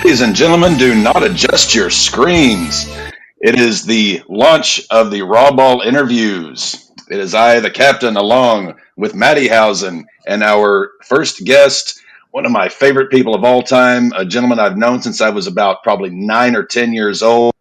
Ladies and gentlemen, do not adjust your screens. It is the launch of the RAWBall interviews. It is I, the captain, along with Matty Housen, and our first guest, one of my favorite people of all time, a gentleman I've known since I was about probably 9 or 10 years old,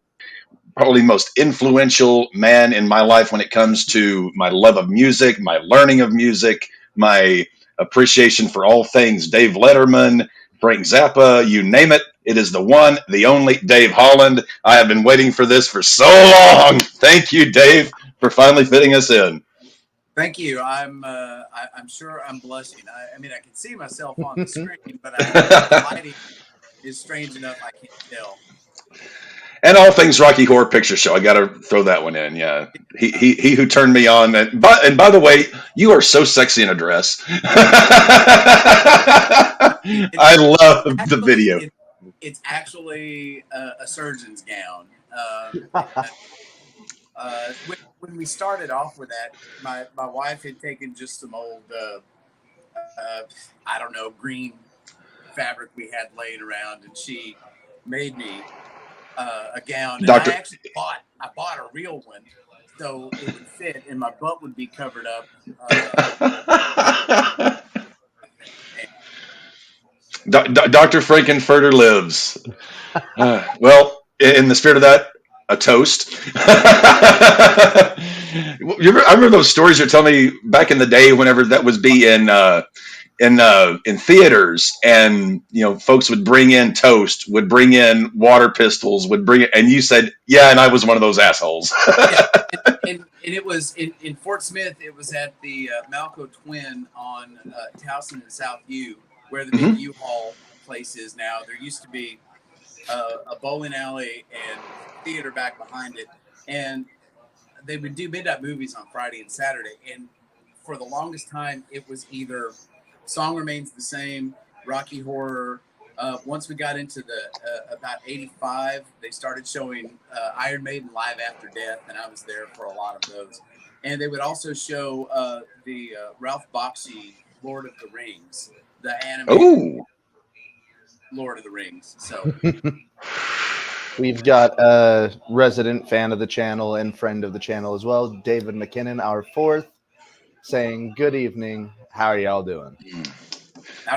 probably the most influential man in my life when it comes to my love of music, my learning of music, my appreciation for all things Dave Letterman, Frank Zappa, you name it. It is the one, the only Dave Holland. I have been waiting for this for so long. Thank you, Dave, for finally fitting us in. Thank you. I'm sure I'm blushing. I mean, I can see myself on the screen, but the lighting is strange enough I can't tell. And all things Rocky Horror Picture Show. I got to throw that one in. Yeah, he who turned me on. And by the way, you are so sexy in a dress. I love the video. It's actually a surgeon's gown. When we started off with that, my wife had taken just some old, I don't know, green fabric we had laying around, and she made me a gown. And I actually bought a real one, so it would fit, and my butt would be covered up. Dr. Frankenfurter lives. Well, in the spirit of that, a toast. I remember those stories you're telling me back in the day, whenever that was in theaters, and folks would bring in toast, would bring in water pistols, would bring it, and you said, "Yeah," and I was one of those assholes. Yeah. And it was in Fort Smith. It was at the Malco Twin on Towson and South U, where the big U-Haul place is now. There used to be a bowling alley and theater back behind it, and they would do midnight movies on Friday and Saturday. And for the longest time, it was either Song Remains the Same, Rocky Horror. Once we got into the about 85, they started showing Iron Maiden Live After Death, and I was there for a lot of those. And they would also show the Ralph Bakshi Lord of the Rings, the animated Lord of the Rings. So we've got a resident fan of the channel and friend of the channel as well, David McKinnon, our fourth, saying, "Good evening. How are y'all doing?"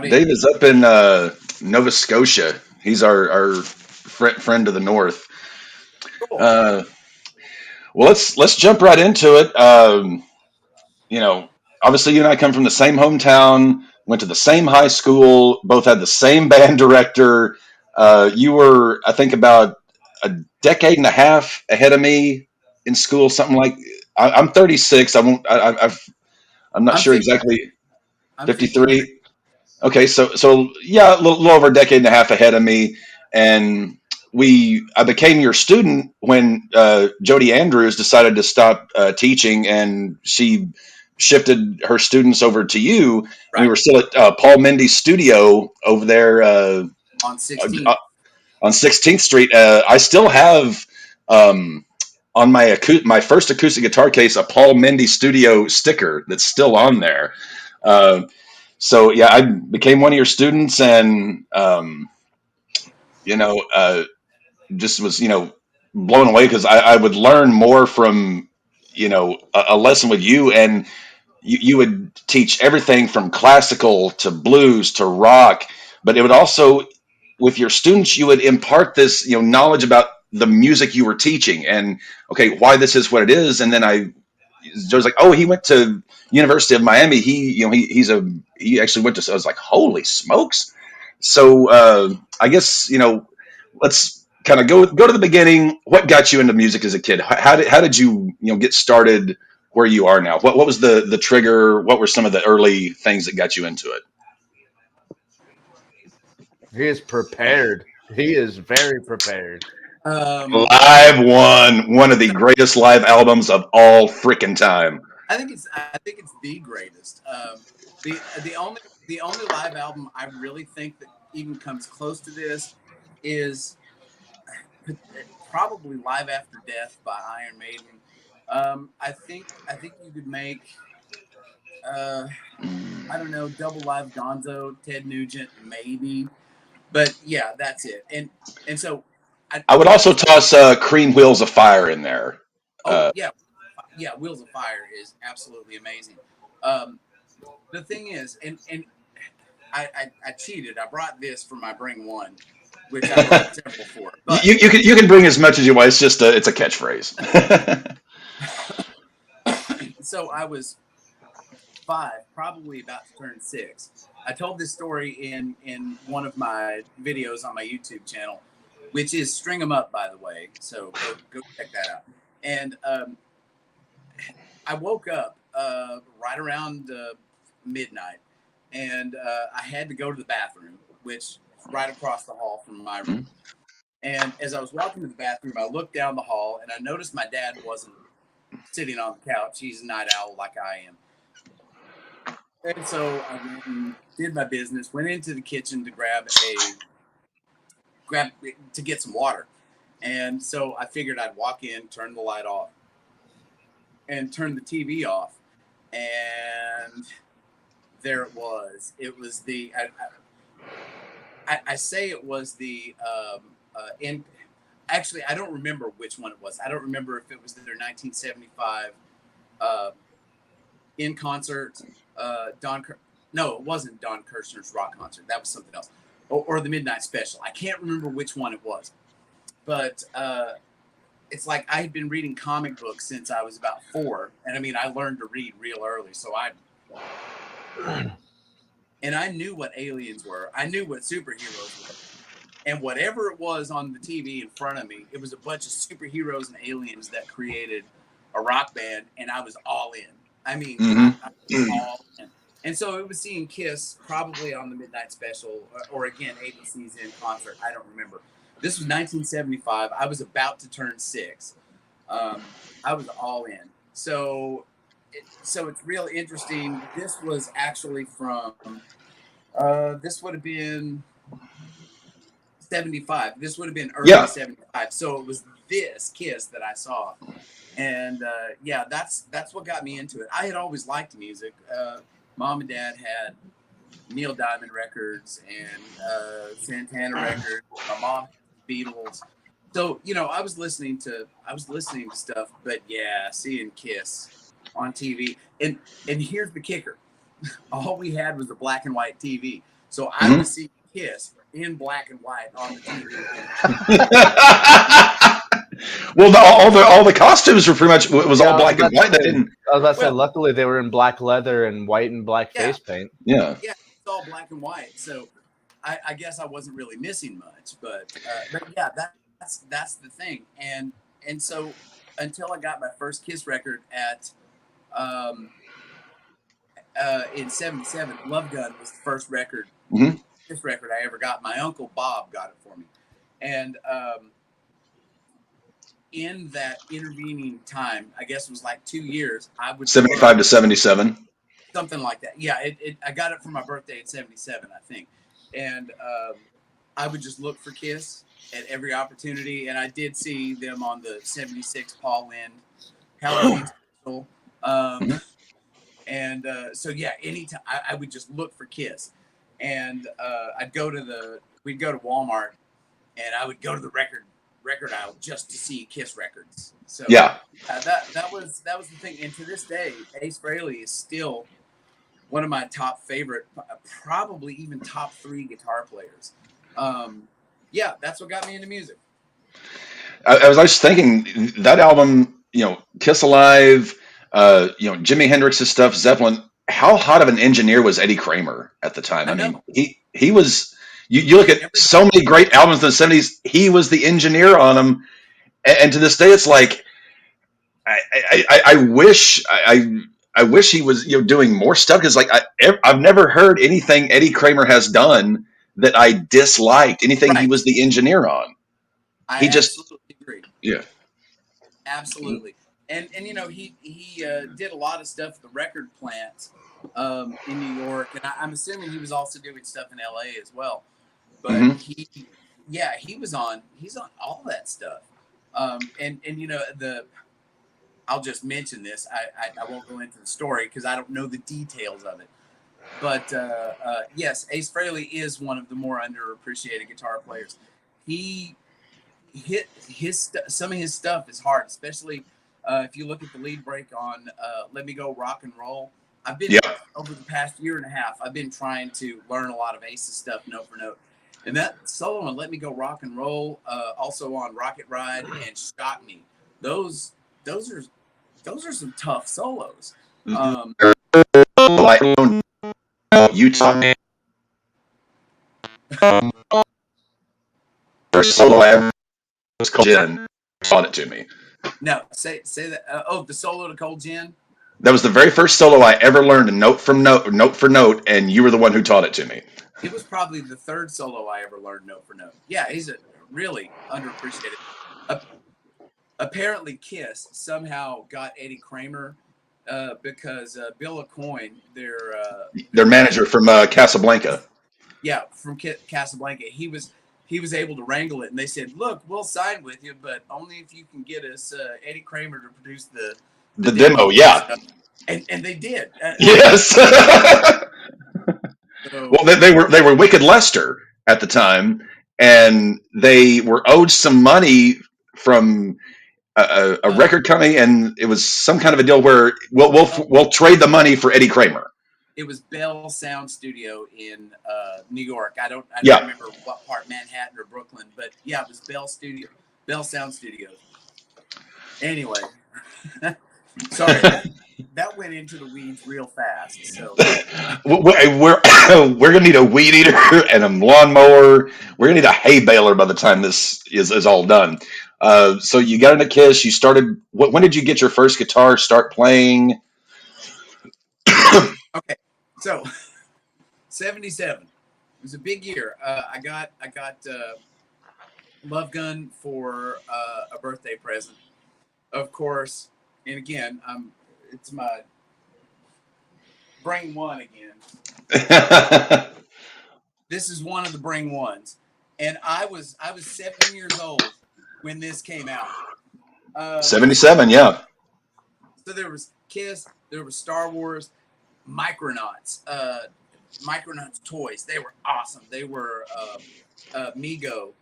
Dave is up in Nova Scotia. He's our friend to the north. Cool. Well, let's jump right into it. Obviously, you and I come from the same hometown, went to the same high school, both had the same band director. You were, I think, about a decade and a half ahead of me in school. Something like I'm 36. I'm not sure exactly. 53. Okay, so yeah, a little over a decade and a half ahead of me, and I became your student when Jody Andrews decided to stop teaching, and she shifted her students over to you. Right. And we were still at Paul Mendy's studio over there on 16th. On 16th Street. I still have on my first acoustic guitar case a Paul Mendy studio sticker that's still on there. So yeah, I became one of your students, and just was blown away because I would learn more from a lesson with you, and you would teach everything from classical to blues to rock, but it would also, with your students, you would impart this knowledge about the music you were teaching, and why this is what it is, and then I was like, oh, he went to University of Miami. He actually went to. So I was like, holy smokes! So I guess let's kind of go to the beginning. What got you into music as a kid? How did you get started where you are now? What was the trigger? What were some of the early things that got you into it? He is prepared. He is very prepared. Live one of the greatest live albums of all freaking time. I think it's the greatest. The only live album I really think that even comes close to this is probably Live After Death by Iron Maiden. I think you could make I don't know, Double Live Gonzo, Ted Nugent, maybe. But yeah, that's it. And so I would what I also was toss Cream Wheels of Fire in there. oh yeah, Wheels of Fire is absolutely amazing. Um, the thing is, and I cheated. I brought this for my Bring One, which I wrote several for. But You can bring as much as you want. It's just it's a catchphrase. so I was 5, probably about to turn 6. I told this story in one of my videos on my YouTube channel, which is String 'em Up, by the way. So go check that out. And I woke up right around midnight, and I had to go to the bathroom, which is right across the hall from my room. And as I was walking to the bathroom, I looked down the hall, and I noticed my dad wasn't sitting on the couch. He's a night owl like I am. And so I went and did my business, went into the kitchen to grab to get some water. And so I figured I'd walk in, turn the light off, and turn the TV off. And there it was. It was the, I say it was the, actually, I don't remember which one it was. I don't remember if it was their 1975 in concert, no, it wasn't Don Kirshner's rock concert. That was something else. Or the Midnight Special. I can't remember which one it was. But it's like I had been reading comic books since I was about 4. And I mean, I learned to read real early. So and I knew what aliens were. I knew what superheroes were. And whatever it was on the TV in front of me, it was a bunch of superheroes and aliens that created a rock band. And I was all in. I mean, I was all in. And so it was seeing Kiss probably on the Midnight Special or again, ABC's in concert. I don't remember. This was 1975. I was about to turn 6. I was all in. So it's real interesting. This was actually from, this would have been 75. This would have been early 75. So it was this Kiss that I saw. And yeah, that's what got me into it. I had always liked music. Mom and Dad had Neil Diamond records and Santana records. My mom had Beatles. So, you know, I was listening to stuff, but yeah, seeing Kiss on TV. And here's the kicker. All we had was a black and white TV. So I was seeing Kiss in black and white on the TV. Well, all the costumes were pretty much all black and white. I was about to say, luckily they were in black leather and white and black face paint. Yeah, it's all black and white. So I guess I wasn't really missing much, but yeah, that's the thing. And so until I got my first Kiss record at in '77, Love Gun was the first record, Kiss record I ever got. My uncle Bob got it for me, and in that intervening time, I guess it was like 2 years, I would 75 to 77, something like that. Yeah, I got it for my birthday in '77, I think, and I would just look for Kiss at every opportunity, and I did see them on the '76 Paul Lynde Halloween special. And so yeah, anytime I would just look for Kiss, and we'd go to Walmart, and I would go to the record aisle just to see Kiss records. So yeah, that was the thing. And to this day, Ace Frehley is still one of my top favorite, probably even top 3 guitar players. Yeah, that's what got me into music. I was just thinking that album, you know, Kiss Alive, you know, Jimi Hendrix's stuff, Zeppelin. How hot of an engineer was Eddie Kramer at the time? I mean, he was. You look at so many great albums in the '70s. He was the engineer on them, and to this day, it's like I wish he was, you know, doing more stuff, because like I've never heard anything Eddie Kramer has done that I disliked. Anything he was the engineer on. I absolutely agree. Yeah, absolutely. And you know, he did a lot of stuff at the record plant in New York, and I'm assuming he was also doing stuff in LA as well. But he's on all that stuff. And you know, I'll just mention this. I won't go into the story because I don't know the details of it. But yes, Ace Frehley is one of the more underappreciated guitar players. He hit some of his stuff is hard, especially if you look at the lead break on "Let Me Go Rock and Roll." I've been Yeah. over the past year and a half. I've been trying to learn a lot of Ace's stuff note for note, and that solo on "Let Me Go Rock and Roll," also on "Rocket Ride" and "Shock Me." Those are some tough solos. Like Utah first solo I ever was called Jen taught it to me. Now say that. The solo to Cold Gin. That was the very first solo I ever learned, note for note, and you were the one who taught it to me. It was probably the third solo I ever learned note for note. Yeah, he's a really underappreciated. Apparently, Kiss somehow got Eddie Kramer because Bill Aucoin, Their manager from Casablanca. Yeah, from Casablanca, he was able to wrangle it, and they said, "Look, we'll sign with you, but only if you can get us Eddie Kramer to produce the demo." Yeah, and they did. Yes. So, Well, they were Wicked Lester at the time, and they were owed some money from a record company, and it was some kind of a deal where we'll trade the money for Eddie Kramer. It was Bell Sound Studio in New York. I don't remember what part, Manhattan or Brooklyn, but yeah, it was Bell Sound Studios. Anyway, sorry, that went into the weeds real fast. So we're gonna need a weed eater and a lawnmower. We're gonna need a hay baler by the time this is all done. So you got into Kiss. You started. When did you get your first guitar? Start playing? Okay, so 77. It was a big year. I got Love Gun for a birthday present, of course. And again, it's my Bring One again. This is one of the Bring Ones, and I was 7 years old when this came out. 77, yeah. So there was Kiss, there was Star Wars, Micronauts. Micronauts toys. They were awesome. They were Mego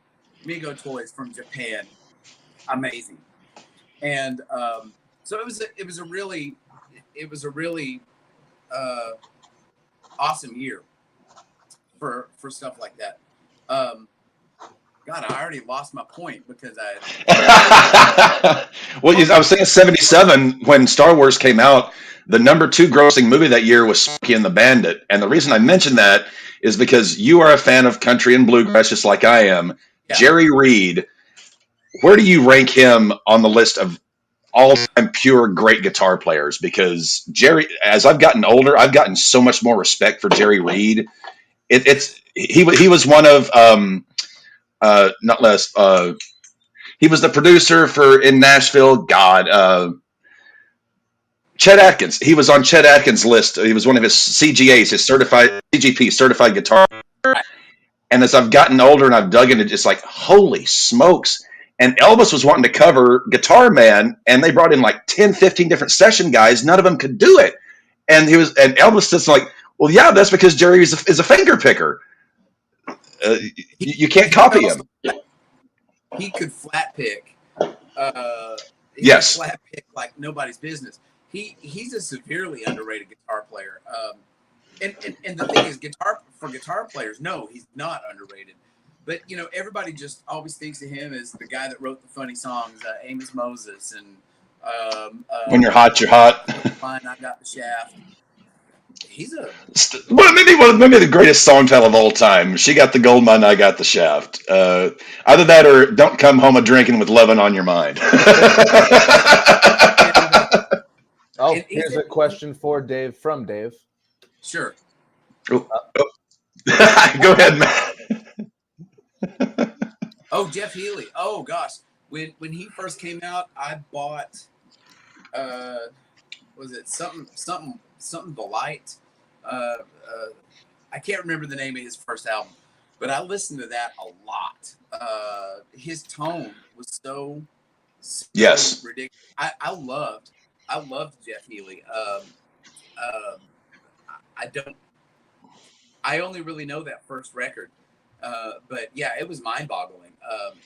toys from Japan. Amazing. And so it was a really awesome year for stuff like that. God, I already lost my point because Well, I was saying 77 when Star Wars came out. The number 2 grossing movie that year was Smokey and the Bandit, and the reason I mentioned that is because you are a fan of country and bluegrass, just like I am. Yeah. Jerry Reed, where do you rank him on the list of all-time pure great guitar players? Because Jerry, as I've gotten older, I've gotten so much more respect for Jerry Reed. He was one of not less. He was the producer for in Nashville. Chet Atkins. He was on Chet Atkins' list. He was one of his CGAs, his certified guitar. And as I've gotten older and I've dug into, just like, holy smokes. And Elvis was wanting to cover Guitar Man, and they brought in like 10, 15 different session guys. None of them could do it. And Elvis just like, well, yeah, that's because Jerry is a finger picker. You can't copy him. He could flat pick. Yes. Flat pick like nobody's business. He's a severely underrated guitar player. And the thing is, guitar players, no, he's not underrated. But everybody just always thinks of him as the guy that wrote the funny songs, Amos Moses, and When You're Hot, You're Hot. Fine, I Got the Shaft. Maybe the greatest song title of all time. She got the gold mine, I got the shaft. Either that or Don't Come Home a Drinking with Lovin' on Your Mind. Here's a question for Dave from Dave. Sure. Go ahead, Matt. Oh, Jeff Healey. Oh gosh, when he first came out, I bought. Was it something the Light? I can't remember the name of his first album, but I listened to that a lot. His tone was so yes, ridiculous. I loved Jeff Healey. I only really know that first record. But yeah, it was mind boggling.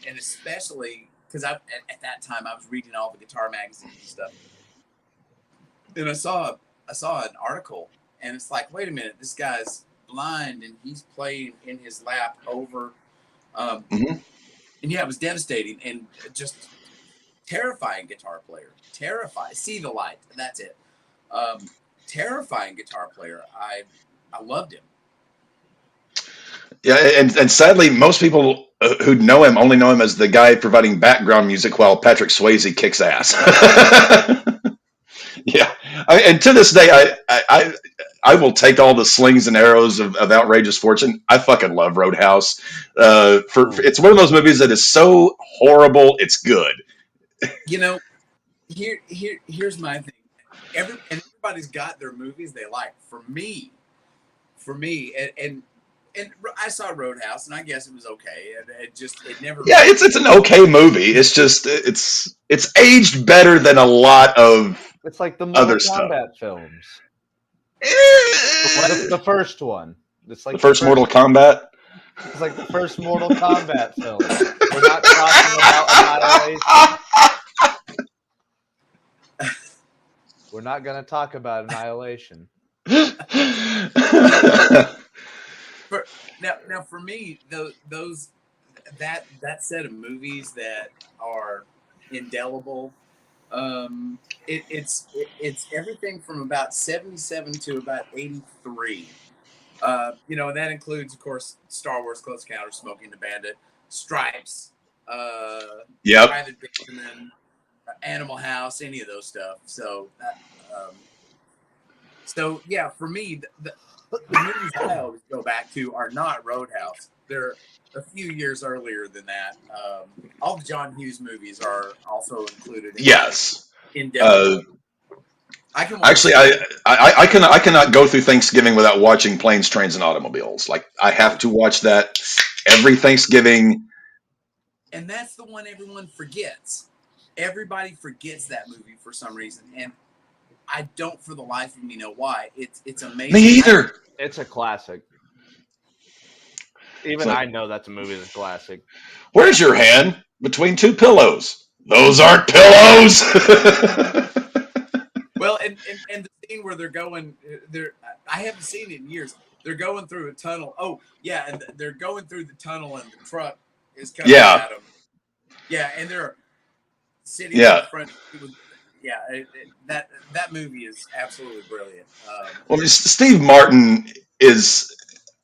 And especially because at that time I was reading all the guitar magazines and stuff. And I saw an article, and it's like, wait a minute, this guy's blind and he's playing in his lap over. hmm And yeah, it was devastating and just terrifying guitar player. Terrifying. See the light. That's it. Terrifying guitar player. I loved him. Yeah, and sadly, most people who know him only know him as the guy providing background music while Patrick Swayze kicks ass. Yeah, and to this day, I will take all the slings and arrows of outrageous fortune. I fucking love Roadhouse. It's one of those movies that is so horrible, it's good. You know, here's my thing. Everybody's got their movies they like. For me, and I saw Roadhouse, and I guess it was okay. It never. Yeah, it's an okay movie. It's just it's aged better than a lot of It's like the Mortal other stuff. Kombat films. Eh, The first one. It's like the first Mortal Kombat. It's like the first Mortal Kombat film. We're not talking about Annihilation. We're not going to talk about Annihilation. Now for me, that set of movies that are indelible, it's everything from about 77 to about 83. And that includes, of course, Star Wars: Close Encounters, Smoking the Bandit, Stripes, Yep. Private Benjamin, Animal House, any of those stuff. So yeah, for me, the movies I always go back to are not Roadhouse. They're a few years earlier than that. All the John Hughes movies are also included. Yes. In Actually, I cannot go through Thanksgiving without watching Planes, Trains, and Automobiles. Like, I have to watch that every Thanksgiving. And that's the one everyone forgets. Everybody forgets that movie for some reason, and I don't for the life of me know why. It's amazing. Me either. It's a classic. Even I know that's a movie that's a classic. Where's your hand? Between two pillows. Those aren't pillows. Well, and the scene where they're going, I haven't seen it in years. They're going through a tunnel. Oh, yeah, and they're going through the tunnel, and the truck is coming at them. Yeah, and they're sitting in front. Yeah, that movie is absolutely brilliant. Well, Steve Martin is.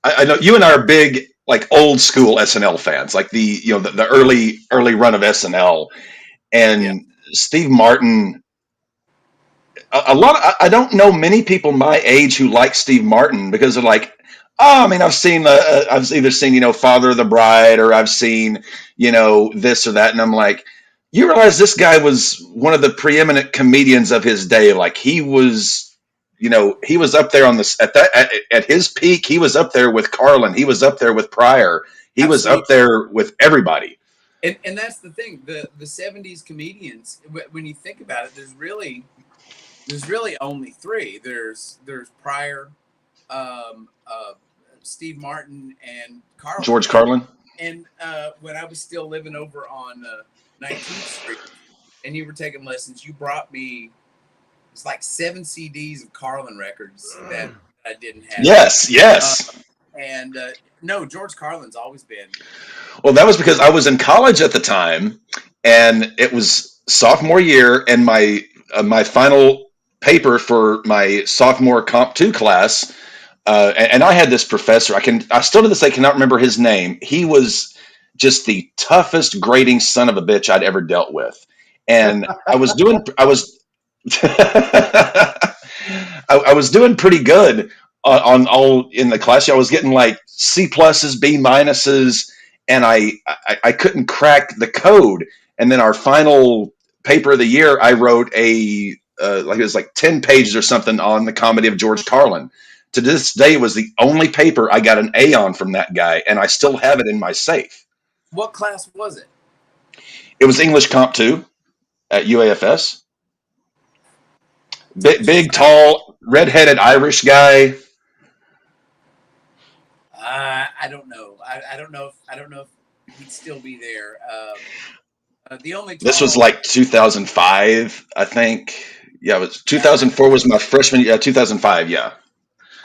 I know you and I are big, like, old school SNL fans, like the early run of SNL, and Steve Martin. I don't know many people my age who like Steve Martin because they're like, oh, I mean, I've either seen Father of the Bride, or I've seen this or that, and I'm like, you realize this guy was one of the preeminent comedians of his day. Like, he was up there at his peak. He was up there with Carlin. He was up there with Pryor. He was up there with everybody. And that's the thing. The 70s comedians, when you think about it, there's really only three. There's Pryor, Steve Martin, and Carlin. George Carlin. And when I was still living over on 19th Street, and you were taking lessons, you brought me, it's like 7 CDs of Carlin records that I didn't have. Yes. No, George Carlin's always been. Well, that was because I was in college at the time, and it was sophomore year, and my final paper for my sophomore Comp 2 class, and I had this professor. I still to this day cannot remember his name. He was just the toughest grading son of a bitch I'd ever dealt with, and I was doing pretty good on all in the class. I was getting like C pluses, B minuses, and I couldn't crack the code. And then our final paper of the year, I wrote it was like 10 pages or something on the comedy of George Carlin. To this day, it was the only paper I got an A on from that guy, and I still have it in my safe. What class was it? It was English Comp 2 at UAFS. Big, tall, red-headed Irish guy. I don't know. I don't know if he'd still be there. The only This was tall. like 2005, I think. Yeah, it was Yeah, 2004 was my freshman. Yeah, 2005. Yeah,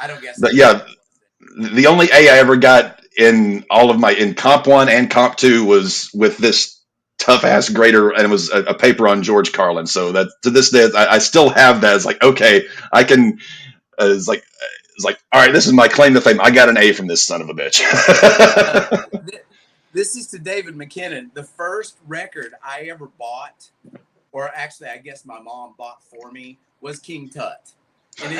I don't guess but I know who yeah, it was. the only A I ever got in all of my in comp one and comp two was with this tough ass grader, and it was a paper on George Carlin. So that to this day, I still have that. It's like okay, I can. It's like all right, this is my claim to fame. I got an A from this son of a bitch. Uh, th- this is to David McKinnon. The first record I ever bought, or actually, I guess my mom bought for me, was King Tut, and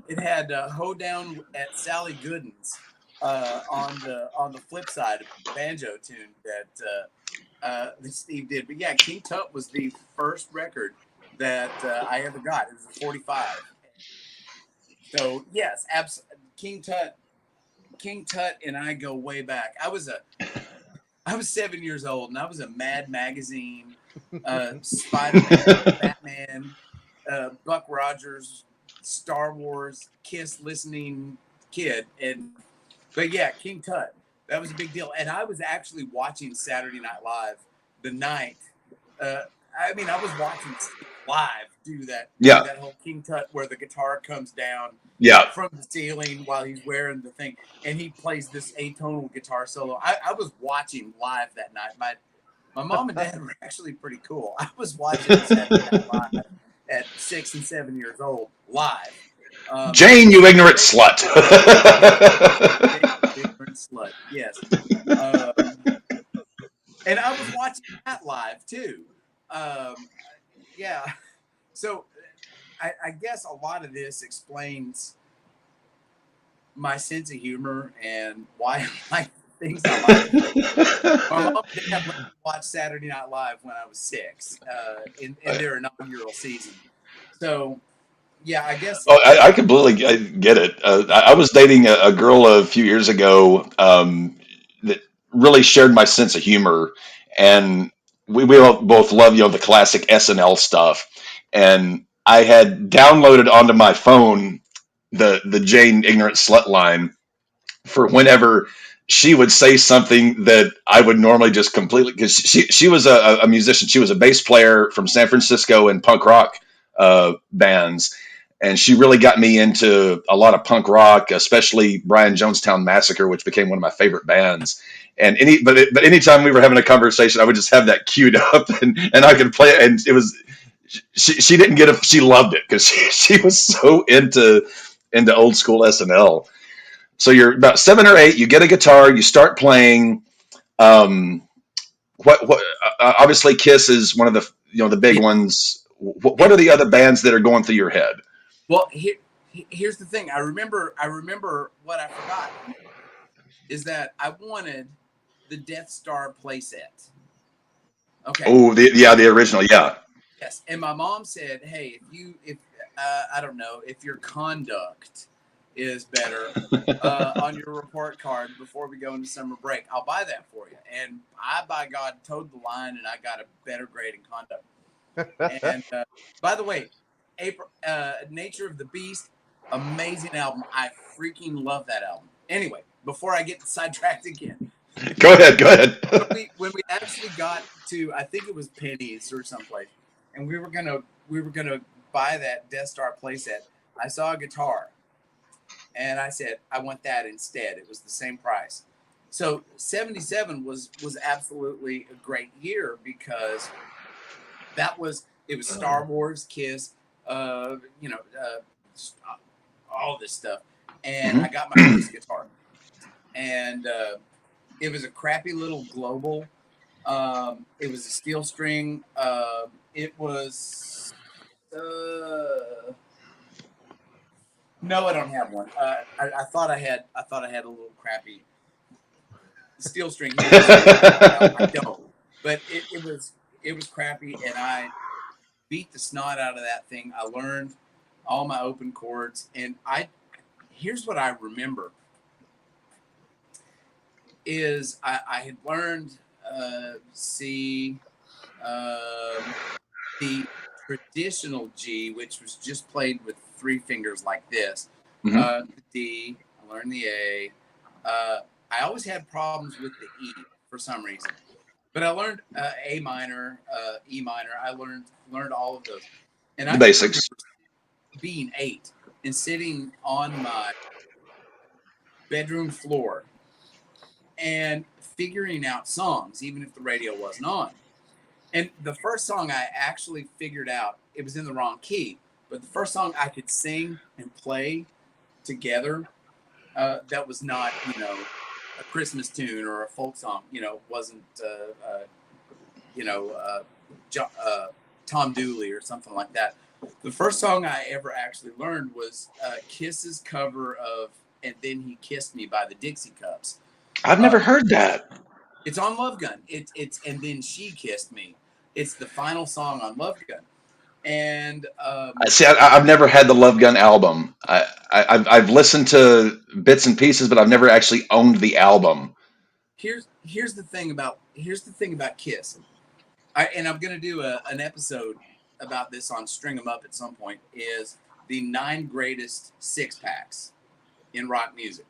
it had "Hoedown at Sally Gooden's" on the flip side of the banjo tune that Steve did. But yeah, King Tut was the first record that I ever got. It was a 45. So yes, King Tut and I go way back. I was 7 years old, and I was a Mad Magazine, Spider-Man, Batman, Buck Rogers, Star Wars, Kiss listening kid. But yeah, King Tut, that was a big deal. And I was actually watching Saturday Night Live the night. I mean, I was watching Steve live do that Yeah, whole King Tut where the guitar comes down yeah. from the ceiling while he's wearing the thing, and he plays this atonal guitar solo. I was watching live that night. My mom and dad were actually pretty cool. I was watching Saturday Night Live at 6 and 7 years old live. Jane, you ignorant slut. Ignorant slut. Yes. And I was watching that live too. Yeah. So I guess a lot of this explains my sense of humor and why I like things I like. My mom and dad let me watch Saturday Night Live when I was 6 in their inaugural season. So, yeah, I guess. Oh, I completely get it. I was dating a girl a few years ago that really shared my sense of humor, and we all both love the classic SNL stuff. And I had downloaded onto my phone the Jane ignorant slut line for whenever she would say something that I would normally just completely because she was a musician. She was a bass player from San Francisco in punk rock bands, and she really got me into a lot of punk rock, especially Brian Jonestown Massacre, which became one of my favorite bands. And but anytime we were having a conversation, I would just have that queued up, and I could play it, and it was she didn't get it. She loved it because she was so into old school SNL. So you're about 7 or 8. You get a guitar. You start playing. Um, what obviously Kiss is one of the the big Yeah, ones. What and are the other bands that are going through your head? well, here's the thing. I remember what I forgot is that I wanted the Death Star playset. Okay. Oh, the original, yeah. Yes, and my mom said, "Hey, if I don't know if your conduct is better on your report card before we go into summer break, I'll buy that for you." And I, by God, towed the line, and I got a better grade in conduct. And by the way, April, Nature of the Beast, amazing album. I freaking love that album. Anyway, before I get sidetracked again, Go ahead, go ahead. when we actually got to, I think it was Penny's or someplace, and we were gonna buy that Death Star playset. I saw a guitar, and I said, I want that instead. It was the same price. So 77 was absolutely a great year because it was Star Wars, Kiss, all this stuff, and Mhm. I got my first guitar, and it was a crappy little Global. It was a steel string. It was. No, I don't have one. I thought I had. I thought I had a little crappy steel string. I don't. But it was crappy, and I beat the snot out of that thing. I learned all my open chords, and here's what I remember is I had learned C, the traditional G, which was just played with 3 fingers like this, Mhm. the D, I learned the A. I always had problems with the E for some reason, but I learned A minor, E minor. I learned all of those, and The I can basics. remember being 8 and sitting on my bedroom floor and figuring out songs, even if the radio wasn't on. And the first song I actually figured out, it was in the wrong key, but the first song I could sing and play together, that was not, a Christmas tune or a folk song, wasn't, Tom Dooley or something like that. The first song I ever actually learned was Kiss's cover of "And Then He Kissed Me" by the Dixie Cups. I've never heard that. It's on Love Gun. It's "And Then She Kissed Me." It's the final song on Love Gun. And See, I've never had the Love Gun album. I've listened to bits and pieces, but I've never actually owned the album. here's the thing about Kiss. And I'm gonna do an episode about this on String 'Em Up at some point. Is the 9 greatest 6-packs in rock music.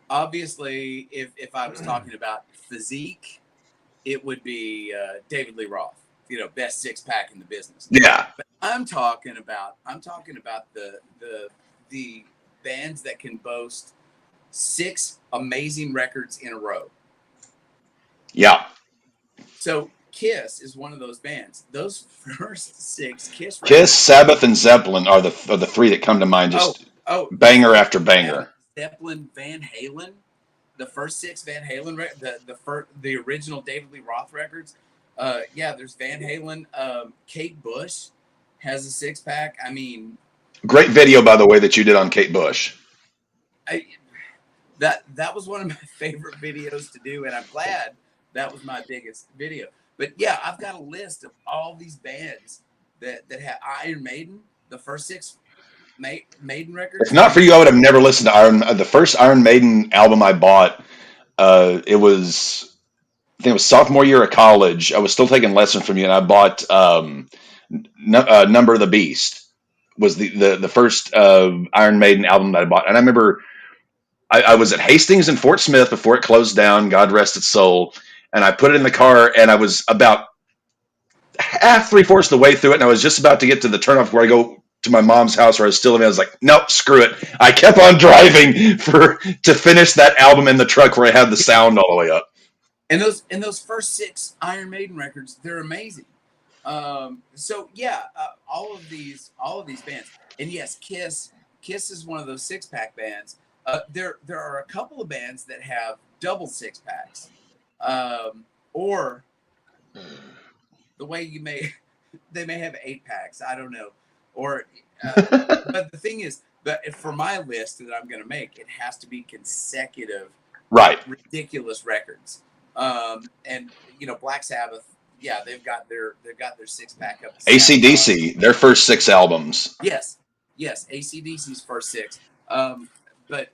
Obviously, if I was talking about physique, it would be David Lee Roth. Best 6-pack in the business. Yeah. But I'm talking about the bands that can boast 6 amazing records in a row. Yeah. So Kiss is one of those bands. Those first 6 Kiss records. Kiss, Sabbath, and Zeppelin are the 3 that come to mind. Just banger after banger. Zeppelin, Van Halen, the first 6 Van Halen, the original David Lee Roth records. There's Van Halen. Kate Bush has a 6-pack. I mean, great video, by the way, that you did on Kate Bush. That was one of my favorite videos to do, and I'm glad that was my biggest video. But yeah, I've got a list of all these bands that have Iron Maiden, the first 6 Maiden records. If not for you, I would have never listened to the first Iron Maiden album I bought. I think it was sophomore year of college. I was still taking lessons from you, and I bought Number of the Beast was the first Iron Maiden album that I bought. And I remember I was at Hastings in Fort Smith before it closed down, God rest its soul, and I put it in the car, and I was about half, 3/4 of the way through it, and I was just about to get to the turnoff where I go to my mom's house where I was still living. I was like, nope, screw it. I kept on driving to finish that album in the truck where I had the sound all the way up. And those first 6 Iron Maiden records, they're amazing. All of these bands, and yes, Kiss is one of those 6-pack bands. There are a couple of bands that have double 6-packs, or the way they may have 8-packs. I don't know. Or, but the thing is, that for my list that I'm going to make, it has to be consecutive, right? Ridiculous records. And Black Sabbath, yeah, they've got their 6-pack up. AC/DC, their first 6 albums. Yes, AC/DC's first 6. But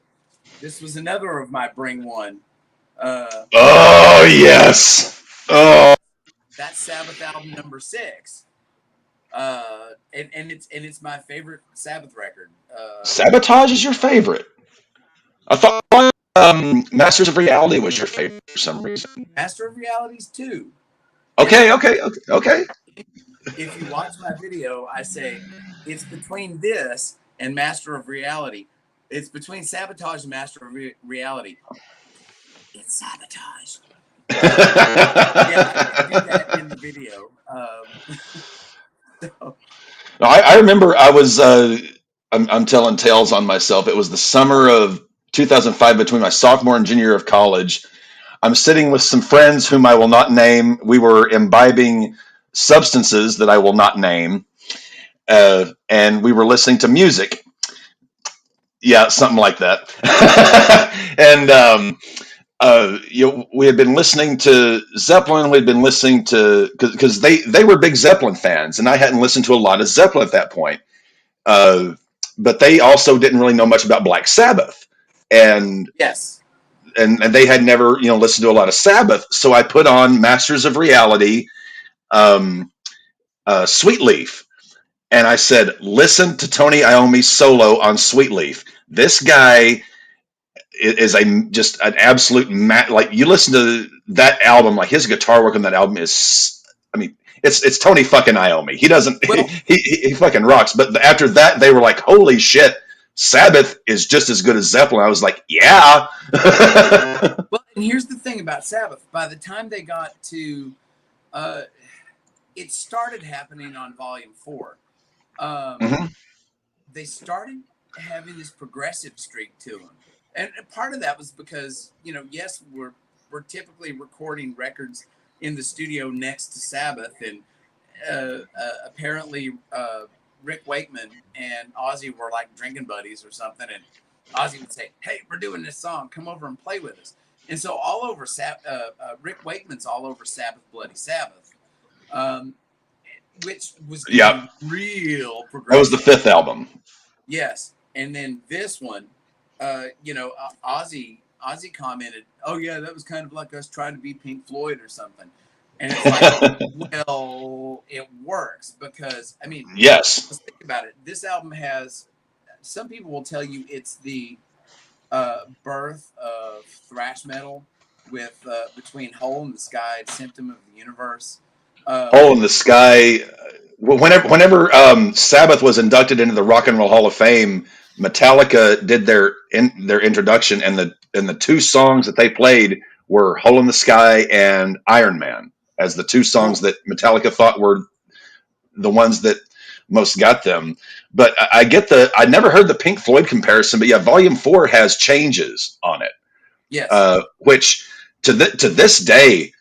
this was another of my bring one. Oh yes. Oh. That Sabbath album number 6. And it's my favorite Sabbath record. Sabotage is your favorite. I thought Masters of Reality was your favorite for some reason. Master of Reality's 2. Okay. If you watch my video, I say it's between this and Master of Reality. It's between Sabotage and Master of Reality. It's Sabotage. I did that in the video. I remember I was, I'm telling tales on myself. It was the summer of 2005 between my sophomore and junior year of college. I'm sitting with some friends whom I will not name. We were imbibing substances that I will not name. And we were listening to music. Yeah, something like that. And we had been listening to Zeppelin. We'd been listening to because they were big Zeppelin fans, and I hadn't listened to a lot of Zeppelin at that point. But they also didn't really know much about Black Sabbath, and yes, and they had never listened to a lot of Sabbath. So I put on Masters of Reality, Sweet Leaf. And I said, listen to Tony Iommi's solo on Sweet Leaf. This guy is just an absolute like you listen to that album, like his guitar work on that album is, I mean, it's Tony fucking Iommi. He doesn't Well, he fucking rocks. But after that, they were like, holy shit, Sabbath is just as good as Zeppelin. I was like, yeah. well, and here's the thing about Sabbath. By the time they got to, it started happening on Volume 4. Mhm. They started having this progressive streak to them, and part of that was because yes, we're typically recording records in the studio next to Sabbath, and apparently Rick Wakeman and Ozzy were like drinking buddies or something, and Ozzy would say, "Hey, we're doing this song. Come over and play with us." And so all over Rick Wakeman's all over Sabbath, Bloody Sabbath, which was real progressive. That was the 5th album. Yes, and then this one, Ozzy commented, "Oh yeah, that was kind of like us trying to be Pink Floyd or something." And it's like, well, it works because I mean, yes. let's think about it. This album has. Some people will tell you it's the birth of thrash metal, with between "Hole in the Sky" and "Symptom of the Universe." Hole in the Sky. Whenever Sabbath was inducted into the Rock and Roll Hall of Fame, Metallica did their introduction, and the 2 songs that they played were "Hole in the Sky" and "Iron Man" as the 2 songs that Metallica thought were the ones that most got them. But I never heard the Pink Floyd comparison, but yeah, Volume 4 has changes on it. Yes. Which to this day,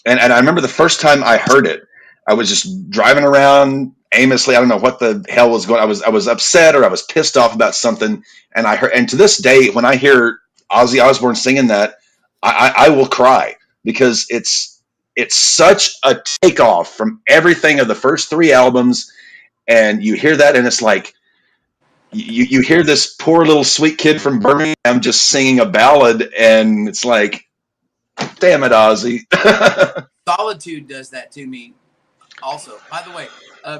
and I remember the first time I heard it, I was just driving around aimlessly. I don't know what the hell was going. I was upset or I was pissed off about something, and I heard. And to this day, when I hear Ozzy Osbourne singing that, I will cry because it's such a takeoff from everything of the first 3 albums, and you hear that, and it's like you hear this poor little sweet kid from Birmingham just singing a ballad, and it's like, damn it, Ozzy. Solitude does that to me also. By the way,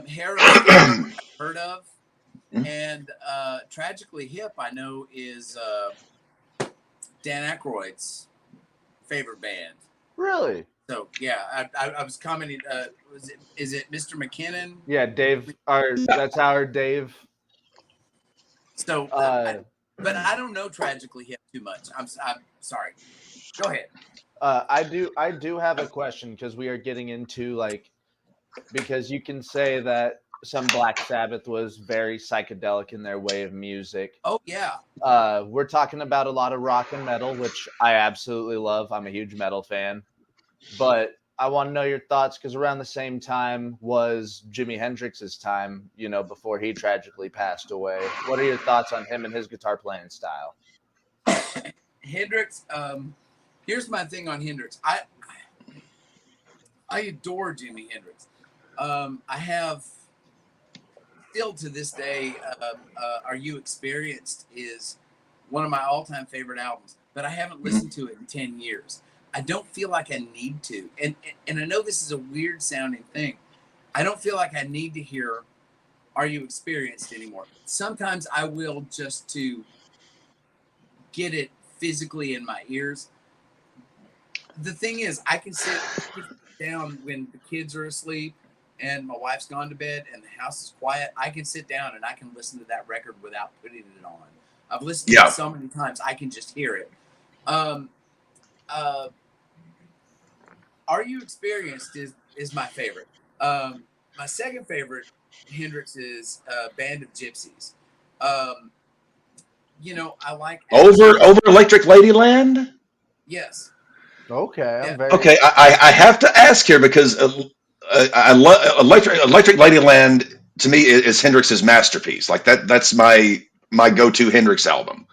Harrow I've heard of, and Tragically Hip I know is Dan Aykroyd's favorite band. Really? So yeah, I was commenting. Is it Mr. McKinnon? Yeah, Dave. That's our Dave. So, but I don't know Tragically Hip too much. I'm sorry. Go ahead. I do have a question, because we are getting into because you can say that some Black Sabbath was very psychedelic in their way of music. Oh yeah. We're talking about a lot of rock and metal, which I absolutely love. I'm a huge metal fan, but I want to know your thoughts, because around the same time was Jimi Hendrix's time, before he tragically passed away. What are your thoughts on him and his guitar playing style? Hendrix. Here's my thing on Hendrix. I adore Jimi Hendrix. I have still to this day. Are You Experienced is one of my all-time favorite albums, but I haven't listened to it in 10 years. I don't feel like I need to, and I know this is a weird sounding thing. I don't feel like I need to hear Are You Experienced anymore. Sometimes I will, just to get it physically in my ears. The thing is, I can sit down when the kids are asleep and my wife's gone to bed and the house is quiet. I can sit down and I can listen to that record without putting it on. I've listened to it so many times I can just hear it. Are You Experienced is my favorite. My second favorite Hendrix is Band of Gypsies. I like over Electric Ladyland. Yes. Okay. Yeah. Okay, I have to ask here, because I love Electric Ladyland. To me, is Hendrix's masterpiece. Like that's my go-to Hendrix album.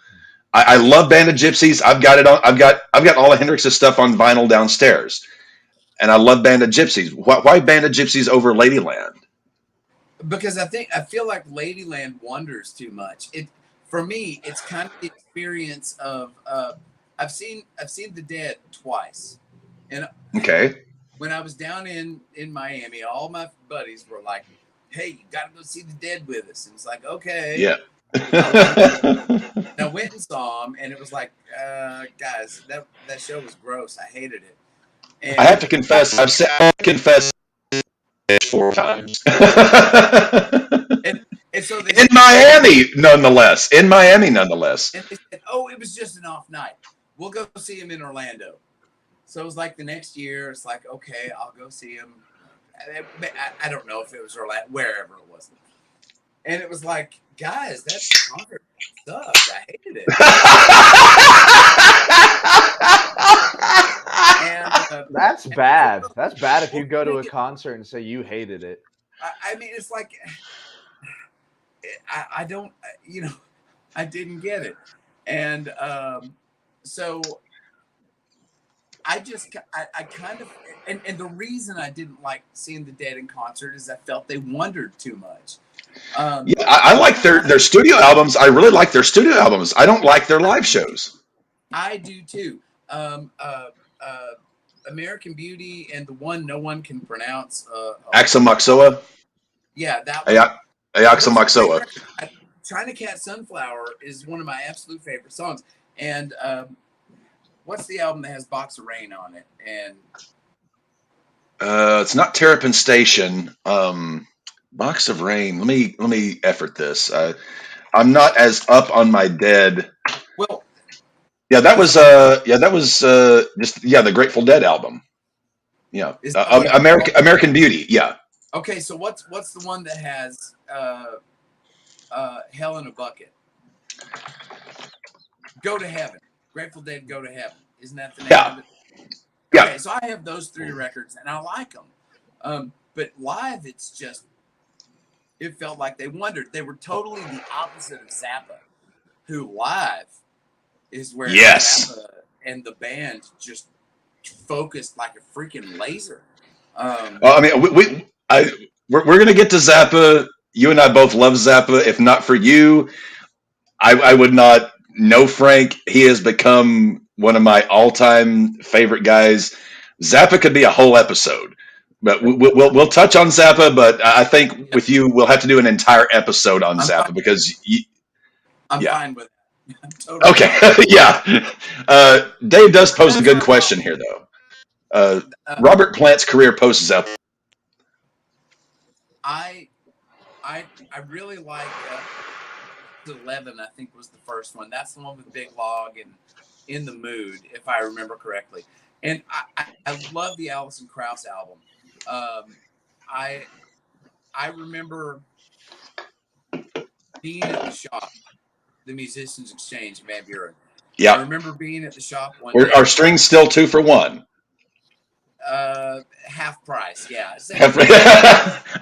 I love Band of Gypsies. I've got it on. I've got all of Hendrix's stuff on vinyl downstairs, and I love Band of Gypsies. Why Band of Gypsies over Ladyland? Because I feel like Ladyland wanders too much. For me, it's kind of the experience of I've seen the Dead twice, and okay, when I was down in Miami, all my buddies were like, "Hey, you got to go see the Dead with us," and it's like, okay, yeah. I went and saw him, and it was like, guys, that show was gross. I hated it. I And have to confess, I confess 4 times. and, and so they In Miami, nonetheless. In Miami, nonetheless. and they said, oh, it was just an off night. We'll go see him in Orlando. So it was like the next year. It's like, okay, I'll go see him. I don't know if it was Orlando, wherever it was. And it was like, guys, that concert sucked. I hated it. And, That's bad. That's bad if you go to a concert and say you hated it. I mean, it's like, I don't, I didn't get it. And so I kind of, and the reason I didn't like seeing the Dead in concert is I felt they wondered too much. Yeah, I like their studio albums. I really like their studio albums. I don't like their live shows. I do too. American Beauty and the one no one can pronounce. Axamaxoa. Yeah, that one. Axamaxoa. China Cat Sunflower is one of my absolute favorite songs. And what's the album that has Box of Rain on it? And it's not Terrapin Station. Box of Rain. Let me effort this. I'm not as up on my Dead. Well, yeah, that was just the Grateful Dead album. Yeah, American Beauty. Yeah. Okay, so what's the one that has Hell in a Bucket? Go to Heaven. Grateful Dead, Go to Heaven. Isn't that the name of it? Yeah. Okay, so I have those 3 records, and I like them. But live, it felt like they wondered. They were totally the opposite of Zappa, who live is where Zappa and the band just focused like a freaking laser. Well, I mean, we're gonna get to Zappa. You and I both love Zappa. If not for you, I would not know Frank. He has become one of my all-time favorite guys. Zappa could be a whole episode, but we'll touch on Zappa. But I think with you, we'll have to do an entire episode on Zappa because I'm fine with that. Totally okay. Yeah. Dave does pose a good question here, though. Robert Plant's career post Zappa. I really like 11. I think was the first one. That's the one with Big Log and In the Mood, if I remember correctly. And I love the Alison Krauss album. I remember being at the shop, the Musicians Exchange in Van Buren. Yeah. I remember being at the shop one day. Are strings still 2 for $1? Half price, yeah.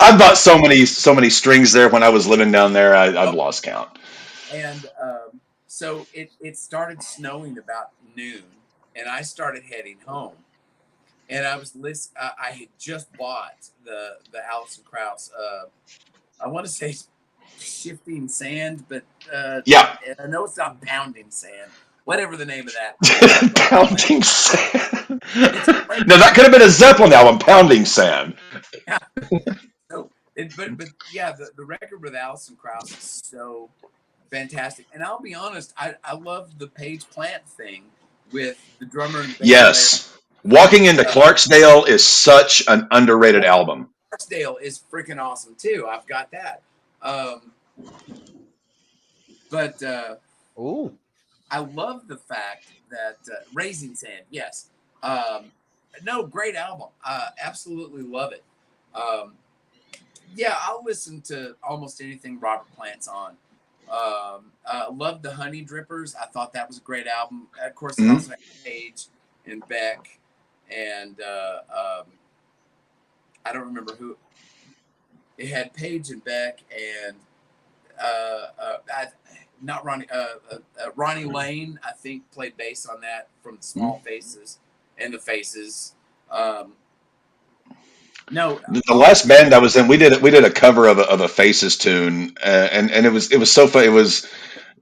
I bought so many strings there when I was living down there. I've lost count. And so it started snowing about noon, and I started heading home. And I was I had just bought the Alison Krauss. I want to say Shifting Sand, but yeah, I know it's not Pounding Sand. Whatever the name of that. Pounding Sand. No, that could have been a Zeppelin album, Pounding Sand. Yeah. So, but yeah, the record with Alison Krauss is so fantastic. And I'll be honest, I love the Page Plant thing with the drummer and bass yes. player. Walking into Clarksdale is such an underrated album. Clarksdale is freaking awesome too. I've got that. But ooh. I love the fact that Raising Sand, yes. No, great album. Absolutely love it. Yeah, I'll listen to almost anything Robert Plant's on. Love the Honey Drippers. I thought that was a great album. Of course, it also had Page and Beck, and I don't remember who. It had Page and Beck and not Ronnie. Ronnie Lane, I think, played bass on that from the Small Faces and the Faces. No, the last band I was in, we did a cover of a Faces tune, and it was so fun. It was,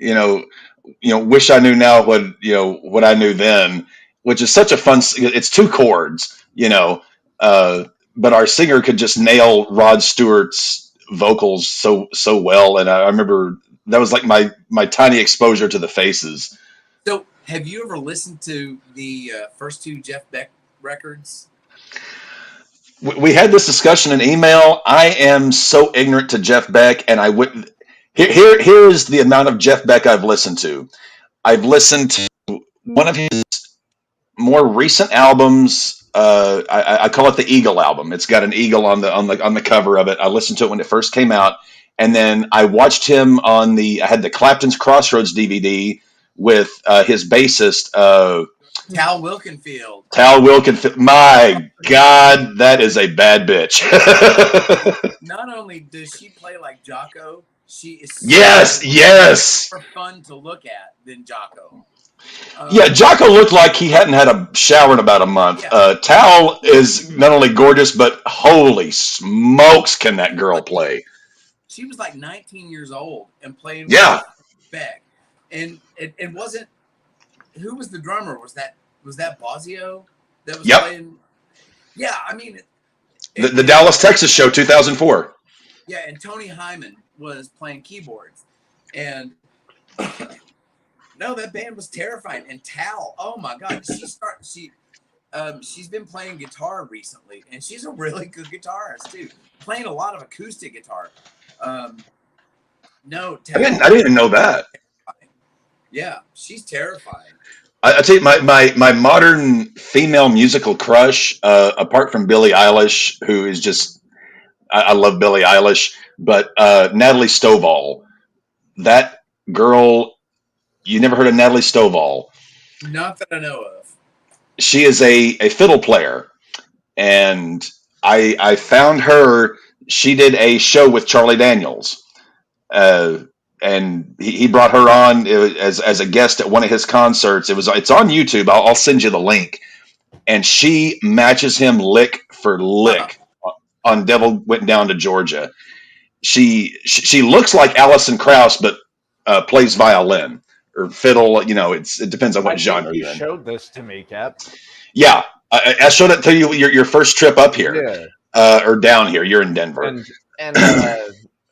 wish I knew now what I knew then, which is such a fun. It's 2 chords, but our singer could just nail Rod Stewart's vocals so well, and I remember that was like my tiny exposure to the faces. So, have you ever listened to the first two Jeff Beck records? We had this discussion in email. I am so ignorant to Jeff Beck, and I would here is the amount of Jeff Beck I've listened to. I've listened to one of his more recent albums. I call it the Eagle album. It's got an eagle on the cover of it. I listened to it when it first came out, and then I watched him on I had the Clapton's Crossroads DVD with his bassist. Tal Wilkenfield. My God, that is a bad bitch. Not only does she play like Jocko, she is yes. more fun to look at than Jocko. Yeah, Jocko looked like he hadn't had a shower in about a month. Yeah. Tal is not only gorgeous, but holy smokes, can that girl play? She was like 19 years old and playing Yeah. with Beck. And it wasn't. Who was the drummer? Was that Bosio that was playing? Yeah, I mean, the Dallas, Texas show, 2004. Yeah, and Tony Hyman was playing keyboards, and no, that band was terrifying. And Tal, oh my God, she's been playing guitar recently, and she's a really good guitarist too, playing a lot of acoustic guitar. No, Tal, I didn't even know that. Yeah, she's terrifying. I tell you, my modern female musical crush, apart from Billie Eilish, who is just, I love Billie Eilish, but Natalie Stovall. That girl, you never heard of Natalie Stovall? Not that I know of. She is a fiddle player, and I found her. She did a show with Charlie Daniels. And he brought her on as a guest at one of his concerts. It's on YouTube. I'll send you the link. And she matches him lick for lick on Devil Went Down to Georgia. She looks like Alison Krauss, but plays violin or fiddle. You know, it depends on what genre you're in. You showed this to me, Cap. Yeah, I showed it to you your first trip up here, or down here. You're in Denver.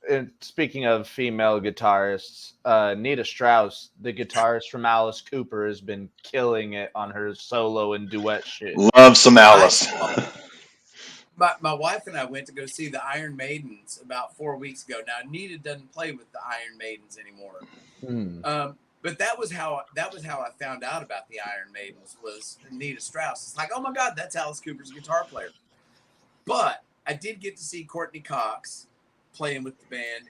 And speaking of female guitarists, Nita Strauss, the guitarist from Alice Cooper, has been killing it on her solo and duet shit. Love some Alice. My wife and I went to go see the Iron Maidens about 4 weeks ago. Now Nita doesn't play with the Iron Maidens anymore. But that was how I found out about the Iron Maidens was Nita Strauss. It's like, oh my God, that's Alice Cooper's guitar player. But I did get to see Courtney Cox playing with the band,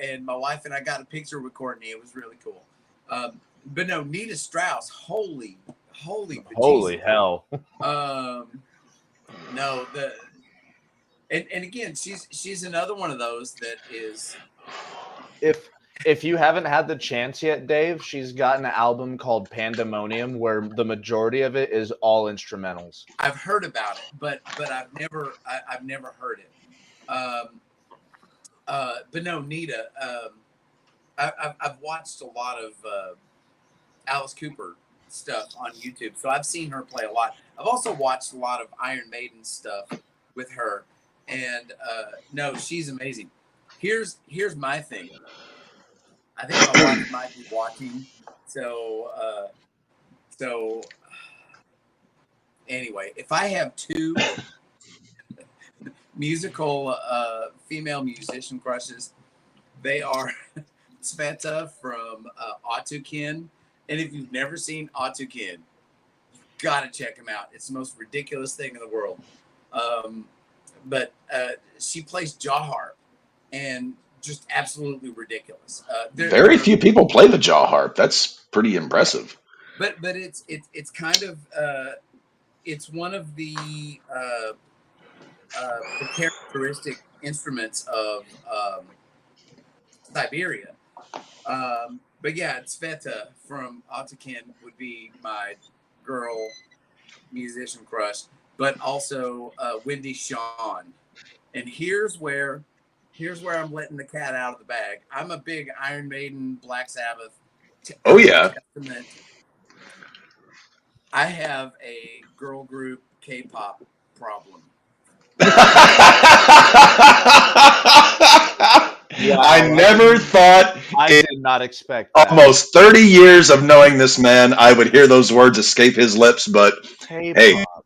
and my wife and I got a picture with Courtney. It was really cool. But no, Nita Strauss, holy hell. No, and again, she's another one of those that is. If you haven't had the chance yet, Dave, she's got an album called Pandemonium where the majority of it is all instrumentals. I've heard about it, but I've never heard it. But no, Nita. I've watched a lot of Alice Cooper stuff on YouTube, so I've seen her play a lot. I've also watched a lot of Iron Maiden stuff with her, and no, she's amazing. Here's my thing. I think my wife might be watching, so anyway, if I have two musical female musician crushes, they are Sveta from Autokin, and if you've never seen Autokin, you gotta check him out. It's the most ridiculous thing in the world. But she plays jaw harp, and just absolutely ridiculous. Very few people play the jaw harp. That's pretty impressive. But it's kind of it's one of the characteristic instruments of Siberia. But yeah, Sveta from Autokin would be my girl musician crush, but also Wendy Shawn. And here's where I'm letting the cat out of the bag. I'm a big Iron Maiden, Black Sabbath. Oh yeah. Testament. I have a girl group K-pop problem. Yeah, I never thought I in did not expect that. almost 30 years of knowing this man, I would hear those words escape his lips. But hey, K-pop.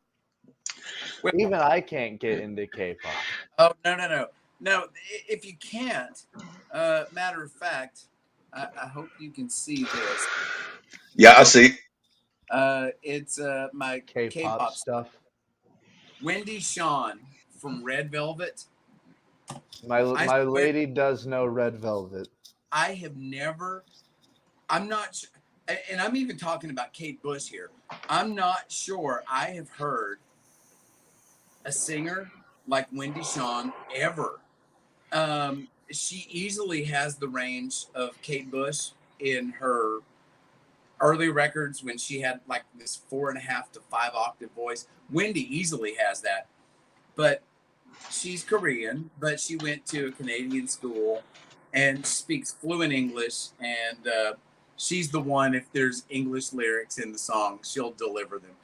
Even I can't get into K-pop. Oh, no. If you can't, matter of fact, I hope you can see this. yeah, I see. It's my K-pop stuff. Wendy Shawn from Red Velvet. My lady does know Red Velvet. I have never. I'm not, and I'm even talking about Kate Bush here. I'm not sure I have heard a singer like Wendy Shawn ever. She easily has the range of Kate Bush in her early records when she had like this 4.5 to 5 octave voice. Wendy easily has that, but she's Korean, but she went to a Canadian school and speaks fluent English, and she's the one, if there's English lyrics in the song, she'll deliver them.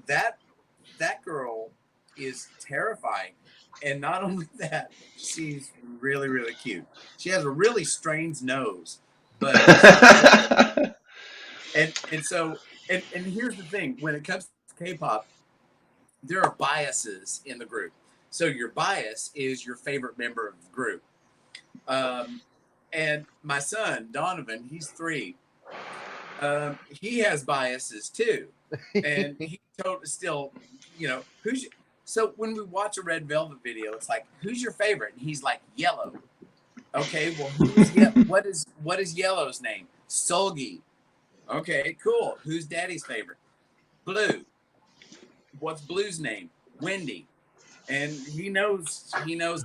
That girl is terrifying. And not only that, she's really, really cute. She has a really strange nose. But and here's the thing, when it comes to K-pop, there are biases in the group. So your bias is your favorite member of the group. And my son, Donovan, he's 3. He has biases too. And he still, so when we watch a Red Velvet video, it's like, who's your favorite? And he's like, Yellow. Okay, well, what is Yellow's name? Solgi. Okay, cool. Who's Daddy's favorite? Blue. What's Blue's name? Wendy. And he knows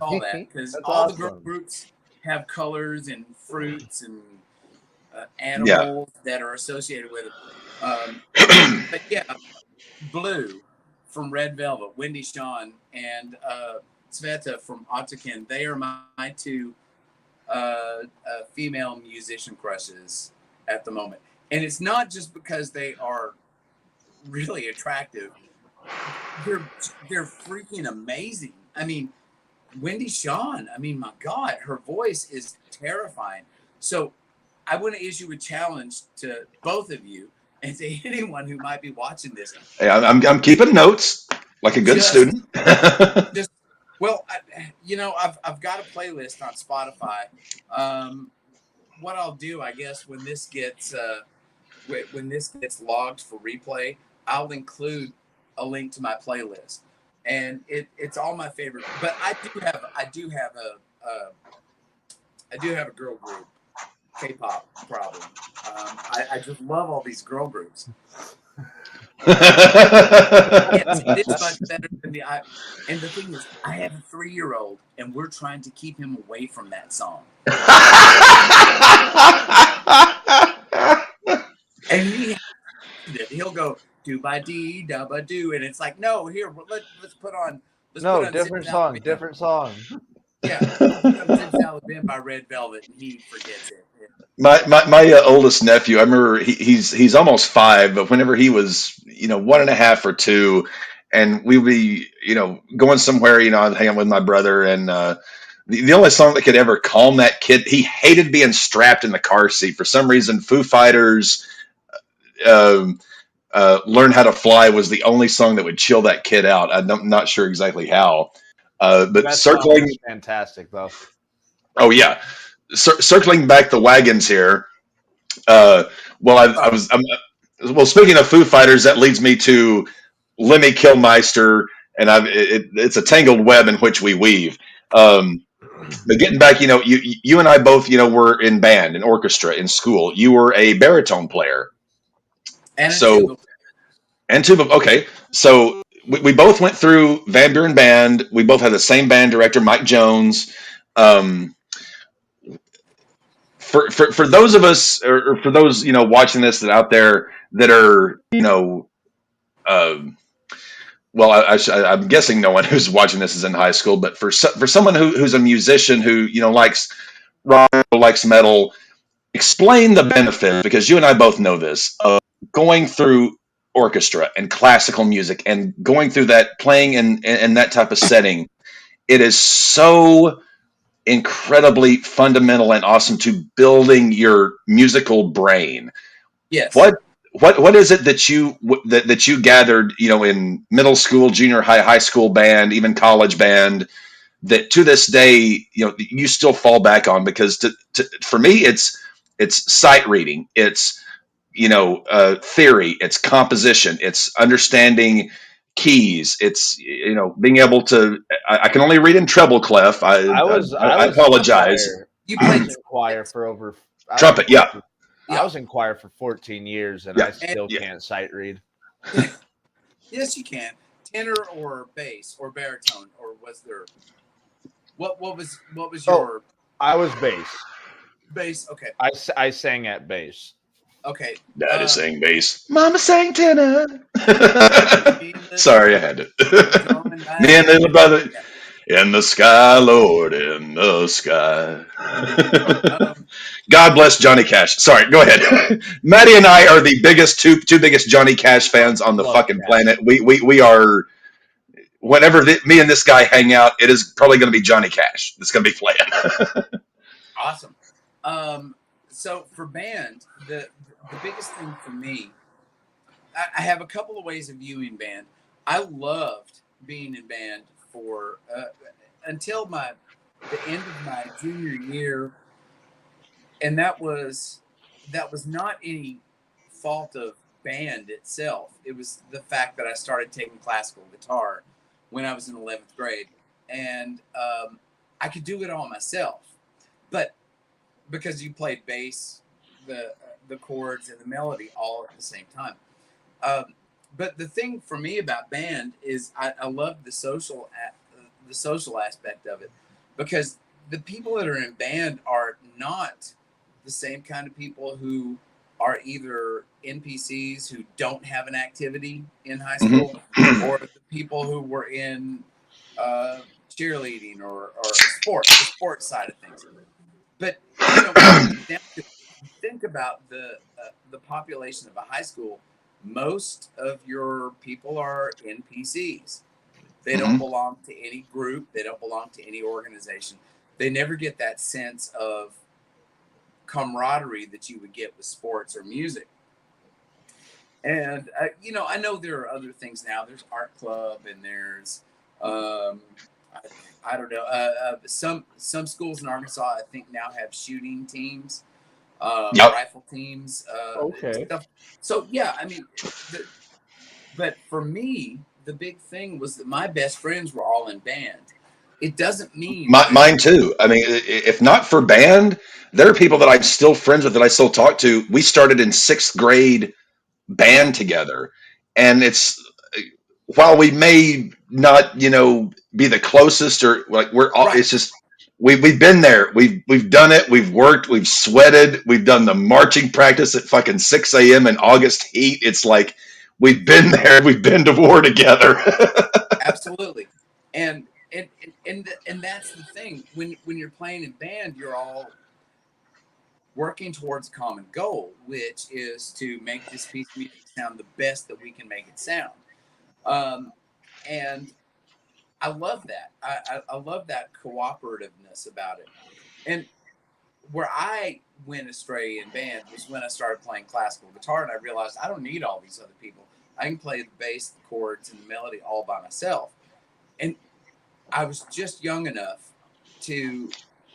all that, because all the girl groups have colors and fruits and animals that are associated with it. But yeah, Blue from Red Velvet, Wendy Shawn, and Sveta from Ottokin, they are my 2 female musician crushes at the moment. And it's not just because they are really attractive. They're freaking amazing. I mean, Wendy Shawn, my God, her voice is terrifying. So I want to issue a challenge to both of you and to anyone who might be watching this. Hey, I'm keeping notes like a good student. Well, I've got a playlist on Spotify. What I'll do, I guess, when this gets logged for replay, I'll include a link to my playlist, and it's all my favorite. But I do have a girl group K-pop problem. I just love all these girl groups. It's much better than and the thing is, I have a 3-year-old, and we're trying to keep him away from that song. And he'll go do by dee da ba do, and it's like, no, here, let's put on. Different song. Yeah, Alabama by Red Velvet, and he forgets it. My oldest nephew, I remember he's almost 5, but whenever he was 1.5 or 2, and we would be going somewhere, I'd hang out with my brother, and the only song that could ever calm that kid, he hated being strapped in the car seat for some reason. Foo Fighters, Learn How to Fly was the only song that would chill that kid out. I'm not sure exactly how, but that circling, fantastic though. Oh yeah. Circling back the wagons here. Speaking of Foo Fighters, that leads me to Lemmy Kilmister, and it's a tangled web in which we weave. But getting back, you and I both, were in band, in orchestra, in school. You were a baritone player, and tuba. Okay, so we both went through Van Buren Band. We both had the same band director, Mike Jones. For those of us, or for those watching this that out there that are I'm guessing no one who's watching this is in high school, but for someone who's a musician who likes rock, likes metal, explain the benefit, because you and I both know this, of going through orchestra and classical music and going through that, playing in that type of setting. it is so incredibly fundamental and awesome to building your musical brain. Yes. What is it that that you gathered, in middle school, junior high, high school band, even college band, that to this day, you still fall back on? Because for me, it's sight reading, it's theory, it's composition, it's understanding keys, it's being able to. I can only read in treble clef. I was in apologize. choir. You I played was in choir for over. Trumpet, yeah. I was in choir for 14 years, and Yeah. I still Yeah. can't sight read. Yes, you can. Tenor or bass or baritone, or was there? What was your I was bass. bass? Okay, I sang at bass. okay. Daddy sang bass. Mama sang tenor. Sorry, I had to. Me and little brother in the sky, Lord, in the sky. God bless Johnny Cash. Sorry, go ahead. Maddie and I are the biggest two biggest Johnny Cash fans on the Love fucking Cash. planet. We are. Whenever me and this guy hang out, it is probably going to be Johnny Cash that's going to be playing. Awesome. So for band, the biggest thing for me, I have a couple of ways of viewing band. I loved being in band for until the end of my junior year, and that was not any fault of band itself. It was the fact that I started taking classical guitar when I was in 11th grade, and I could do it all myself, but because you played bass, the chords and the melody all at the same time. But the thing for me about band is I love the social aspect of it, because the people that are in band are not the same kind of people who are either NPCs who don't have an activity in high school, or the people who were in cheerleading or the sports side of things. But think about the population of a high school. Most of your people are NPCs. They don't belong to any group. They don't belong to any organization. They never get that sense of camaraderie that you would get with sports or music. And I know there are other things now. There's art club, and there's I don't know. Some schools in Arkansas, I think, now have shooting teams, rifle teams. Okay. Stuff. So yeah, I mean, but for me, the big thing was that my best friends were all in band. It doesn't mean Mine too. I mean, if not for band, there are people that I'm still friends with that I still talk to. We started in 6th grade band together, and it's, while we may not be the closest, or like we're all, it's just we've been there, we've done it, we've worked, we've sweated, we've done the marching practice at fucking 6 a.m. in August heat. It's like we've been there, we've been to war together. Absolutely. And that's the thing, when you're playing in band, you're all working towards a common goal, which is to make this piece of music sound the best that we can make it sound. And I love that. I love that cooperativeness about it. And where I went astray in band was when I started playing classical guitar, and I realized I don't need all these other people. I can play the bass, the chords, and the melody all by myself. And I was just young enough to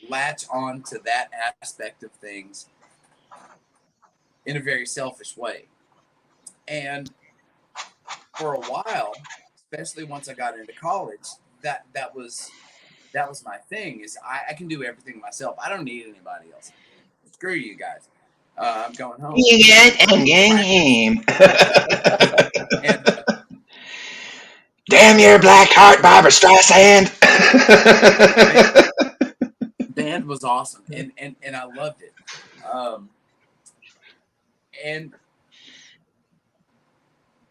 latch on to that aspect of things in a very selfish way. And for a while, especially once I got into college, that was my thing, is I can do everything myself. I don't need anybody else. Screw you guys. I'm going home. I'm going home. And, Damn your black heart, Barbara Streisand. band was awesome, and I loved it. And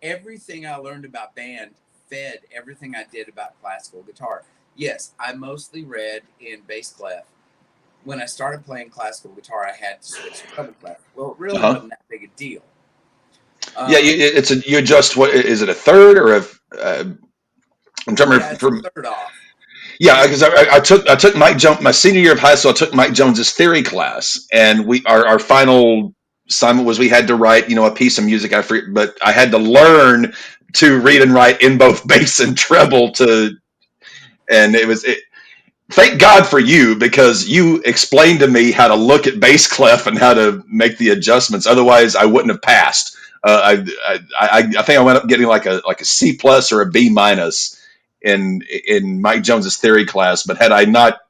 everything I learned about band fed everything I did about classical guitar. Yes, I mostly read in bass clef. When I started playing classical guitar, I had to switch to treble clef. Well, it really wasn't that big a deal. Yeah, you adjust. What is it, a third or a? I'm trying to it's a third off. Yeah, because I took Mike Jones my senior year of high school. I took Mike Jones's theory class, and our final assignment was we had to write a piece of music. But I had to learn to read and write in both bass and treble and thank God for you, because you explained to me how to look at bass clef and how to make the adjustments. Otherwise, I wouldn't have passed. I think I went up getting like a C plus or a B minus in Mike Jones's theory class. But had I not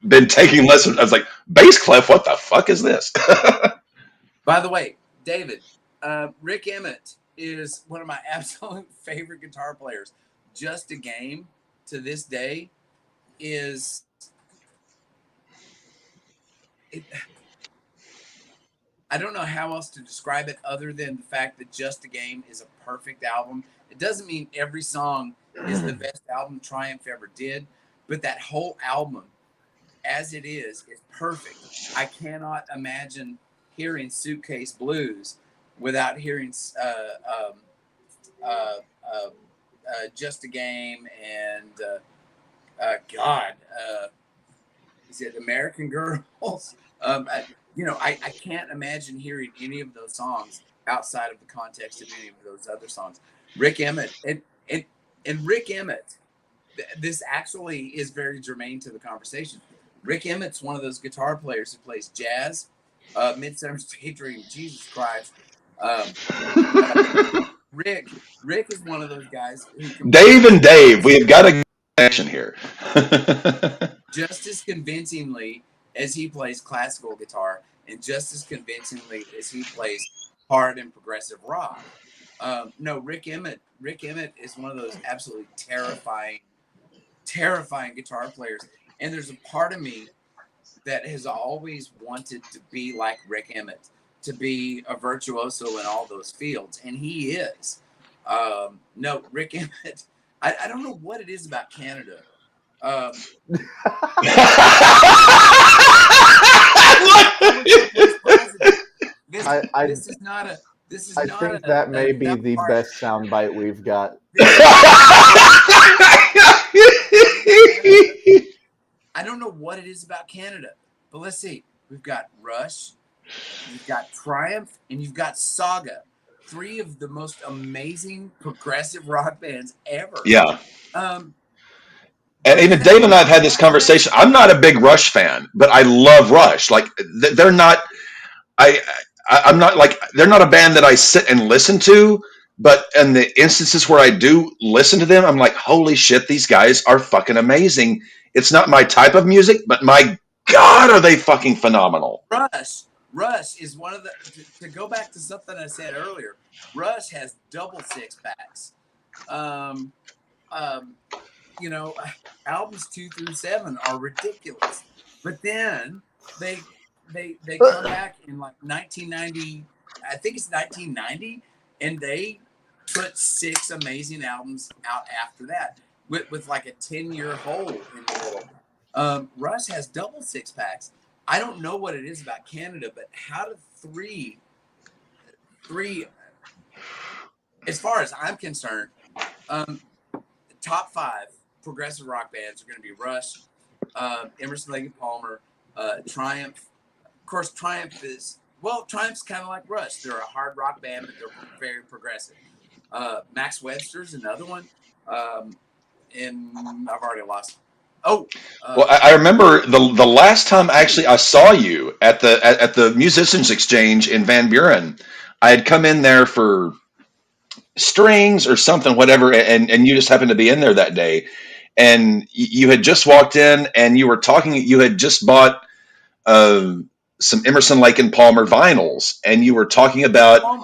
been taking lessons, I was like, bass clef, what the fuck is this? By the way, David, Rick Emmett is one of my absolute favorite guitar players. Just a Game to this day is I don't know how else to describe it other than the fact that Just a Game is a perfect album. It doesn't mean every song is the best album Triumph ever did, but that whole album, as it is perfect. I cannot imagine hearing Suitcase Blues without hearing Just a Game and is it American Girls? I can't imagine hearing any of those songs outside of the context of any of those other songs. Rick Emmett and Rick Emmett, this actually is very germane to the conversation. Rick Emmett's one of those guitar players who plays jazz, Midsummer's Daydream, Jesus Christ. Rick is one of those guys who can Dave and Dave, we have got a connection here. just as convincingly as he plays classical guitar, and just as convincingly as he plays hard and progressive rock. No, Rick Emmett is one of those absolutely terrifying guitar players. And there's a part of me that has always wanted to be like Rick Emmett, to be a virtuoso in all those fields. And he is. No, Rick Emmett, I don't know what it is about Canada. This is not a. I think that may be the best soundbite we've got. I don't know what it is about Canada, but let's see. We've got Rush, you've got Triumph, and you've got Saga. 3 of the most amazing progressive rock bands ever. Yeah. And even Dave and I have had this conversation. I'm not a big Rush fan, but I love Rush. Like they're not. I'm not like they're not a band that I sit and listen to. But in the instances where I do listen to them, I'm like, holy shit, these guys are fucking amazing. It's not my type of music, but my God, are they fucking phenomenal. Rush is one of the, to go back to something I said earlier, Rush has double 6-packs. Albums 2 through 7 are ridiculous. But then they come back in like 1990, I think it's 1990, and they put 6 amazing albums out after that with like a 10-year hole in the middle. Rush has double 6-packs. I don't know what it is about Canada, but how do three, as far as I'm concerned, top 5 progressive rock bands are going to be Rush, Emerson, Lake and Palmer, Triumph. Of course, Triumph's kind of like Rush. They're a hard rock band, but they're very progressive. Max Webster's another one. And I've already lost. Well, I remember the last time actually I saw you at the Musicians Exchange in Van Buren. I had come in there for strings or something, whatever, and you just happened to be in there that day. And you had just walked in and you were talking. You had just bought some Emerson, Lake and Palmer vinyls, and you were talking about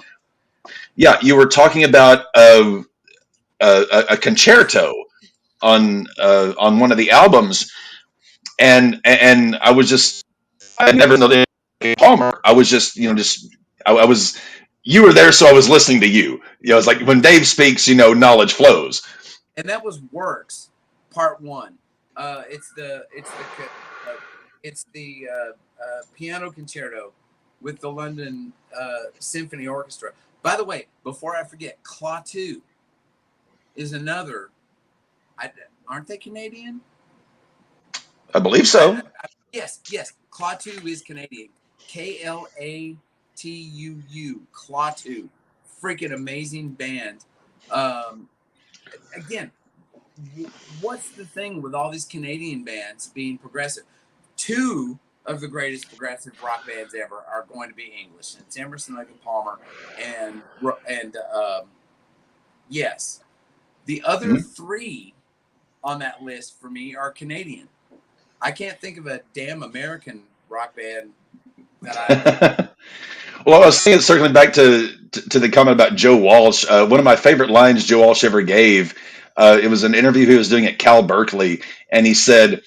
a concerto on one of the albums, and I was just, I had never known Palmer. I was just I was, you were there, so I was listening to you. It's like when Dave speaks, knowledge flows. And that was Works, Part 1. It's the piano concerto with the London Symphony Orchestra. By the way, before I forget, Claw 2 is another. Aren't they Canadian? I believe so. Yes. Klaatu is Canadian. Klatuu. Klaatu. Freaking amazing band. Again, what's the thing with all these Canadian bands being progressive? Two of the greatest progressive rock bands ever are going to be English. And it's Emerson, Lake and Palmer, and yes, the other three on that list for me are Canadian. I can't think of a damn American rock band that I. Well, I was thinking, circling back to the comment about Joe Walsh. One of my favorite lines Joe Walsh ever gave. It was an interview he was doing at Cal Berkeley, and he said,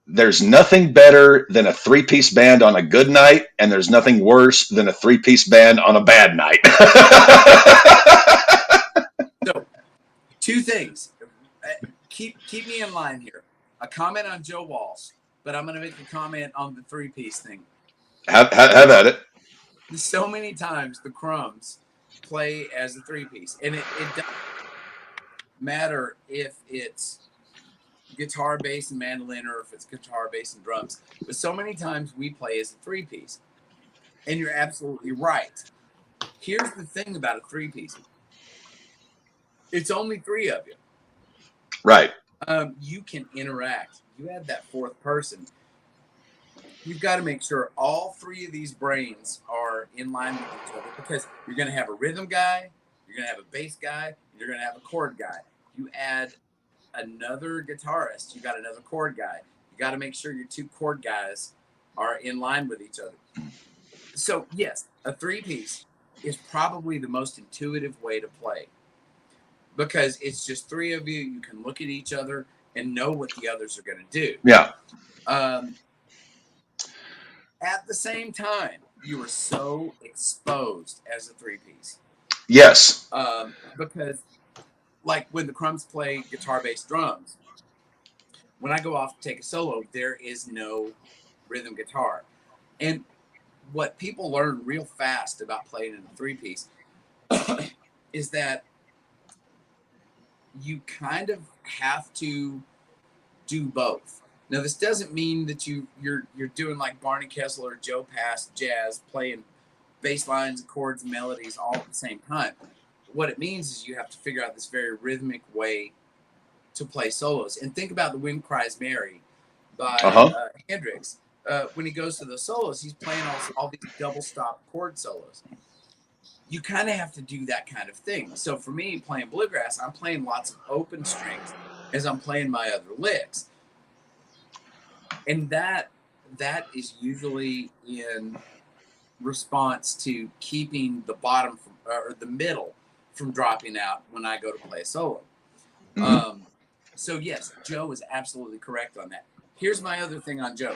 "There's nothing better than a three-piece band on a good night, and there's nothing worse than a three-piece band on a bad night." So, two things. Keep me in line here. A comment on Joe Walsh, but I'm going to make a comment on the three-piece thing. Have at it. So many times the Crumbs play as a three-piece, and it doesn't matter if it's guitar, bass, and mandolin, or if it's guitar, bass, and drums. But so many times we play as a three-piece, and you're absolutely right. Here's the thing about a three-piece. It's only three of you. Right. You can interact. You add that fourth person. You've got to make sure all three of these brains are in line with each other, because you're going to have a rhythm guy, you're going to have a bass guy, and you're going to have a chord guy. You add another guitarist, you got another chord guy. You got to make sure your two chord guys are in line with each other. So yes, a three-piece is probably the most intuitive way to play, because it's just three of you. You can look at each other and know what the others are going to do. Yeah. At the same time, you are so exposed as a three-piece. Yes. Because, like when the Crumbs play guitar, bass, drums, when I go off to take a solo, there is no rhythm guitar. And what people learn real fast about playing in a three-piece is that you kind of have to do both. Now, this doesn't mean that you're doing like Barney Kessel or Joe Pass jazz, playing bass lines, chords, and melodies all at the same time. What it means is you have to figure out this very rhythmic way to play solos. And think about The Wind Cries Mary by Hendrix. When he goes to the solos, he's playing all these double stop chord solos. You kind of have to do that kind of thing. So for me, playing bluegrass, I'm playing lots of open strings as I'm playing my other licks. And that is usually in response to keeping the bottom or the middle from dropping out when I go to play a solo. Mm-hmm. So yes, Joe is absolutely correct on that. Here's my other thing on Joe.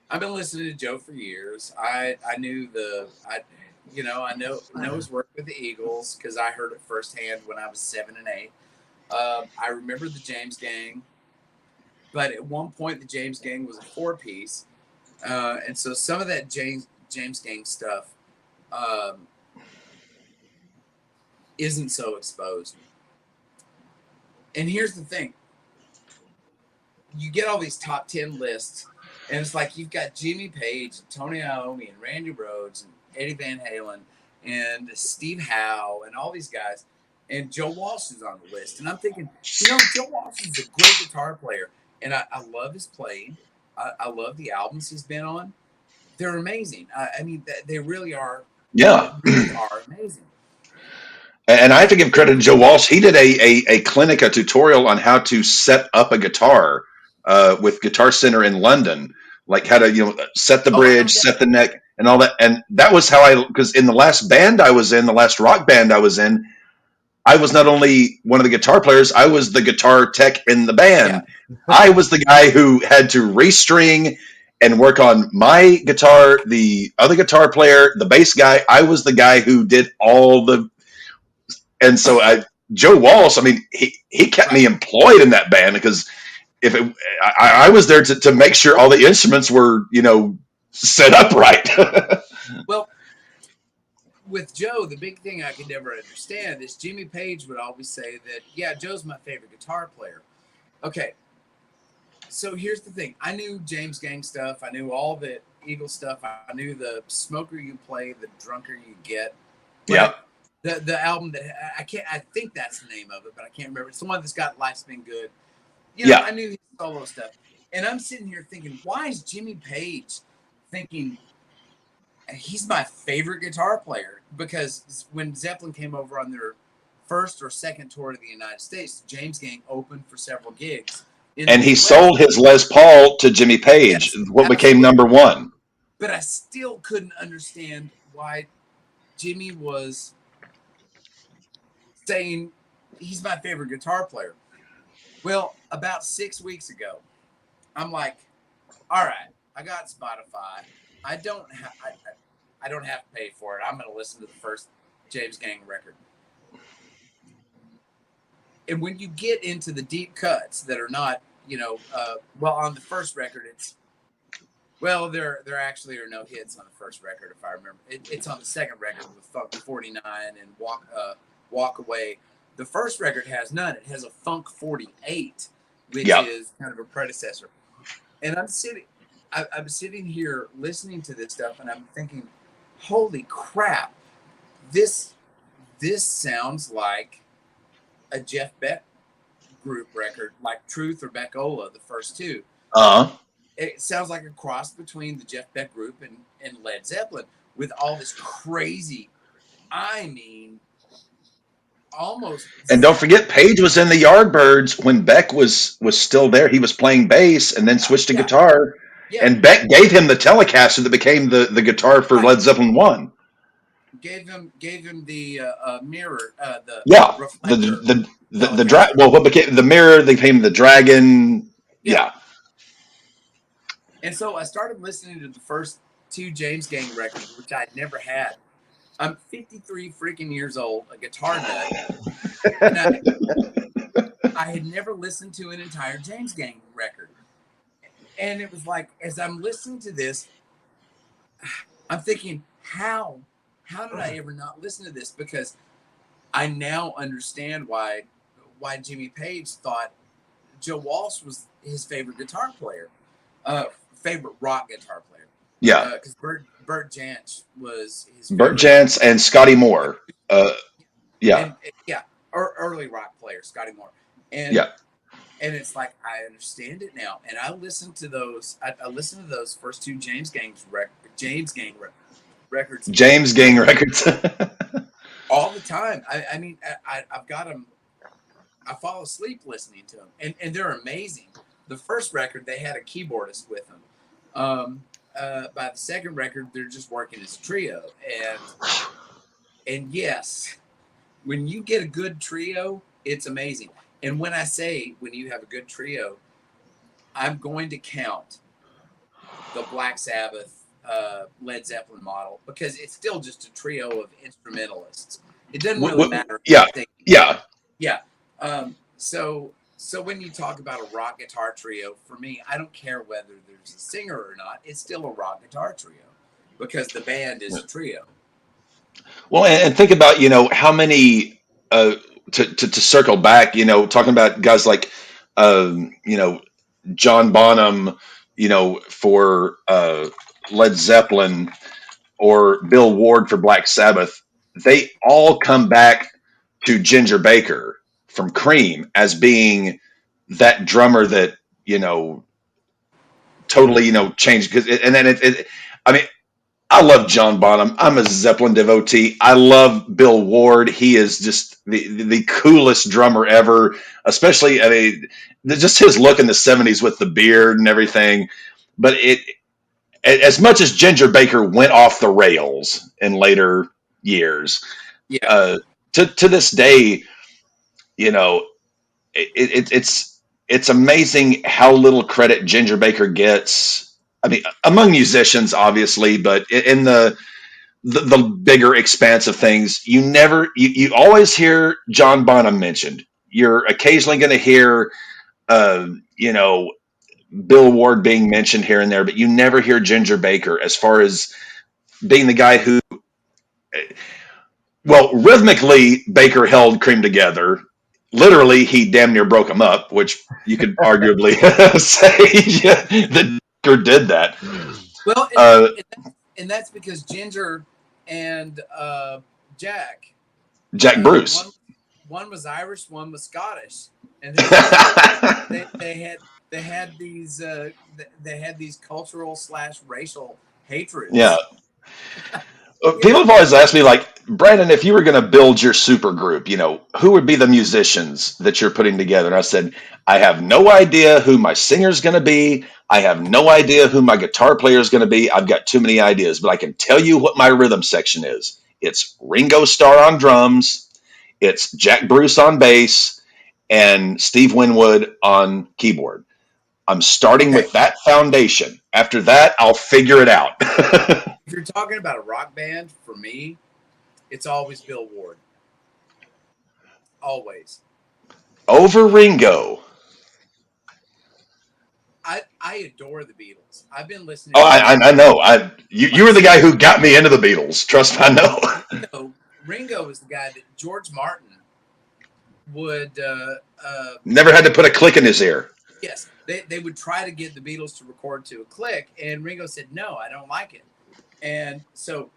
I've been listening to Joe for years. I know his work with the Eagles because I heard it firsthand when I was 7 and 8. I remember the James Gang. But at one point, the James Gang was a 4-piece. And so some of that James Gang stuff isn't so exposed. And here's the thing. You get all these top 10 lists, and it's like you've got Jimmy Page, and Tony Iommi, and Randy Rhoads, and Eddie Van Halen, and Steve Howe, and all these guys. And Joe Walsh is on the list. And I'm thinking, Joe Walsh is a great guitar player. And I love his playing. I love the albums he's been on. They're amazing. I mean, they really are. Yeah. They really are amazing. And I have to give credit to Joe Walsh. He did a clinic, a tutorial on how to set up a guitar with Guitar Center in London, like how to set the bridge, set the neck, and all that. And that was how because in the last band I was in, the last rock band I was in, I was not only one of the guitar players, I was the guitar tech in the band. Yeah. I was the guy who had to restring and work on my guitar, the other guitar player, the bass guy. I was the guy who did all the. And so Joe Walsh, I mean, he kept me employed in that band because I was there to make sure all the instruments were, set up right. Well, with Joe, the big thing I could never understand is Jimmy Page would always say that, yeah, Joe's my favorite guitar player. Okay, So here's the thing. I knew James Gang stuff. I knew all the Eagle stuff. I knew the smoker you play, the drunker you get. Yeah. But the album that I think that's the name of it, but I can't remember. It's the one that's got Life's Been Good. Yeah. I knew his solo stuff. And I'm sitting here thinking, why is Jimmy Page thinking he's my favorite guitar player? Because when Zeppelin came over on their first or second tour to the United States, James Gang opened for several gigs. And he sold his Les Paul to Jimmy Page, Yes, what became number one. But I still couldn't understand why Jimmy was saying he's my favorite guitar player. Well, about 6 weeks ago, I'm like, all right, I got Spotify. I don't have to pay for it. I'm going to listen to the first James Gang record. And when you get into the deep cuts that are not, on the first record, there actually are no hits on the first record, if I remember. It's on the second record with Funk 49 and Walk Away. The first record has none. It has a Funk 48, which is kind of a predecessor. And I'm sitting here listening to this stuff, and I'm thinking, holy crap, this sounds like a Jeff Beck group record, like Truth or Beckola, the first two. It sounds like a cross between the Jeff Beck group and Led Zeppelin, with all this crazy, almost. And don't forget, Page was in the Yardbirds when Beck was still there. He was playing bass and then switched to guitar. Yeah. And Beck gave him the Telecaster that became the guitar for Led Zeppelin 1. Gave him the mirror, the reflector. What became the mirror became the Dragon. Yeah. And so I started listening to the first two James Gang records, which I'd never had. I'm 53 freaking years old, a guitar nut. And I had never listened to an entire James Gang record. And it was like, as I'm listening to this, I'm thinking, how did I ever not listen to this? Because I now understand why Jimmy Page thought Joe Walsh was his favorite guitar player, favorite rock guitar player. Yeah, because Bert Jansch was his Bert Jansch and Scotty Moore. Early rock player, Scotty Moore. And it's like, I understand it now. And I listened to those. I listened to those first two James Gang records. James Gang records. All the time. I've got them. I fall asleep listening to them, and they're amazing. The first record, they had a keyboardist with them. By the second record, they're just working as a trio. And yes, when you get a good trio, it's amazing. And when I say when you have a good trio, I'm going to count the Black Sabbath, Led Zeppelin model, because it's still just a trio of instrumentalists. It doesn't really matter. Yeah. So when you talk about a rock guitar trio, for me, I don't care whether there's a singer or not. It's still a rock guitar trio because the band is a trio. Well, and think about, how many, to circle back, talking about guys like, John Bonham, for Led Zeppelin, or Bill Ward for Black Sabbath, they all come back to Ginger Baker from Cream as being that drummer that, totally, changed. And then I love John Bonham. I'm a Zeppelin devotee. I love Bill Ward. He is just the coolest drummer ever, especially, just his look in the 70s with the beard and everything. But as much as Ginger Baker went off the rails in later years, to this day, it's amazing how little credit Ginger Baker gets. Among musicians, obviously, but in the bigger expanse of things, you always hear John Bonham mentioned. You're occasionally going to hear, Bill Ward being mentioned here and there, but you never hear Ginger Baker as far as being the guy who, rhythmically, Baker held Cream together. literally he damn near broke them up, which you could arguably say that Ginger did that. Well, Uh, and that's because Ginger and Jack, Jack one Bruce. one was Irish, one was Scottish, and they had these they had these cultural / racial Yeah. hatreds. You People know, have always asked me, like, Brandon, if you were going to build your super group, who would be the musicians that you're putting together? And I said, I have no idea who my singer's going to be. I have no idea who my guitar player is going to be. I've got too many ideas, but I can tell you what my rhythm section is. It's Ringo Starr on drums, it's Jack Bruce on bass, and Steve Winwood on keyboard. I'm starting okay, with that foundation. After that, I'll figure it out. if you're talking about a rock band, for me, it's always Bill Ward. Always. Over Ringo. I adore the Beatles. I've been listening Oh, to I, them. I I know. You Like were the guy who got me into the Beatles. Trust me, I know. Ringo was the guy that George Martin would Never had to put a click in his ear. yes, they would try to get the Beatles to record to a click, and Ringo said, no, I don't like it. And so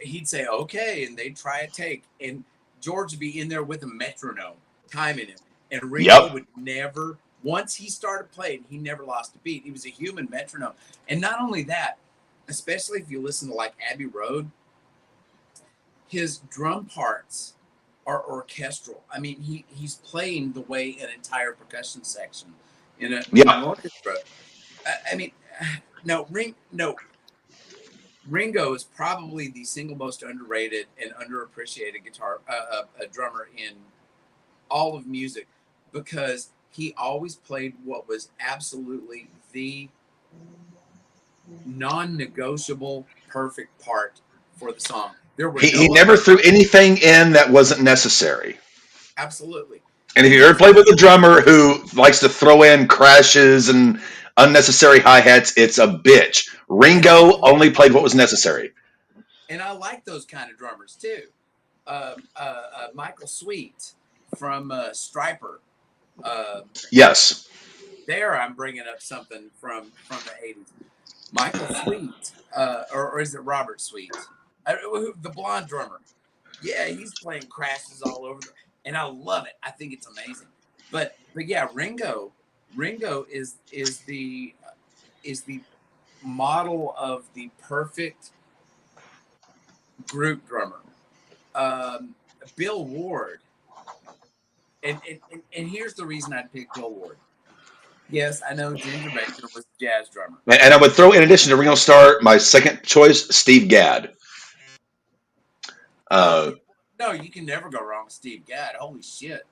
he'd say, okay, and they'd try a take, and George would be in there with a metronome, timing him. And Ringo Yep. would never, once he started playing, he never lost a beat. He was a human metronome. And not only that, especially if you listen to like Abbey Road, his drum parts are orchestral. I mean, he's playing the way an entire percussion section in an Yeah. orchestra. I mean, no, Ringo is probably the single most underrated and underappreciated guitar drummer in all of music, because he always played what was absolutely the non-negotiable perfect part for the song. There were He no never other. threw anything in that wasn't necessary. Absolutely. And if And you ever here's played with a drummer who likes to throw in crashes and unnecessary hi-hats, it's a bitch. and I Ringo only played what was necessary. like those kind of drummers too. Michael Sweet from Striper. Yes. There, I'm bringing up something from the '80s. Michael Sweet, or is it Robert Sweet? The blonde drummer. Yeah, he's playing crashes all over, and I love it. I think it's amazing. But yeah, Ringo is the model of the perfect group drummer. Bill Ward, and here's the reason I'd pick Bill Ward. Yes, I know Ginger Baker was a jazz drummer. And I would throw, in addition to Ringo Starr, my second choice, Steve Gadd. No, you can never go wrong with Steve Gadd. Holy shit.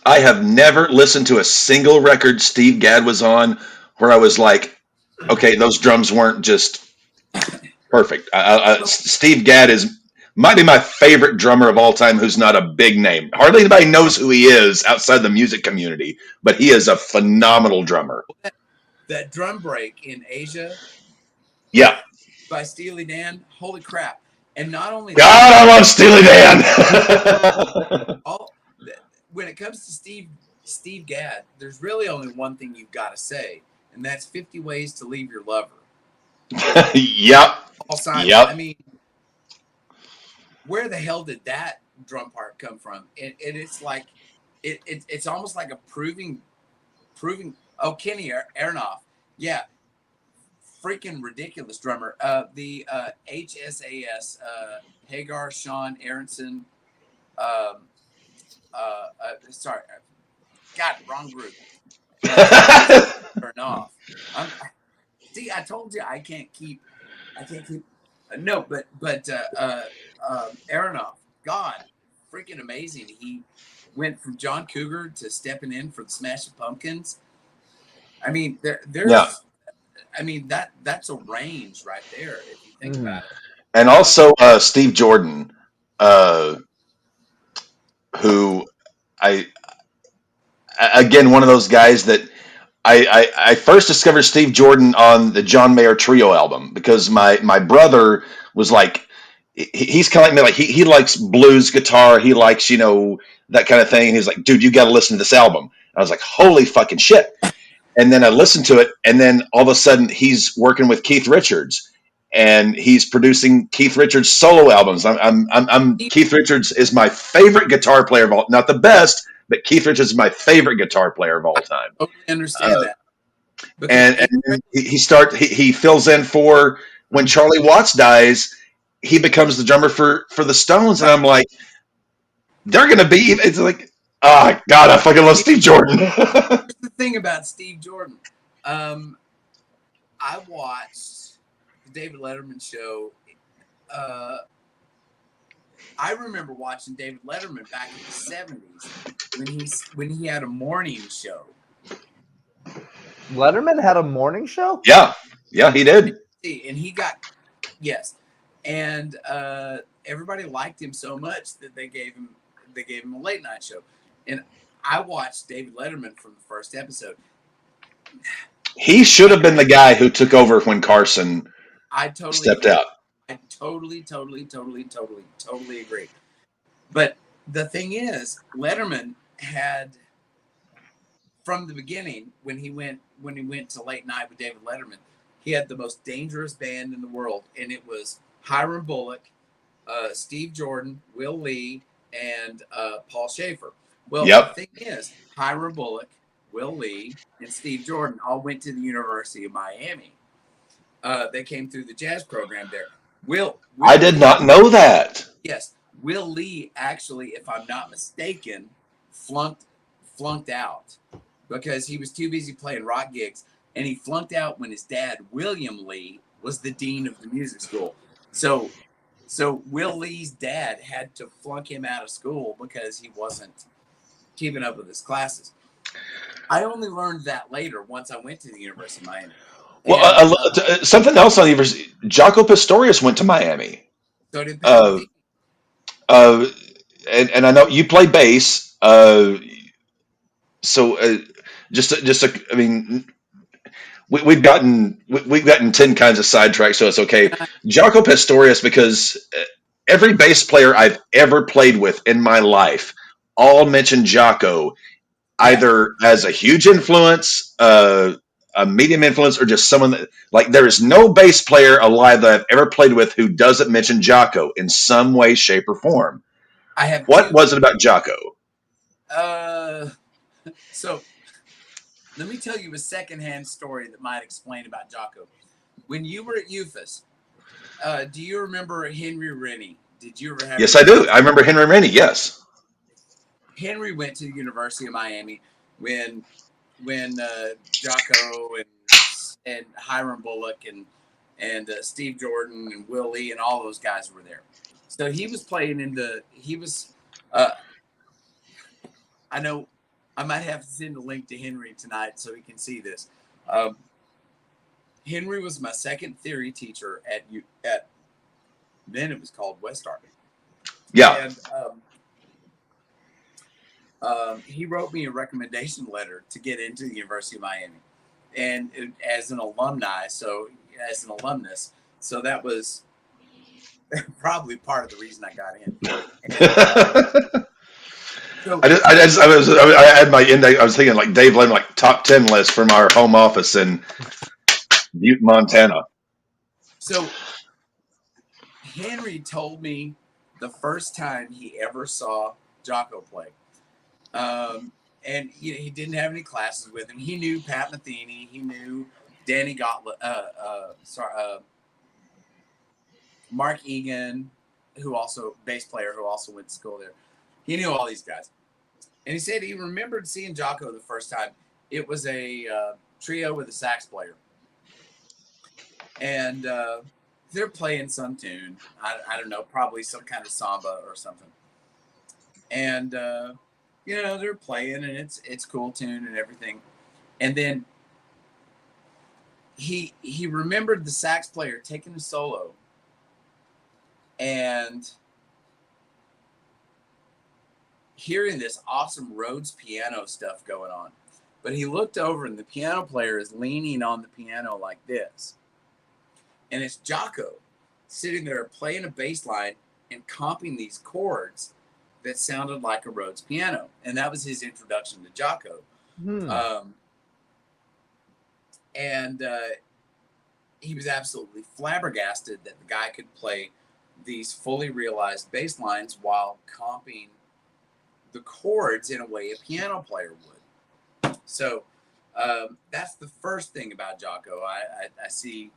I have never listened to a single record Steve Gadd was on where I was like, okay, those drums weren't just perfect. Steve Gadd might be my favorite drummer of all time who's not a big name. Hardly anybody knows who he is outside the music community, but he is a phenomenal drummer. That drum break in Asia Yeah. by Steely Dan, holy crap. And not only God, I love Steely Dan. When it comes to Steve Gadd, there's really only one thing you've got to say, and that's 50 Ways to Leave Your Lover. Yep. All signs. Yep. I mean, where the hell did that drum part come from? And it's like, it's almost like a proving. Oh, Kenny Aronoff, yeah, freaking ridiculous drummer. The HSAS, Hagar, Sean Aronson. Sorry, God, wrong group. Turn off. See, I told you I can't keep. No, but Aronoff, God, freaking amazing. He went from John Cougar to stepping in for the Smashing Pumpkins. I mean, there's. Yeah. I mean that's a range right there if you think about it. And also Steve Jordan, who again, one of those guys that I first discovered Steve Jordan on the John Mayer Trio album because my brother was like, he's kind of like me. Like he likes blues guitar. He likes, that kind of thing. And he's like, dude, you got to listen to this album. And I was like, holy fucking shit. And then I listened to it, and then all of a sudden he's working with Keith Richards, and he's producing Keith Richards solo albums. Keith Richards is my favorite guitar player of all, not the best, but Keith Richards is my favorite guitar player of all time. I totally understand that. And he fills in for when Charlie Watts dies. He becomes the drummer for the Stones, and I'm like, they're gonna be. It's like, oh God, I fucking love Steve Jordan. Here's the thing about Steve Jordan. I watched the David Letterman show. I remember watching David Letterman back in the 70s when he had a morning show. Letterman had a morning show? Yeah, he did. And he got, yes. And everybody liked him so much that they gave him a late night show. And I watched David Letterman from the first episode. He should have been the guy who took over when Carson stepped out. I totally agree. But the thing is, Letterman had, from the beginning, when he went to late night with David Letterman, he had the most dangerous band in the world, and it was Hiram Bullock, Steve Jordan, Will Lee, and Paul Schaefer. Well, The thing is, Hiram Bullock, Will Lee, and Steve Jordan all went to the University of Miami. They came through the jazz program there. I did not know that. Yes, Will Lee actually, if I'm not mistaken, flunked out because he was too busy playing rock gigs, and he flunked out when his dad, William Lee, was the dean of the music school. So Will Lee's dad had to flunk him out of school because he wasn't keeping up with his classes. I only learned that later once I went to the University of Miami. Well, something else on the university. Jaco Pastorius went to Miami. So did and I know you play bass. I mean, we've gotten 10 kinds of sidetracks, so it's okay. Jaco Pastorius, because every bass player I've ever played with in my life all mention Jaco, either as a huge influence, a medium influence, or just someone that, like, there is no bass player alive that I've ever played with who doesn't mention Jaco in some way, shape, or form. What was it about Jaco? So let me tell you a secondhand story that might explain about Jaco. When you were at UFAS, do you remember Henry Rennie? Did you ever have? Yes, I do. I remember Henry Rennie. Yes. Henry went to the University of Miami when Jaco and Hiram Bullock and Steve Jordan and Will Lee and all those guys were there. So he was playing I know I might have to send a link to Henry tonight so he can see this. Henry was my second theory teacher at then it was called West Army. Yeah. And he wrote me a recommendation letter to get into the University of Miami, and as an alumnus. So that was probably part of the reason I got in. I had my index. I was thinking like Dave Lemon, like top 10 list from our home office in Butte, Montana. So Henry told me the first time he ever saw Jaco play. And he didn't have any classes with him. He knew Pat Metheny. He knew Danny Gottlieb. Mark Egan, bass player, who also went to school there. He knew all these guys. And he said he remembered seeing Jaco the first time. It was a trio with a sax player. And they're playing some tune. I don't know, probably some kind of samba or something. And, they're playing, and it's cool tune and everything. And then he remembered the sax player taking a solo and hearing this awesome Rhodes piano stuff going on. But he looked over, and the piano player is leaning on the piano like this. And it's Jaco. sitting there playing a bass line and comping these chords that sounded like a Rhodes piano. And that was his introduction to Jocko. And he was absolutely flabbergasted that the guy could play these fully realized bass lines while comping the chords in a way a piano player would. So that's the first thing about Jocko. I see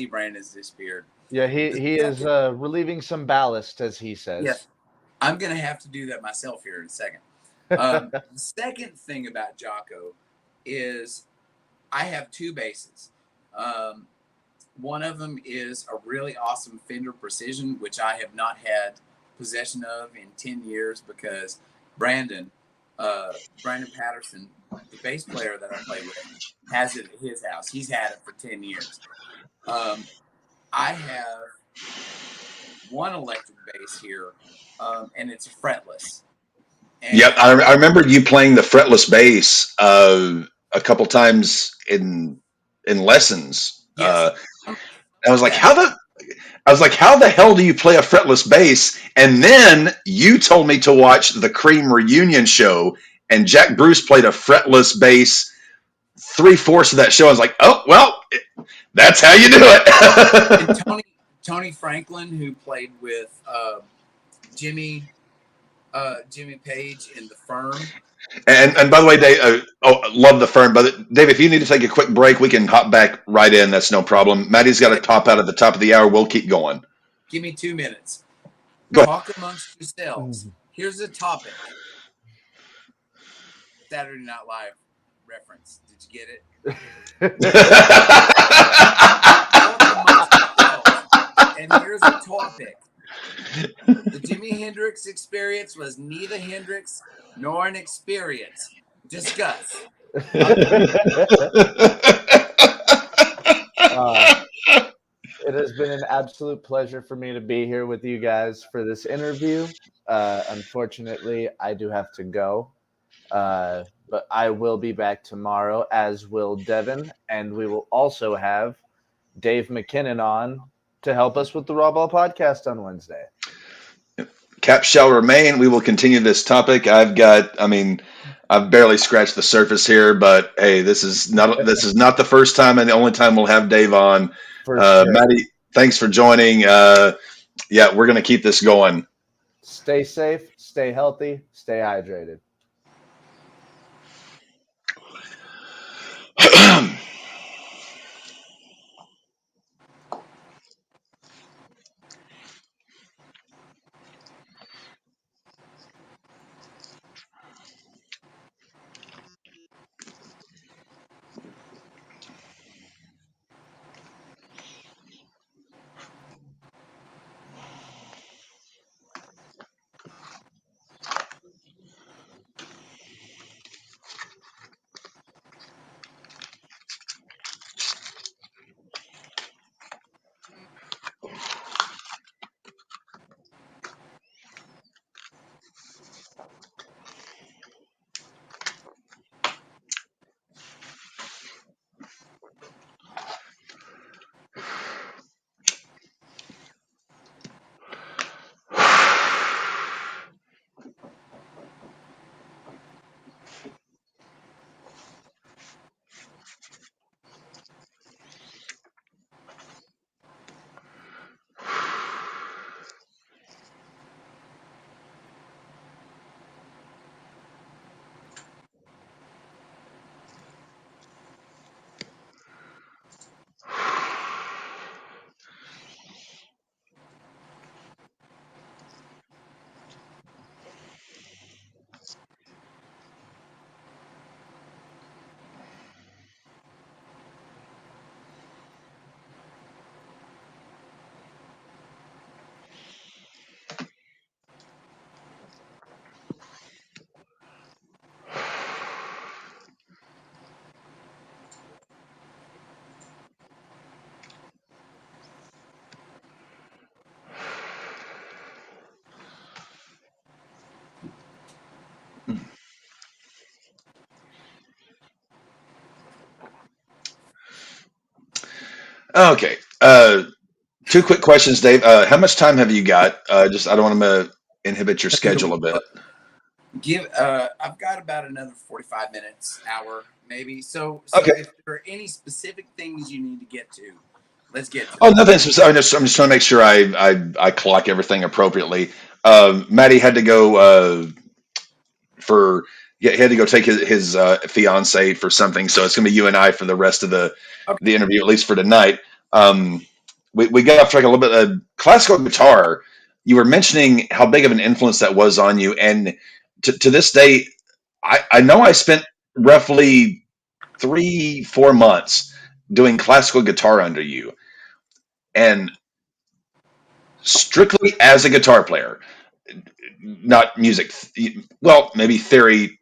Brandon's disappeared. Yeah, he is relieving some ballast, as he says. Yes, I'm going to have to do that myself here in a second. The second thing about Jocko is I have two basses. One of them is a really awesome Fender Precision, which I have not had possession of in 10 years because Brandon Patterson, the bass player that I play with, has it at his house. He's had it for 10 years. I have one electric bass here, and it's fretless. And yep, I remember you playing the fretless bass a couple times in lessons. Yes. I was like, how the hell do you play a fretless bass? And then you told me to watch the Cream reunion show, and Jack Bruce played a fretless bass 3/4 of that show. I was like, oh well, that's how you do it. And Tony Franklin, who played with Jimmy Page in The Firm. And by the way, Dave, love The Firm. But Dave, if you need to take a quick break, we can hop back right in. That's no problem. Maddie's got to top out at the top of the hour. We'll keep going. Give me 2 minutes. Go Talk amongst yourselves. Here's a topic. Saturday Night Live reference. Did you get it? And here's a topic. The Jimi Hendrix Experience was neither Hendrix nor an experience. Discuss. It has been an absolute pleasure for me to be here with you guys for this interview. Unfortunately, I do have to go. But I will be back tomorrow, as will Devin, and we will also have Dave McKinnon on to help us with the RAWBall Podcast on Wednesday. Cap shall remain. We will continue this topic. I've barely scratched the surface here, but hey, this is not the first time and the only time we'll have Dave on. Sure. Maddie, thanks for joining. Yeah, we're going to keep this going. Stay safe, stay healthy, stay hydrated. Okay. Two quick questions, Dave. How much time have you got? Just I don't want to inhibit your schedule a bit. I've got about another 45 minutes, hour maybe. So Okay. if there are any specific things you need to get to, let's get to Oh, them. nothing specific. I'm just trying to make sure I clock everything appropriately. Maddie had to go for yeah, he had to go take his fiance for something, so it's gonna be you and I for the rest of Okay. the interview, at least for tonight. Um, we got off track a little bit. Classical guitar. You were mentioning how big of an influence that was on you, and to this day, I know I spent roughly 3-4 months doing classical guitar under you, and strictly as a guitar player, not music. Well, maybe theory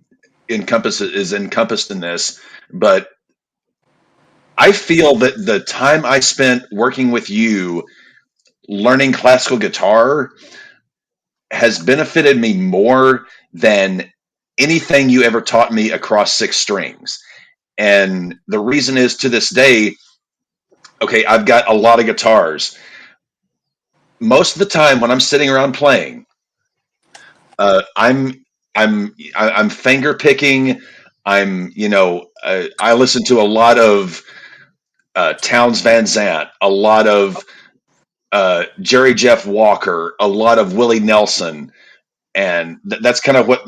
is encompassed in this, but I feel that the time I spent working with you learning classical guitar has benefited me more than anything you ever taught me across six strings. And the reason is, to this day, okay, I've got a lot of guitars. Most of the time when I'm sitting around playing, uh, I'm I'm finger picking. I listen to a lot of Towns Van Zant, a lot of Jerry Jeff Walker, a lot of Willie Nelson, and that's kind of what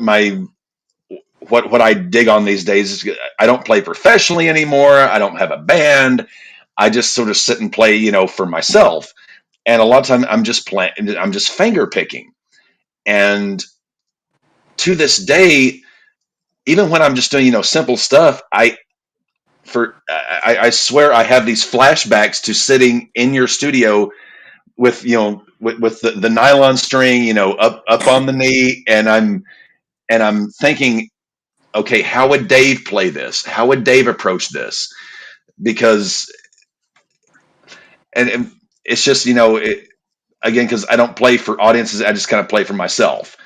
I dig on these days. I don't play professionally anymore. I don't have a band. I just sort of sit and play, for myself. And a lot of time I'm just playing. I'm just finger picking. And to this day, even when I'm just doing, simple stuff, I swear I have these flashbacks to sitting in your studio with with the nylon string up on the knee, and I'm thinking, okay, how would Dave play this? How would Dave approach this? Because and it's just again, because I don't play for audiences, I just kind of play for myself,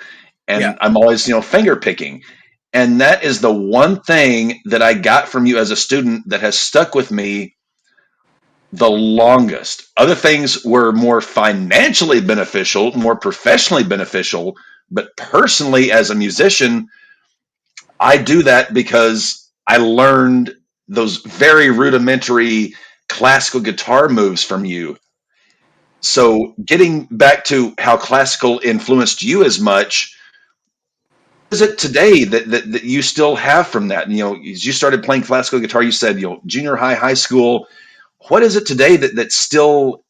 Yeah. and I'm always finger picking, and that is the one thing that I got from you as a student that has stuck with me the longest. Other things were more financially beneficial, more professionally beneficial, but personally, as a musician, I do that because I learned those very rudimentary classical guitar moves from you. So, getting back to how classical influenced you as much, what is it today that you still have from that? As you started playing classical guitar, you said, junior high, high school. What is it today that still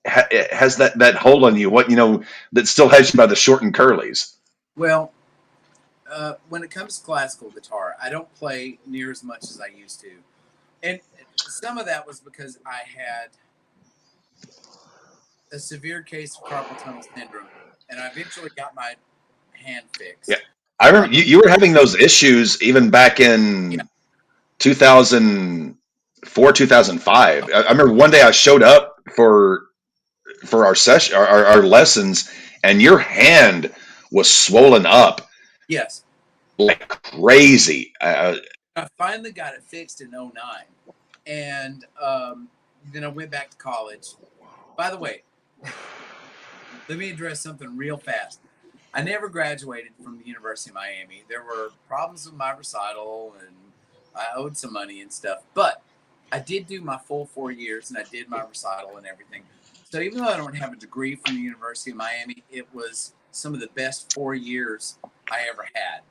has that hold on you? What that still has you by the short and curlies? Well, when it comes to classical guitar, I don't play near as much as I used to. And some of that was because I had a severe case of carpal tunnel syndrome, and I eventually got my hand Yeah, fixed. I My remember you were having those issues even back Yeah. in 2004, 2005. I remember one day I showed up for our session, our lessons, and your hand was swollen up Yes. like crazy. I finally got it fixed in '09, and then I went back to college. By the way, let me address something real fast. I never graduated from the University of Miami. There were problems with my recital, and I owed some money and stuff. But I did do my full 4 years, and I did my recital and everything. So even though I don't have a degree from the University of Miami, it was some of the best 4 years I ever had.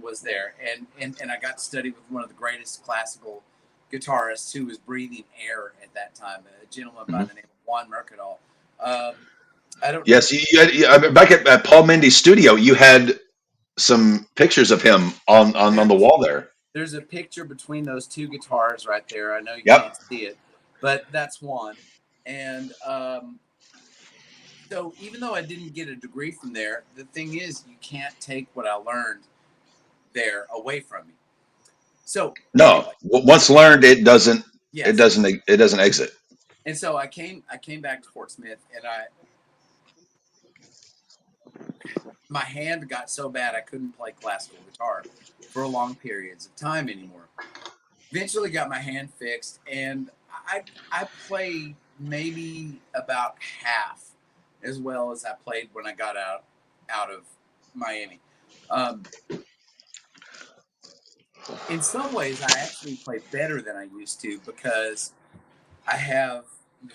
Was there, and I got to study with one of the greatest classical guitarists who was breathing air at that time, a gentleman by the name of Juan Mercadal. I don't. Yes, back at Paul Mendy's studio, you had some pictures of him on the wall there. There's a picture between those two guitars right there. I know you Yep. can't see it, but that's one. And so even though I didn't get a degree from there, the thing is, you can't take what I learned there away from me. So No, anyway, once learned, it doesn't yes. it doesn't exit. And so I came back to Fort Smith, and my hand got so bad I couldn't play classical guitar for long periods of time anymore. Eventually got my hand fixed, and I play maybe about half as well as I played when I got out of Miami. In some ways, I actually play better than I used to because I have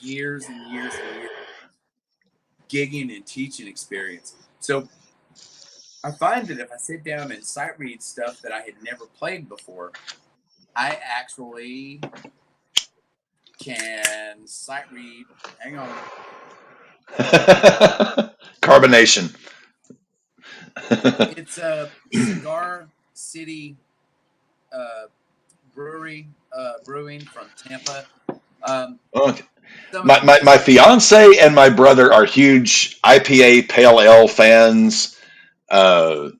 years and years and years gigging and teaching experience. So I find that if I sit down and sight read stuff that I had never played before, I actually can sight read. Hang on. Carbonation. It's a Cigar City brewing from Tampa. Okay. Some of My, the my best. my fiance and my brother are huge IPA Pale Ale fans. Uh,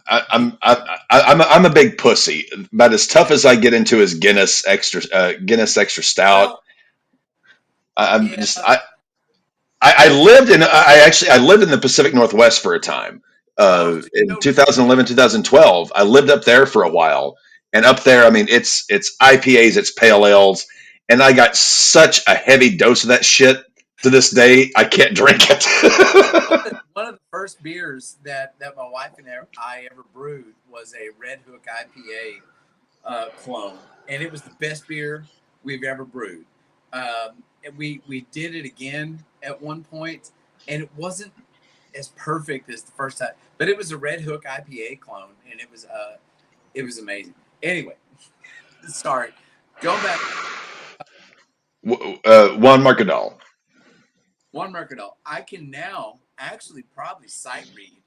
I'm a big pussy. About as tough as I get into is Guinness Extra Stout. Well, I'm yeah. just I lived in I lived in the Pacific Northwest for a time. Oh, so you In know, 2011, 2012, I lived up there for a while, and up there, I mean, it's IPAs, it's pale ales, and I got such a heavy dose of that shit. To this day, I can't drink it. one of the first beers that my wife and I ever brewed was a Red Hook IPA clone, and it was the best beer we've ever brewed. And we did it again at one point, and it wasn't as perfect as the first time, but it was a Red Hook IPA clone, and it was amazing. Anyway, sorry, going back. Juan Marcadal. One Mercadal. I can now actually probably sight read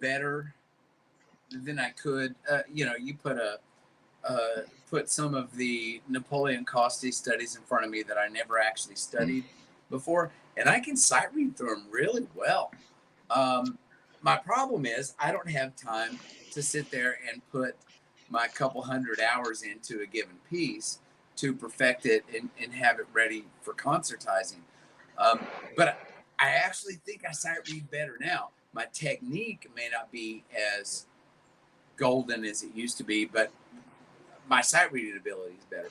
better than I could. You put some of the Napoleon Costi studies in front of me that I never actually studied before, and I can sight read through them really well. My problem is I don't have time to sit there and put my couple hundred hours into a given piece to perfect it and have it ready for concertizing. But I actually think I sight read better now. My technique may not be as golden as it used to be, but my sight reading ability is better.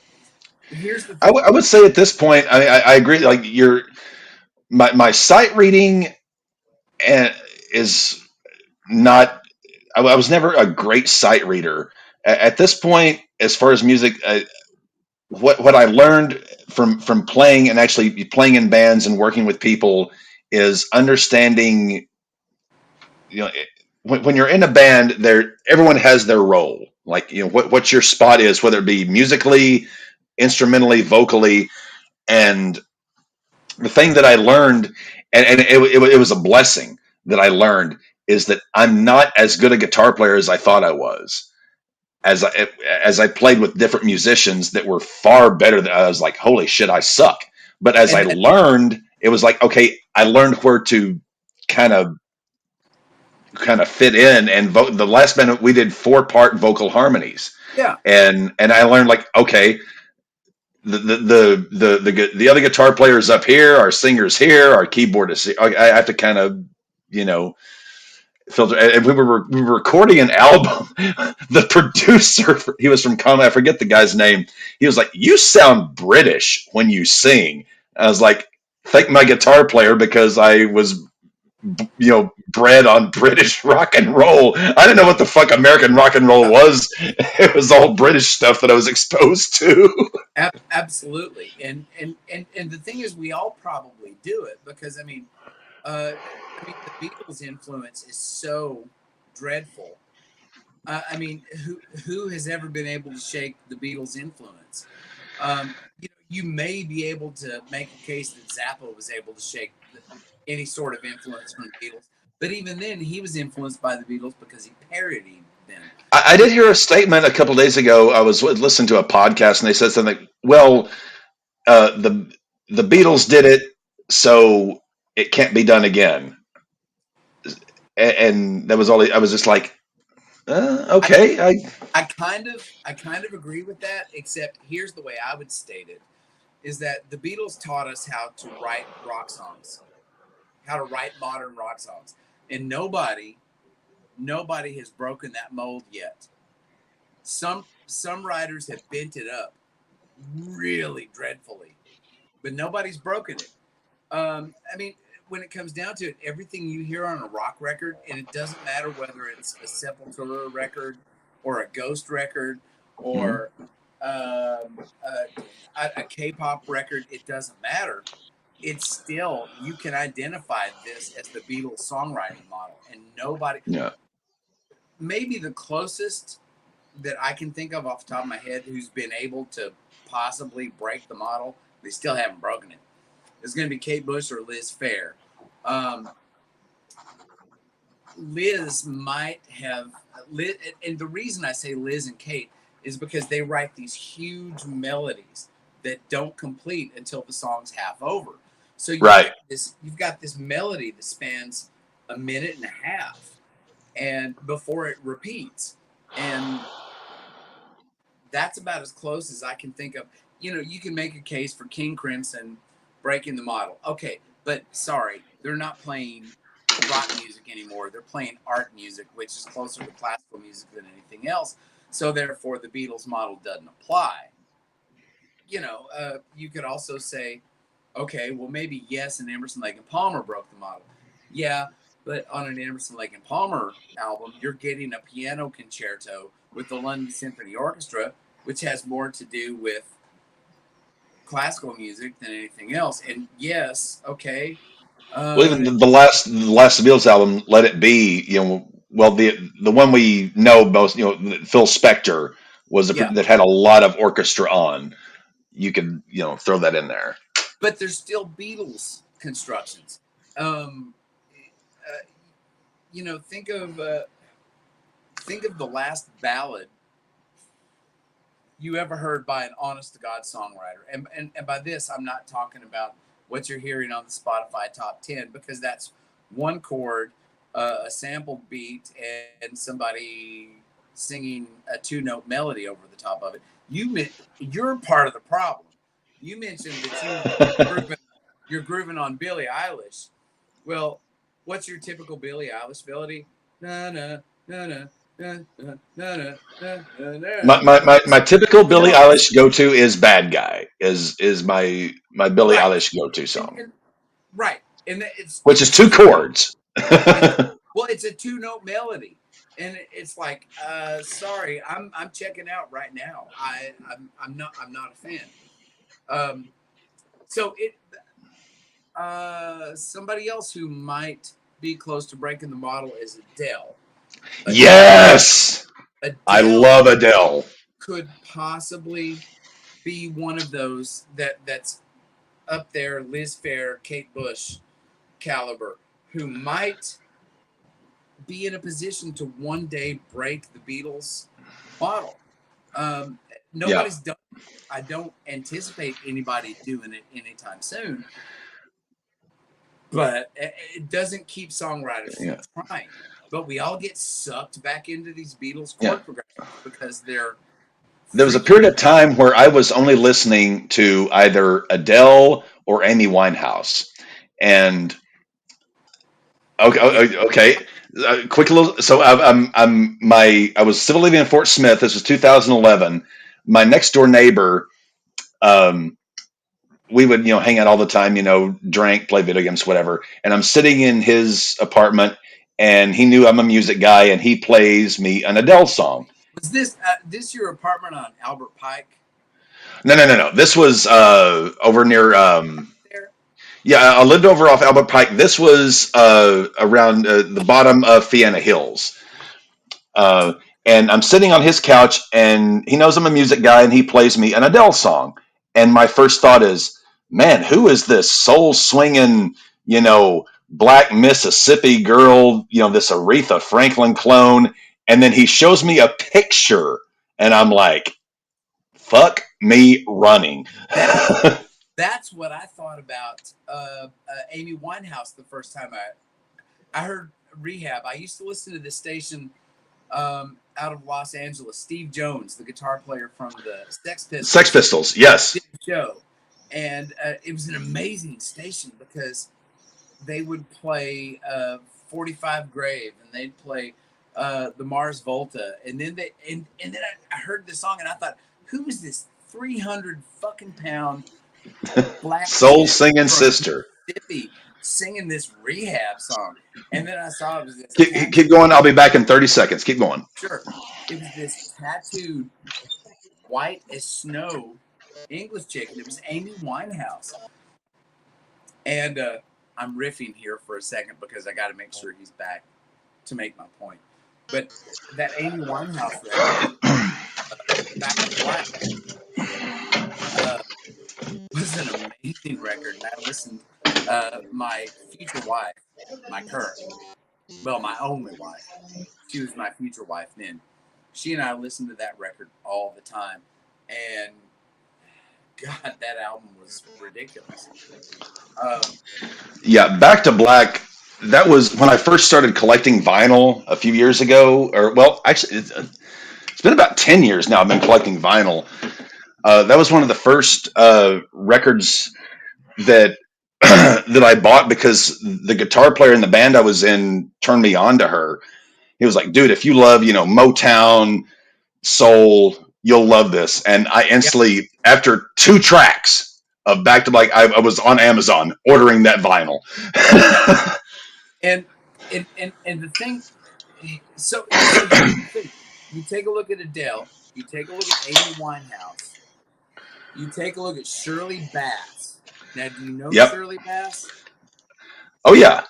Here's the thing. I would say at this point, I agree. Like my sight reading and is not. I was never a great sight reader. At this point, as far as music, what I learned from playing and actually playing in bands and working with people is understanding. When you're in a band, there everyone has their role. Like what your spot is, whether it be musically, instrumentally, vocally, and the thing that I learned, and it was a blessing that I learned, is that I'm not as good a guitar player as I thought I was. As I played with different musicians that were far better than I was like, holy shit, I suck. But as I And that, learned, it was like, okay, I learned where to kind of fit in. And the last band we did 4-part vocal harmonies, yeah, and I learned like, okay, the other guitar player is up here, our singer's here, our keyboard is here. I have to kind of you know filter. And we were recording an album. The producer, he was from Common, I forget the guy's name. He was like, "You sound British when you sing." I was like, "Thank my guitar player because I was." Bred on British rock and roll. I didn't know what the fuck American rock and roll was. It was all British stuff that I was exposed to. absolutely. And the thing is, we all probably do it because the Beatles' influence is so dreadful. Who has ever been able to shake the Beatles' influence? You may be able to make a case that Zappa was able to shake any sort of influence from the Beatles, but even then, he was influenced by the Beatles because he parodied them. I did hear a statement a couple of days ago. I was listening to a podcast and they said something. Well, the Beatles did it, so it can't be done again. And that was all. I was just like, I, okay. I kind of agree with that, except here's the way I would state it: is that the Beatles taught us how to write rock songs, how to write modern rock songs, and nobody has broken that mold yet. Some writers have bent it up really dreadfully, but nobody's broken it. I mean, when it comes down to it, everything you hear on a rock record, and it doesn't matter whether it's a Sepultura record or a Ghost record Mhm. or a K-pop record, it doesn't matter. It's still, you can identify this as the Beatles songwriting model, and nobody, Yeah. maybe the closest that I can think of off the top of my head who's been able to possibly break the model, they still haven't broken it. It's going to be Kate Bush or Liz Phair. Liz might have, and the reason I say Liz and Kate is because they write these huge melodies that don't complete until the song's half over. So Right. you've got this melody that spans a minute and a half, and before it repeats, and that's about as close as I can think of. You know, you can make a case for King Crimson breaking the model. Okay, but sorry, they're not playing rock music anymore. They're playing art music, which is closer to classical music than anything else. So therefore, the Beatles model doesn't apply. You know, you could also say, okay, well, maybe yes, and Emerson, Lake and Palmer broke the model. Yeah, but on an Emerson, Lake and Palmer album, you're getting a piano concerto with the London Symphony Orchestra, which has more to do with classical music than anything else. And yes, okay. Well, even the last Beatles album, Let It Be, well, the one we know most, Phil Spector was Yeah, that had a lot of orchestra on. You could, throw that in there. but there's still Beatles constructions. Um, think of the last ballad you ever heard by an honest to God songwriter. And by this, I'm not talking about what you're hearing on the Spotify top 10, because that's one chord, a sampled beat, and somebody singing a 2-note melody over the top of it. You're part of the problem. You mentioned that you're grooving on Billie Eilish. Well, what's your typical Billie Eilish melody? Na na na na. My typical You Billie know, Eilish go to is "Bad Guy." Is my Billie right, Eilish go to and, song, and right, and which is two chords. it's a 2-note melody, and it's like, sorry, I'm checking out right now. I'm not a fan. Um, so somebody else who might be close to breaking the model is Adele. Yes, I Adele love Adele. could possibly be one of those that's up there, Liz Phair, Kate Bush caliber, who might be in a position to one day break the Beatles model. Um, Yeah, nobody's done. I don't anticipate anybody doing it anytime soon. But it doesn't keep songwriters from yeah, trying. But we all get sucked back into these Beatles yeah. chord progressions because they're There was a freaking. period of time where I was only listening to either Adele or Amy Winehouse, and okay, Yeah, okay. Quick little. So I was still living in Fort Smith. This was 2011. My next door neighbor, um, we would hang out all the time. Drank, play video games, whatever. And I'm sitting in his apartment, and he knew I'm a music guy, and he plays me an Adele song. was this your apartment on Albert Pike No, no, no, no. This was over near. there? Yeah, I lived over off Albert Pike. This was around the bottom of Fianna Hills. Uh, and I'm sitting on his couch, and he knows I'm a music guy, and he plays me an Adele song. And my first thought is, man, who is this soul swinging, black Mississippi girl, this Aretha Franklin clone? And then he shows me a picture, and I'm like, fuck me running. That's what I thought about Amy Winehouse the first time I heard Rehab. I used to listen to this station out of Los Angeles. Steve Jones, the guitar player from the Sex Sex Pistols, Pistols, yes. did a show, and it was an amazing station because they would play 45 Grave, and they'd play the Mars Volta, and then I heard the song, and I thought, who is this 300 fucking pound black Soul chick singing from sister. Mississippi singing this rehab song. And then I saw it was this Keep going. I'll be back in 30 seconds. Keep going. Sure. It was this tattooed white as snow English chick, and it was Amy Winehouse. And I'm riffing here for a second because I got to make sure he's back to make my point. But that Amy Winehouse record, Back to Black, was an amazing record. And I listened, my future wife, my only wife, she was my future wife then. She and I listened to that record all the time. And God, that album was ridiculous. Yeah, Back to Black. That was when I first started collecting vinyl a few years ago. Or, well, actually, it's been about 10 years now I've been collecting vinyl. That was one of the first records that that I bought because the guitar player in the band I was in turned me on to her. He was like, dude, if you love, Motown, soul, you'll love this. And I instantly, after 2 tracks of Back to Black, I was on Amazon ordering that vinyl. and the thing, so you take a look at Adele, you take a look at Amy Winehouse, you take a look at Shirley Bass. Now, do you know Shirley Bass? Oh yeah,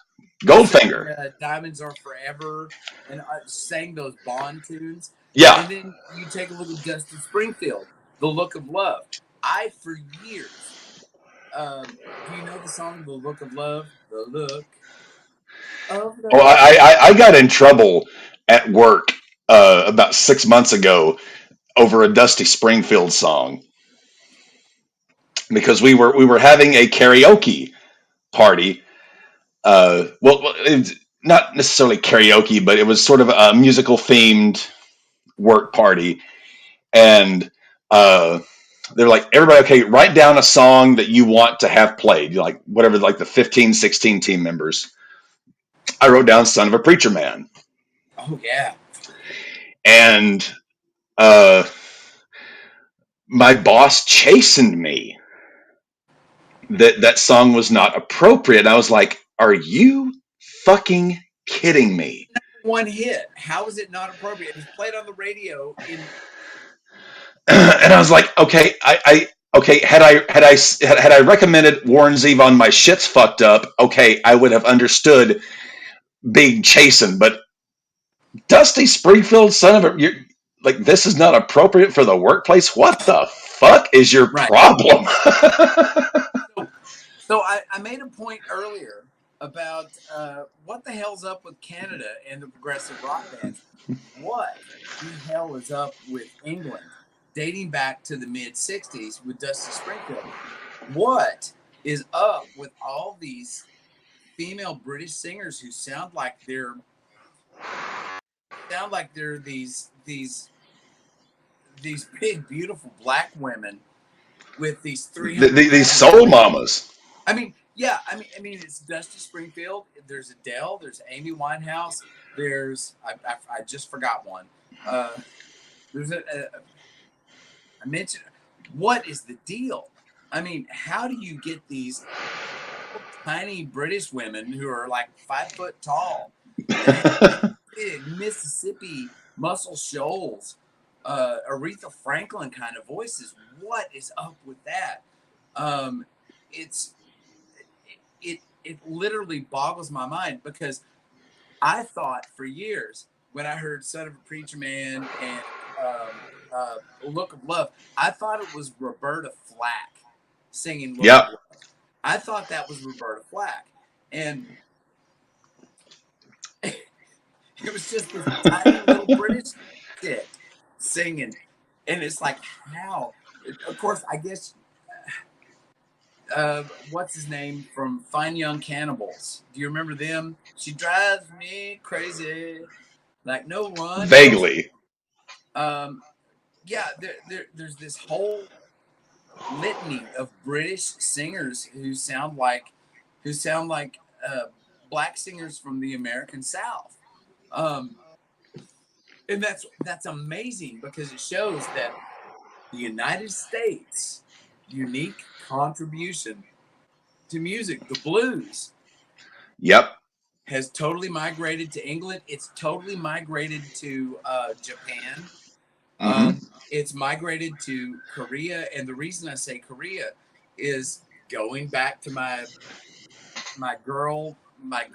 Goldfinger. Diamonds Are Forever, and sang those Bond tunes. Yeah. And then you take a look at Dusty Springfield, The Look of Love. For years, do you know the song The Look of Love? The Look of Love. Well, I got in trouble at work about 6 months ago over a Dusty Springfield song because we were having a karaoke party. Well, it's not necessarily karaoke, but it was sort of a musical themed work party, and they're like, everybody, okay, write down a song that you want to have played, like whatever, like the 15, 16 team members. I wrote down Son of a Preacher Man. Oh yeah. And my boss chastened me that song was not appropriate. I was like, are you fucking kidding me? One hit. How is it not appropriate? It was played on the radio and I was like, okay, had I recommended Warren's Eve on My Shit's Fucked Up, okay, I would have understood being chastened, but Dusty Springfield, son of a, like, this is not appropriate for the workplace. What the fuck is your problem? So I made a point earlier about what the hell's up with Canada and the progressive rock bands. What the hell is up with England, dating back to the mid-'60s with Dusty Springfield? What is up with all these female British singers who sound like they're these big, beautiful black women with these 300 these soul mamas? I mean, yeah. I mean, it's Dusty Springfield. There's Adele. There's Amy Winehouse. There's I just forgot one. There's I mentioned. What is the deal? I mean, how do you get these tiny British women who are like 5 foot tall, big Mississippi Muscle Shoals, Aretha Franklin kind of voices? What is up with that? It literally boggles my mind because I thought for years when I heard Son of a Preacher Man and Look of Love, I thought it was Roberta Flack singing Look of Love. I thought that was Roberta Flack. And it was just this tiny little British chick singing. And it's like, how? Of course, I guess... what's his name from Fine Young Cannibals? Do you remember them? She drives me crazy, like no one. Vaguely. Yeah, there's this whole litany of British singers who sound like black singers from the American South, and that's amazing because it shows that the United States, unique contribution to music, the blues, Yep. has totally migrated to England. It's totally migrated to Japan. It's migrated to Korea, and the reason I say Korea is going back to my girl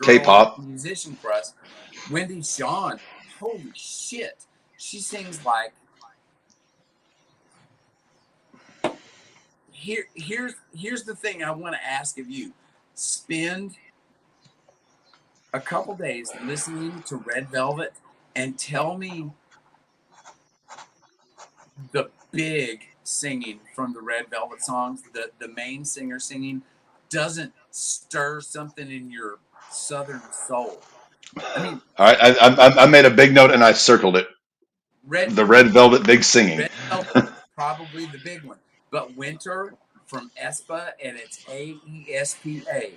K-pop. musician crush, Wendy Shawn. Holy shit, she sings like here's the thing I want to ask of you. Spend a couple days listening to Red Velvet and tell me the big singing from the Red Velvet songs, the main singer singing, doesn't stir something in your southern soul. I mean, all right, I made a big note and I circled it. The Red Velvet big singing. Red Velvet, probably the big one. But Winter from aespa, and it's AESPA.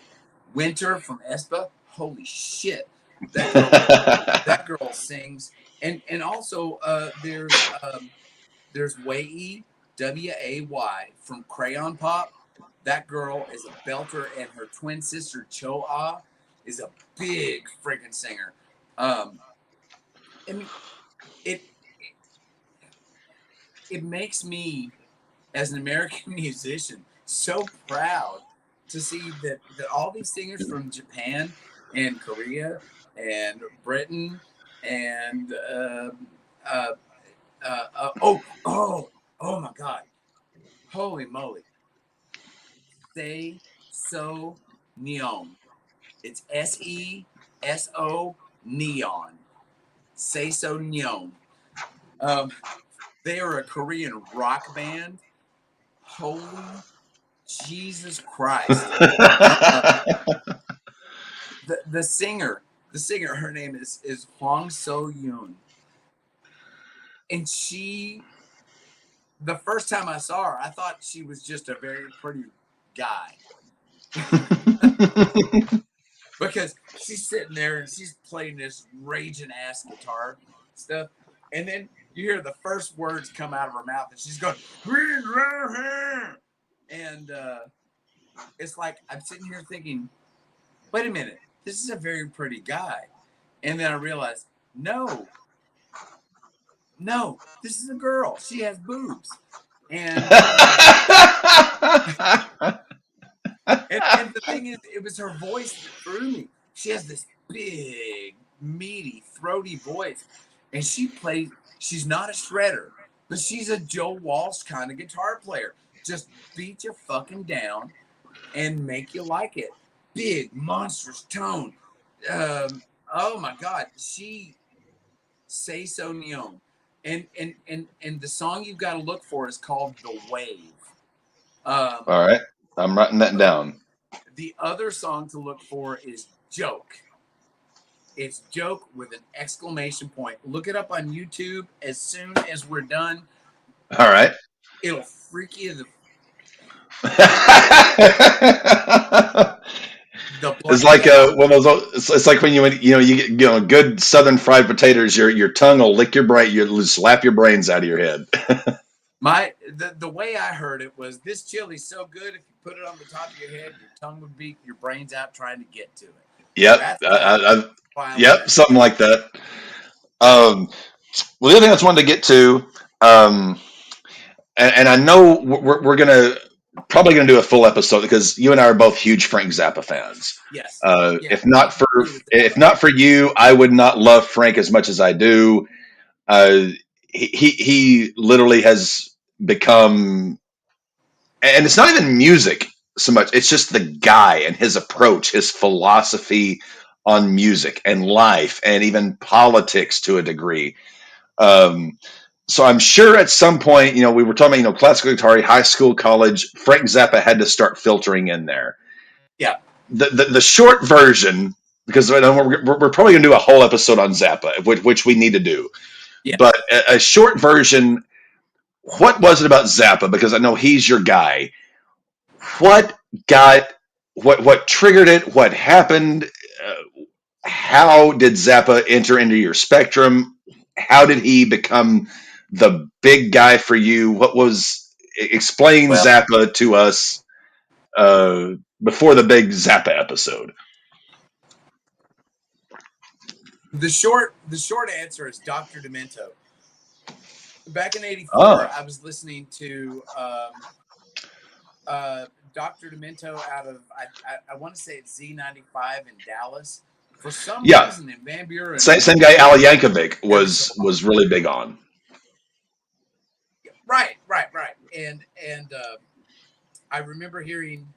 Winter from aespa, holy shit. That girl sings. And also there's Wei, Way, from Crayon Pop. That girl is a belter, and her twin sister Cho Ah is a big freaking singer. I mean, it makes me, as an American musician, so proud to see that all these singers from Japan and Korea and Britain and oh my God, holy moly, Say So Neon. It's SESO Neon. Say So Neon. They are a Korean rock band. Holy Jesus Christ. The singer, her name is Hwang So Yoon. And the first time I saw her, I thought she was just a very pretty guy. Because she's sitting there and she's playing this raging ass guitar stuff. And then you hear the first words come out of her mouth and she's going, and it's like, I'm sitting here thinking, wait a minute, this is a very pretty guy. And then I realized, no, this is a girl. She has boobs. And and the thing is, it was her voice that threw me. She has this big, meaty, throaty voice. And she's not a shredder, but she's a Joe Walsh kind of guitar player. Just beat you fucking down and make you like it. Big, monstrous tone. Oh my God. She Say So Neon. And the song you've got to look for is called The Wave. All right. I'm writing that down. The other song to look for is Joke. It's Joke with an exclamation point. Look it up on YouTube as soon as we're done. All right. It'll freak you it's like one of those. It's like when you get good Southern fried potatoes. Your tongue will lick your brain. You'll slap your brains out of your head. The way I heard it was, this chili's so good, if you put it on the top of your head, your tongue would beat your brains out trying to get to it. Yep. Yep. Something like that. Well, the other thing I just wanted to get to, and I know we're probably gonna do a full episode because you and I are both huge Frank Zappa fans. Yes. If not for you, I would not love Frank as much as I do. He literally has become, and it's not even music so much. It's just the guy and his approach, his philosophy on music and life and even politics to a degree. So I'm sure at some point, we were talking about, classical guitar, high school, college, Frank Zappa had to start filtering in there. Yeah. The short version, because we're probably going to do a whole episode on Zappa, which we need to do. Yeah. But a short version, what was it about Zappa? Because I know he's your guy. What triggered it? What happened? How did Zappa enter into your spectrum? How did he become the big guy for you? Explain Zappa to us. before the big Zappa episode? The short answer is Dr. Demento. Back in '84, Oh. I was listening to Dr. Demento out of I want to say it's Z95 in Dallas. For some reason, in Van Buren, same guy Al Yankovic was really big on. Right. And I remember hearing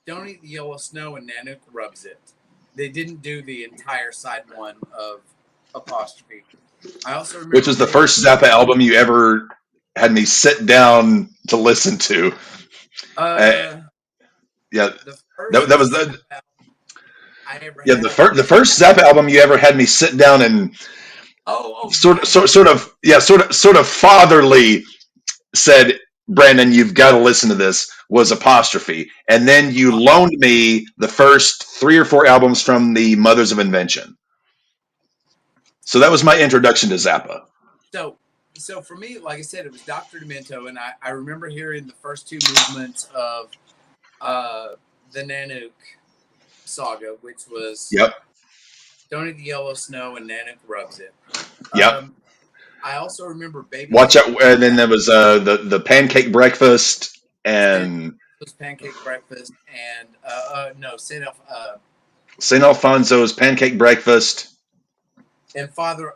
"Don't Eat the Yellow Snow" and Nanook Rubs It. They didn't do the entire side one of Apostrophe. I also remember, which was the first Zappa album you ever had me sit down to listen to. Yeah, that was the. The first Zappa album you ever had me sit down and sort of fatherly said, Brandon, you've got to listen to this, was Apostrophe. And then you loaned me the first 3 or 4 albums from the Mothers of Invention. So that was my introduction to Zappa. So for me, like I said, it was Dr. Demento, and I remember hearing the first 2 movements of the Nanook saga, which was "Don't Eat the Yellow Snow" and Nanook Rubs It. I also remember "Baby." Watch out, and then there was the Pancake Breakfast and Pancake Breakfast and St. Alfonso's Pancake Breakfast and Father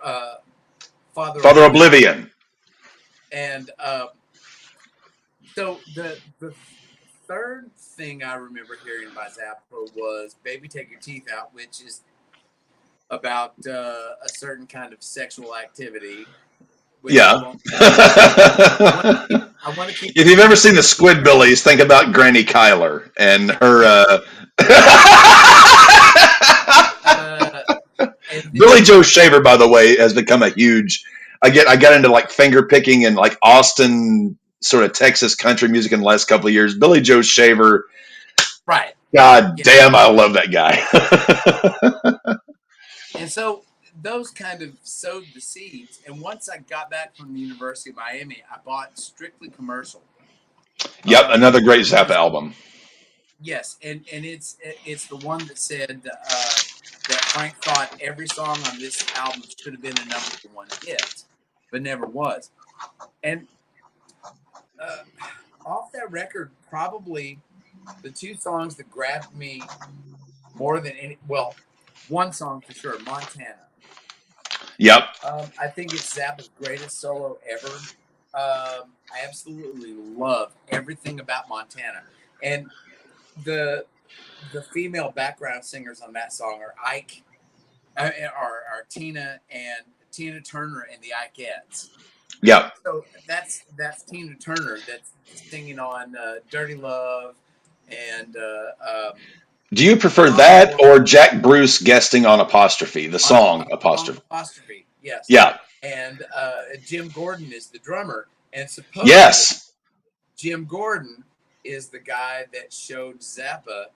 Oblivion. And so the third thing I remember hearing by Zappa was "Baby Take Your Teeth Out," which is about a certain kind of sexual activity. Yeah. I want to keep. If you've ever seen the Squidbillies, think about Granny Kyler and her. Billy Joe Shaver, by the way, has become a huge. I got into like finger picking and like Austin sort of Texas country music in the last couple of years. Billy Joe Shaver, right? God damn, I love that guy. And so those kind of sowed the seeds. And once I got back from the University of Miami, I bought Strictly Commercial. Yep, another great Zappa album. Yes, and it's the one that said that Frank thought every song on this album should have been a #1 hit, but never was. And off that record, probably the 2 songs that grabbed me more than any, well, one song for sure, Montana. Yep. I think it's Zappa's greatest solo ever. I absolutely love everything about Montana. And the female background singers on that song are Tina Turner and the Ikeettes. Yeah. So that's Tina Turner that's singing on "Dirty Love" and. Do you prefer that or Jack Bruce guesting on Apostrophe, the song Apostrophe? Apostrophe, yes. Yeah. And Jim Gordon is the drummer, and supposedly Jim Gordon is the guy that showed Zappa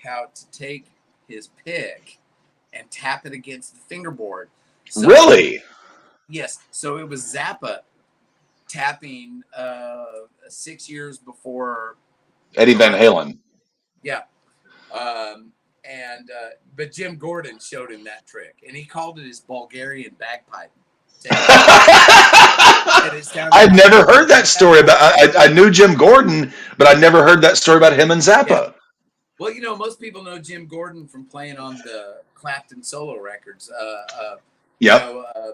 how to take his pick and tap it against the fingerboard. So, really? Yes. So it was Zappa tapping 6 years before Eddie Van Halen. Yeah. But Jim Gordon showed him that trick, and he called it his Bulgarian bagpipe. I've never heard that story about. I knew Jim Gordon, but I never heard that story about him and Zappa. Yeah. Well, most people know Jim Gordon from playing on the Clapton solo records.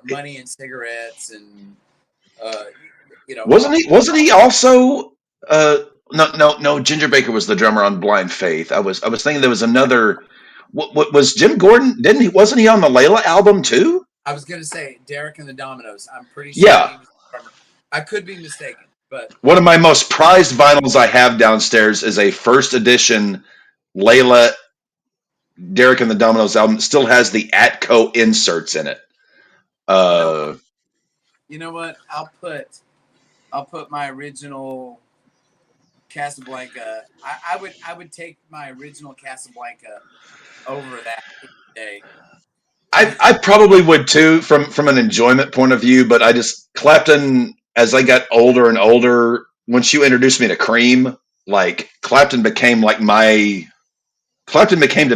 Money and Cigarettes, and Wasn't he also? No. Ginger Baker was the drummer on Blind Faith. I was thinking there was another. What was Jim Gordon? Wasn't he on the Layla album too? I was going to say Derek and the Dominoes. I'm pretty sure. Yeah. He was the drummer. I could be mistaken, but one of my most prized vinyls I have downstairs is a first edition Layla Derek and the Dominoes album. It still has the Atco inserts in it. You know what? I'll put my original Casablanca. I would take my original Casablanca over that day. I probably would too, from an enjoyment point of view. But Clapton, as I got older and older, once you introduced me to Cream, like Clapton became to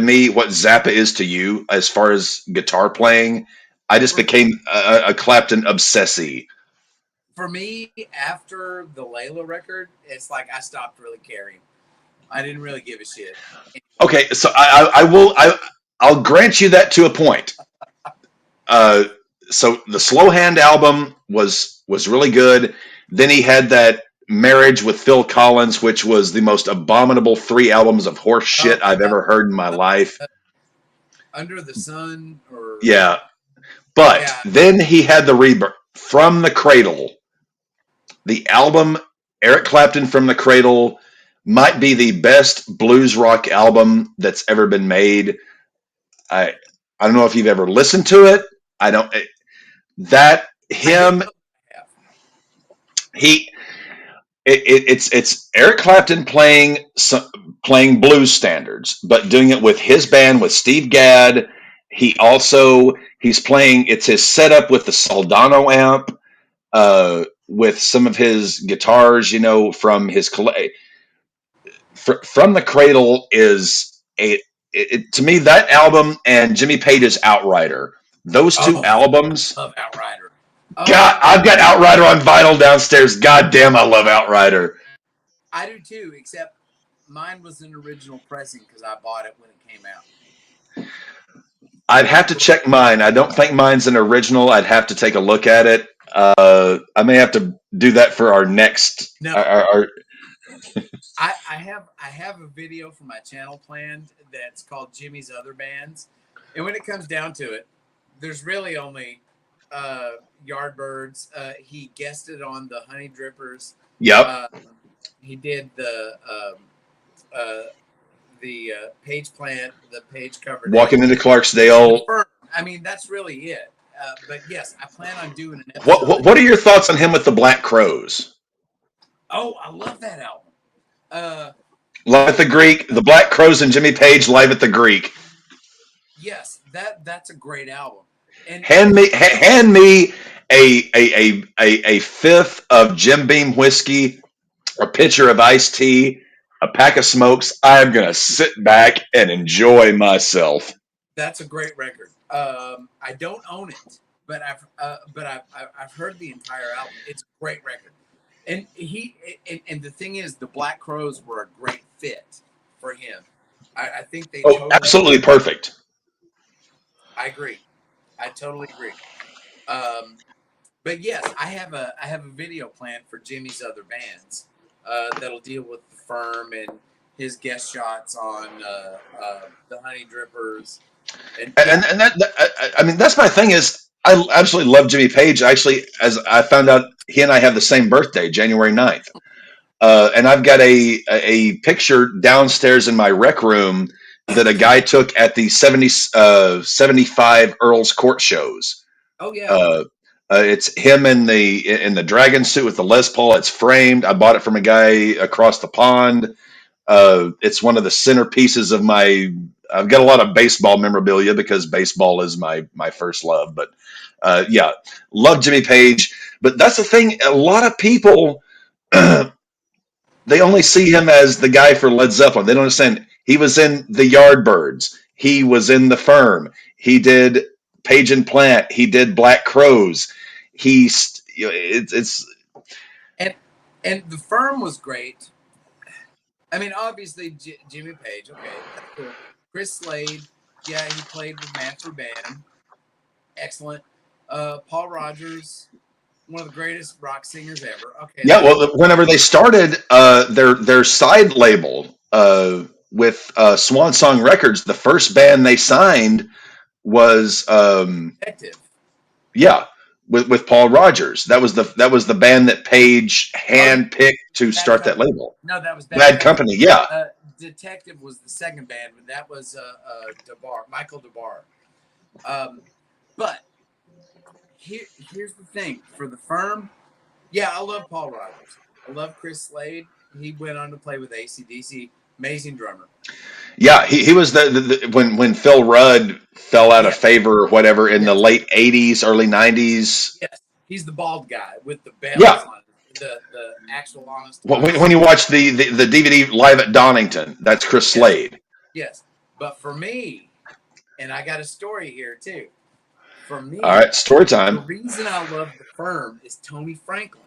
me what Zappa is to you as far as guitar playing. I just For, became a Clapton obsessee. for me, after the Layla record, it's like I stopped really caring. I didn't really give a shit. Okay, so I'll grant you that to a point. Uh, so the Slow Hand album was really good. Then he had that Marriage with Phil Collins, which was the most abominable 3 albums of horse shit I've ever heard in my life. Under the Sun, or Yeah, but yeah, then he had the rebirth From the Cradle. The album Eric Clapton From the Cradle might be the best blues rock album that's ever been made. I I don't know if you've ever listened to it. I don't that I don't him know. Yeah. he it's Eric Clapton playing blues standards, but doing it with his band with Steve Gadd. He's playing. It's his setup with the Soldano amp, with some of his guitars. From his From the Cradle is to me that album and Jimmy Page's Outrider. Those two Oh, albums. I love Outrider. God, I've got Outrider on vinyl downstairs. God damn, I love Outrider. I do too, except mine was an original pressing because I bought it when it came out. I'd have to check mine. I don't think mine's an original. I'd have to take a look at it. I may have to do that for our next. No, Our I have a video for my channel planned that's called Jimmy's Other Bands, and when it comes down to it, there's really only Yardbirds. He guested on the Honey Drippers. Yep. He did the Page Plant, the Page cover. Walking into Clarksdale. I mean, that's really it. But yes, I plan on doing an episode. What are your thoughts on him with the Black Crows? Oh, I love that album. Live at the Greek, the Black Crows and Jimmy Page live at the Greek. Yes, that's a great album. And hand me a fifth of Jim Beam whiskey, a pitcher of iced tea, a pack of smokes. I'm gonna sit back and enjoy myself. that's a great record. I don't own it, but I've heard the entire album. It's a great record. And and the thing is, the Black Crows were a great fit for him. I think they. Oh, absolutely perfect. I agree. I totally agree. But yes, I have a video planned for Jimmy's Other Bands that'll deal with the Firm and his guest shots on the Honey Drippers. And that I mean, that's my thing is I absolutely love Jimmy Page. Actually, as I found out, he and I have the same birthday, January 9th. And I've got a picture downstairs in my rec room that a guy took at the 75 Earl's Court shows. Oh yeah. It's him in the dragon suit with the Les Paul. It's framed. I bought it from a guy across the pond. It's one of the centerpieces of my. I've got a lot of baseball memorabilia because baseball is my first love. But yeah, love Jimmy Page. But that's the thing. A lot of people they only see him as the guy for Led Zeppelin. They don't understand. He was in the Yardbirds. He was in the Firm. He did Page and Plant. He did Black Crows. It's and the Firm was great. I mean, obviously Jimmy Page. Okay, that's cool. Chris Slade. Yeah, he played with Manfred Band. Excellent. Paul Rogers, one of the greatest rock singers ever. Okay. Yeah, well, whenever they started their side label with Swan Song Records, the first band they signed was Detective. Yeah, with Paul Rogers. That was the band that Page handpicked to start that label. No, that was Bad Company. Yeah. Detective was the second band, but that was Michael DeBar. But here's the thing for the Firm. Yeah, I love Paul Rogers. I love Chris Slade. He went on to play with AC/DC. Amazing drummer. Yeah, he was when Phil Rudd fell out of favor or whatever in the late '80s, early '90s. Yes, he's the bald guy with the bells Yeah. on the actual honest. When you watch the DVD live at Donington, that's Chris Slade. Yes, but for me, and I got a story here too. For me, all right, story the time. reason I love the Firm is Tony Franklin.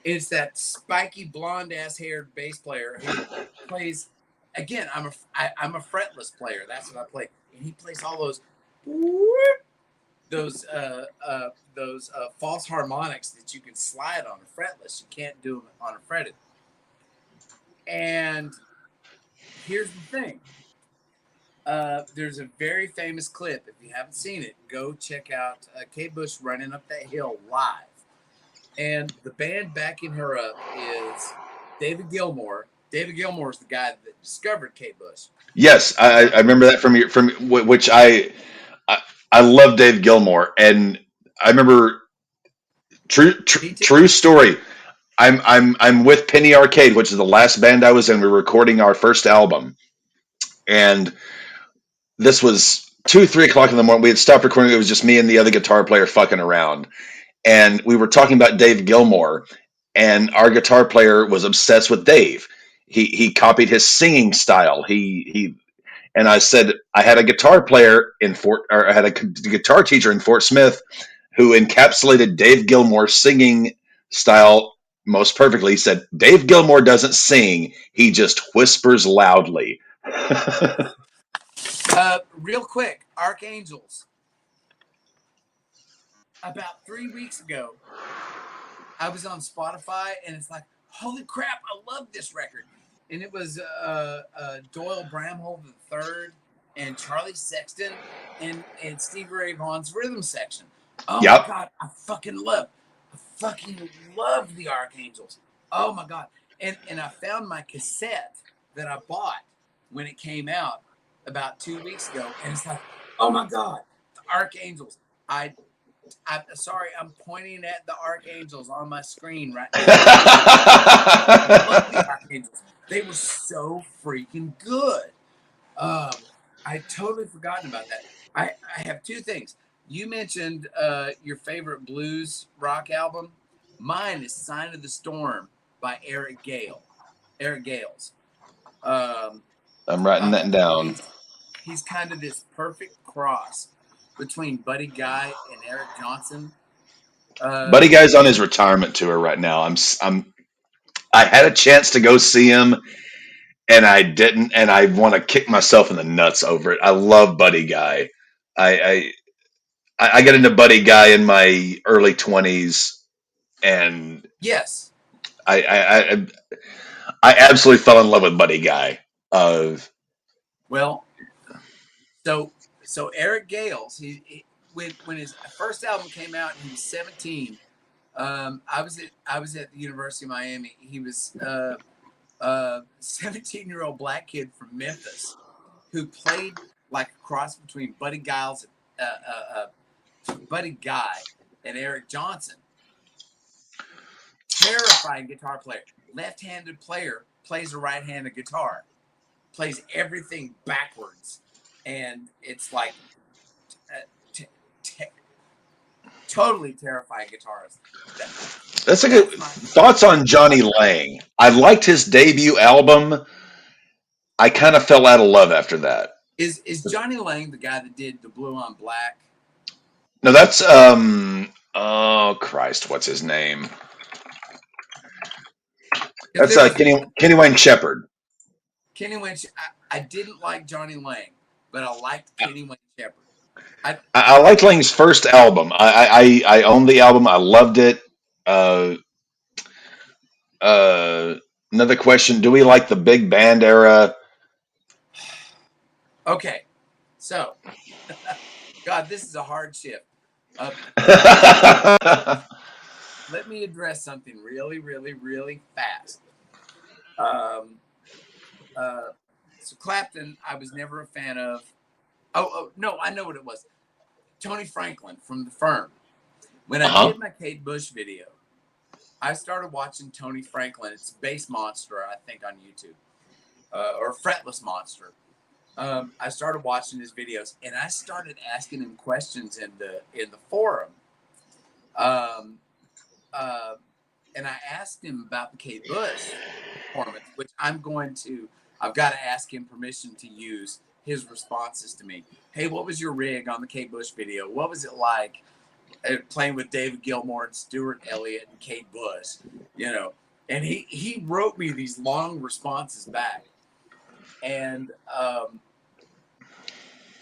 It's that spiky blonde ass haired bass player who plays. Again, I'm a fretless player. That's what I play, and he plays all those false harmonics that you can slide on a fretless. You can't do them on a fretted. And here's the thing. There's a very famous clip. If you haven't seen it, go check out Kate Bush running up that hill live. And the band backing her up is David Gilmour. David Gilmour is the guy that discovered Kate Bush. Yes, I remember that from which I love Dave Gilmour, and I remember true story. I'm with Penny Arcade, which is the last band I was in. We were recording our first album, and this was 2-3 o'clock in the morning. We had stopped recording. It was just me and the other guitar player fucking around, and we were talking about Dave Gilmour, and our guitar player was obsessed with Dave. He copied his singing style. And I said I had a guitar player I had a guitar teacher in Fort Smith who encapsulated Dave Gilmour's singing style most perfectly. He said, Dave Gilmour doesn't sing, he just whispers loudly. Real quick, Archangels. About 3 weeks ago, I was on Spotify, and it's like, holy crap, I love this record. And it was Doyle Bramhall III and Charlie Sexton and Stevie Ray Vaughan's rhythm section. Oh, Yep. my God, I fucking love the Archangels. Oh, my God. And I found my cassette that I bought when it came out about 2 weeks ago, and it's like, oh, my God, the Archangels. I'm sorry, I'm pointing at the Archangels on my screen right now. I love the Archangels. They were so freaking good. I totally forgotten about that. I have two things. You mentioned your favorite blues rock album. Mine is Sign of the Storm by Eric Gale. Eric Gales. I'm writing that down. He's kind of this perfect cross between Buddy Guy and Eric Johnson. Buddy Guy's on his retirement tour right now. I had a chance to go see him, and I didn't, and I want to kick myself in the nuts over it. I love Buddy Guy. I got into Buddy Guy in my early 20s, and yes, I absolutely fell in love with Buddy Guy. Well, so Eric Gales, when his first album came out, he was 17. I was at the University of Miami. He was a 17-year-old black kid from Memphis who played like a cross between Buddy Guy and Eric Johnson. Terrifying guitar player, left-handed player, plays a right-handed guitar, plays everything backwards, and it's like totally terrifying guitarist. That's a good thoughts on Johnny Lang. I liked his debut album. I kind of fell out of love after that. Is Johnny Lang the guy that did the Blue on Black? No, that's oh Christ, what's his name? That's Kenny Wayne Shepherd. Kenny Wayne. I didn't like Johnny Lang, but I liked Kenny Wayne Shepherd. I liked Lang's first album. I owned the album. I loved it. Another question: do we like the big band era? Okay, so God, this is a hard shift. Let me address something really, really, really fast. So Clapton, I was never a fan of. Oh no, I know what it was. Tony Franklin from The Firm. When I did my Kate Bush video, I started watching Tony Franklin. It's Bass Monster, I think, on YouTube, or Fretless Monster. I started watching his videos, and I started asking him questions in the forum. and I asked him about the Kate Bush performance, which I've got to ask him permission to use his responses to me. Hey, what was your rig on the Kate Bush video? What was it like playing with David Gilmour and Stuart Elliott and Kate Bush? And he wrote me these long responses back, and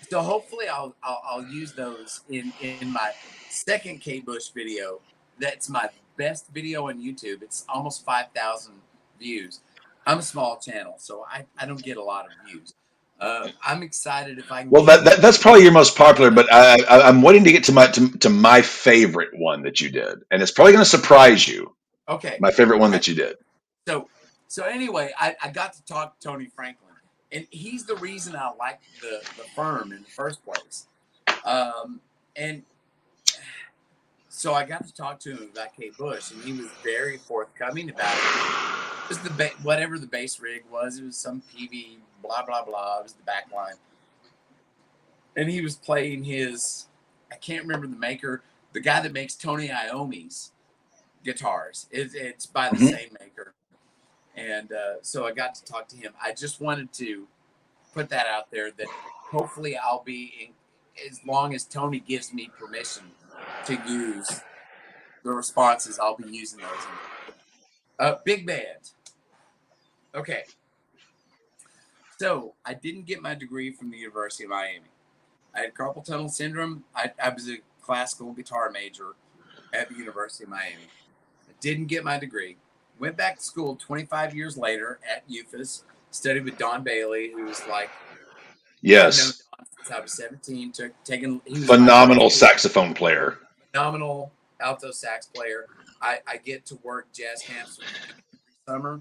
so hopefully I'll use those in my second Kate Bush video. That's my best video on YouTube. It's almost 5,000 views. I'm a small channel, so I don't get a lot of views. I'm excited if I can. Well, that's probably your most popular, but I'm waiting to get to my favorite one that you did, and it's probably going to surprise you. Okay. My favorite one that you did. So anyway, I got to talk to Tony Franklin, and he's the reason I liked the firm in the first place. And so I got to talk to him about Kate Bush, and he was very forthcoming about it. It was whatever the base rig was. It was some PV, blah, blah, blah. It was the back line. And he was playing his, I can't remember the maker, the guy that makes Tony Iommi's guitars. It's by the same maker. And so I got to talk to him. I just wanted to put that out there that hopefully I'll be, as long as Tony gives me permission to use the responses, I'll be using those. Big band. Okay. So I didn't get my degree from the University of Miami. I had carpal tunnel syndrome. I was a classical guitar major at the University of Miami. I didn't get my degree. Went back to school 25 years later at UFAS. Studied with Don Bailey, who was like, yes, I've known Don since I was 17. He was phenomenal saxophone player. Phenomenal alto sax player. I get to work jazz camps every summer.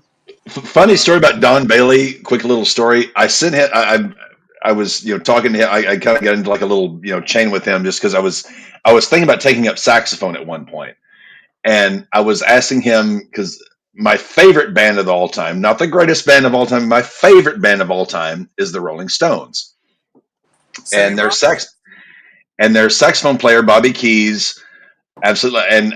Funny story about Don Bailey. Quick little story. I sent him. I was talking to him. I kind of got into like a little chain with him just because I was thinking about taking up saxophone at one point, and I was asking him because my favorite band of all time, not the greatest band of all time, my favorite band of all time is the Rolling Stones, and their saxophone player Bobby Keys, absolutely. And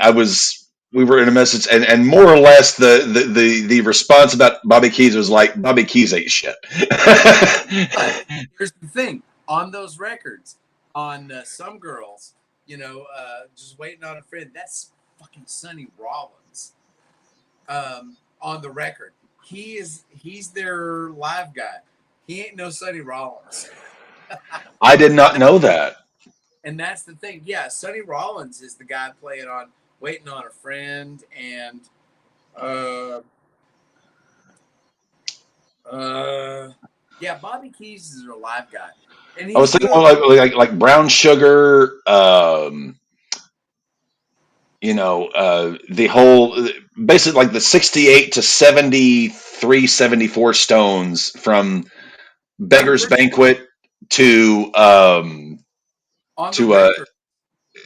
we were in a message, and more or less the response about Bobby Keys was like, Bobby Keys ain't shit. But here's the thing: on those records, on Some Girls, Just Waiting on a Friend, that's fucking Sonny Rollins. On the record, he's their live guy. He ain't no Sonny Rollins. I did not know that. And that's the thing. Yeah, Sonny Rollins is the guy playing on Waiting on a Friend, and Bobby Keys is their live guy. And I was thinking like Brown Sugar, the whole, basically like the 68 to 73, 74 Stones, from Beggar's Banquet to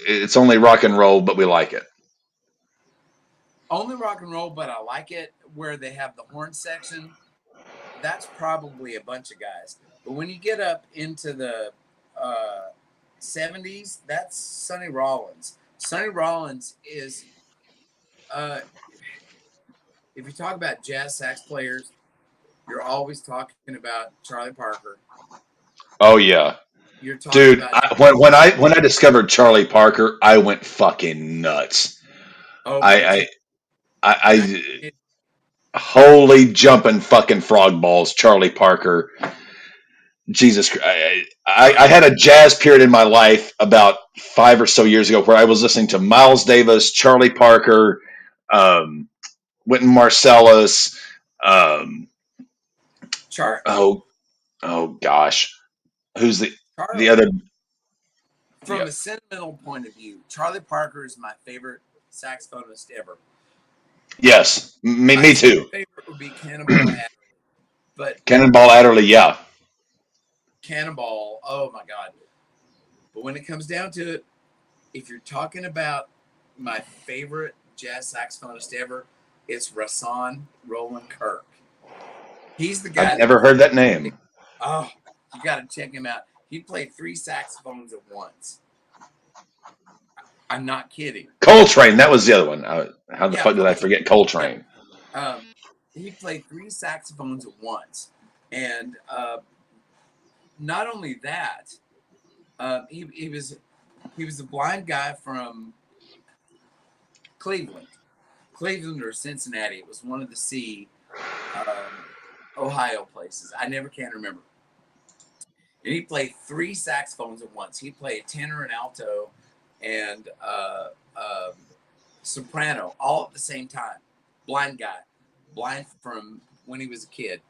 It's Only Rock and Roll, but we like it. Only Rock and Roll, but I like it, where they have the horn section. That's probably a bunch of guys. But when you get up into the 70s, that's Sonny Rollins. Sonny Rollins is, if you talk about jazz sax players, you're always talking about Charlie Parker. Oh yeah, you're talking dude. About when I discovered Charlie Parker, I went fucking nuts. Oh, I holy jumping fucking frog balls, Charlie Parker. Jesus Christ. I had a jazz period in my life about 5 or so years ago where I was listening to Miles Davis, Charlie Parker, Wynton Marsalis. Oh gosh, who's the other? From a sentimental point of view, Charlie Parker is my favorite saxophonist ever. Yes, me too. My favorite would be Cannonball Adderley, but Cannonball Adderley, yeah. Cannonball, oh my God! But when it comes down to it, if you're talking about my favorite jazz saxophonist ever, it's Rahsaan Roland Kirk. He's the guy. I've never heard that name. Oh, you got to check him out. He played 3 saxophones at once. I'm not kidding. Coltrane, that was the other one. How the Yeah, fuck did I Coltrane. forget Yeah. Coltrane? He played three saxophones at once, and not only that, he was a blind guy from Cleveland, Cleveland or Cincinnati. It was one of the Ohio places. I never can remember. And he played three saxophones at once. He played tenor and alto and soprano all at the same time. Blind guy, blind from when he was a kid.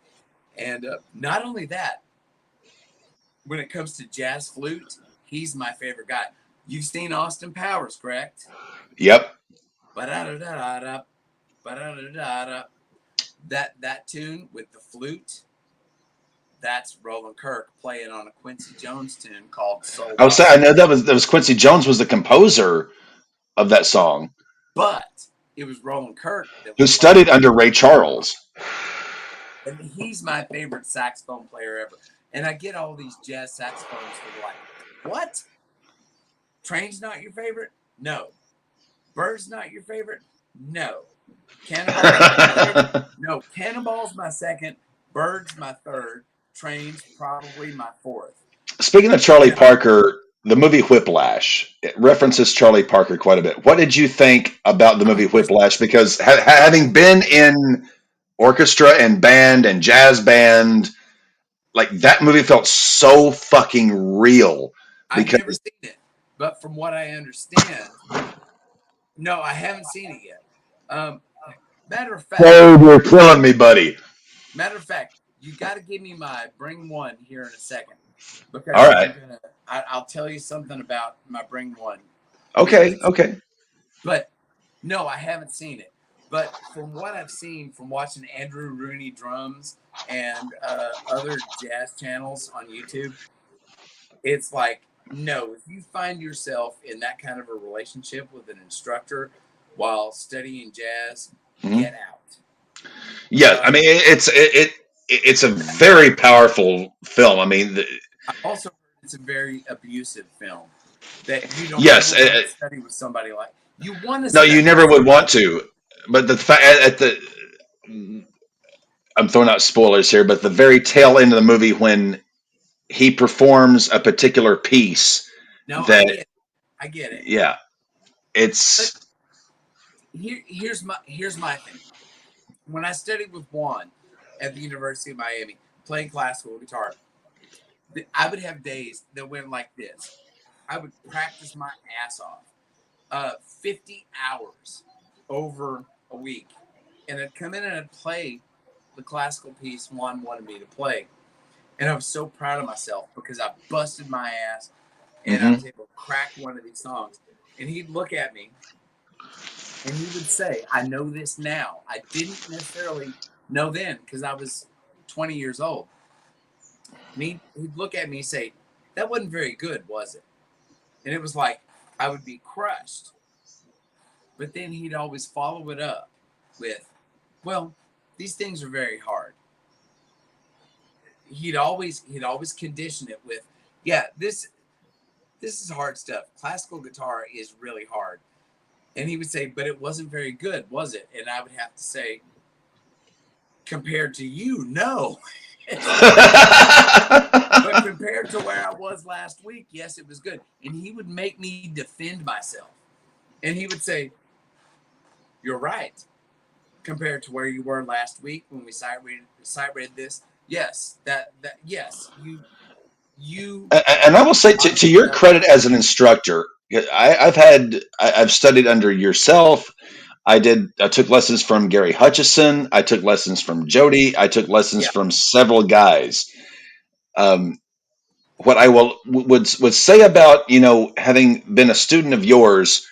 And not only that, when it comes to jazz flute, he's my favorite guy. You've seen Austin Powers, correct? Yep. Ba-da-da-da-da, ba-da-da-da-da. That tune with the flute, that's Roland Kirk playing on a Quincy Jones tune called Soul. I was saying, I know that was Quincy Jones was the composer of that song, but it was Roland Kirk who studied under Ray Charles. And he's my favorite saxophone player ever. And I get all these jazz saxophones that are like, what? Train's not your favorite? No. Bird's not your favorite? No. Cannonball's not your favorite? No. Cannonball's my second. Bird's my third. Train's probably my fourth. Speaking of Charlie Parker, the movie Whiplash, it references Charlie Parker quite a bit. What did you think about the movie Whiplash? Because having been in orchestra and band and jazz band, like that movie felt so fucking real. I've never seen it, but from what I understand, no, I haven't seen it yet. Matter of fact, oh, you're killing me, buddy. Matter of fact, you got to give me my Bring One here in a second, because all right, I'll tell you something about my Bring One. Okay. But no, I haven't seen it. But from what I've seen from watching Andrew Rooney drums and other jazz channels on YouTube, it's like, no, if you find yourself in that kind of a relationship with an instructor while studying jazz, get out. Yeah, I mean, it's a very powerful film. I mean, I also heard it's a very abusive film that you don't study with somebody like you want to. No, you never would want to. But the fact I'm throwing out spoilers here, but the very tail end of the movie when he performs a particular piece. No, I get it. Yeah, it's. But here's my thing. When I studied with Juan at the University of Miami, playing classical guitar, I would have days that went like this. I would practice my ass off, 50 hours over a week, and I'd come in and I'd play the classical piece Juan wanted me to play, and I was so proud of myself because I busted my ass, and I was able to crack one of these songs. And he'd look at me, and he would say, "I know this now. I didn't necessarily know then because I was 20 years old." And he'd look at me and say, "That wasn't very good, was it?" And it was like I would be crushed. But then he'd always follow it up with, "Well, these things are very hard." He'd always condition it with, "Yeah, this is hard stuff. Classical guitar is really hard." And he would say, "But it wasn't very good, was it?" And I would have to say, "Compared to you, no." But compared to where I was last week, yes, it was good. And he would make me defend myself. And he would say, "You're right. Compared to where you were last week when we sight read this, yes, yes, you." And I will say to your credit as an instructor, I've studied under yourself. I took lessons from Gary Hutchison. I took lessons from Jody. I took lessons from several guys. What I would say about, having been a student of yours,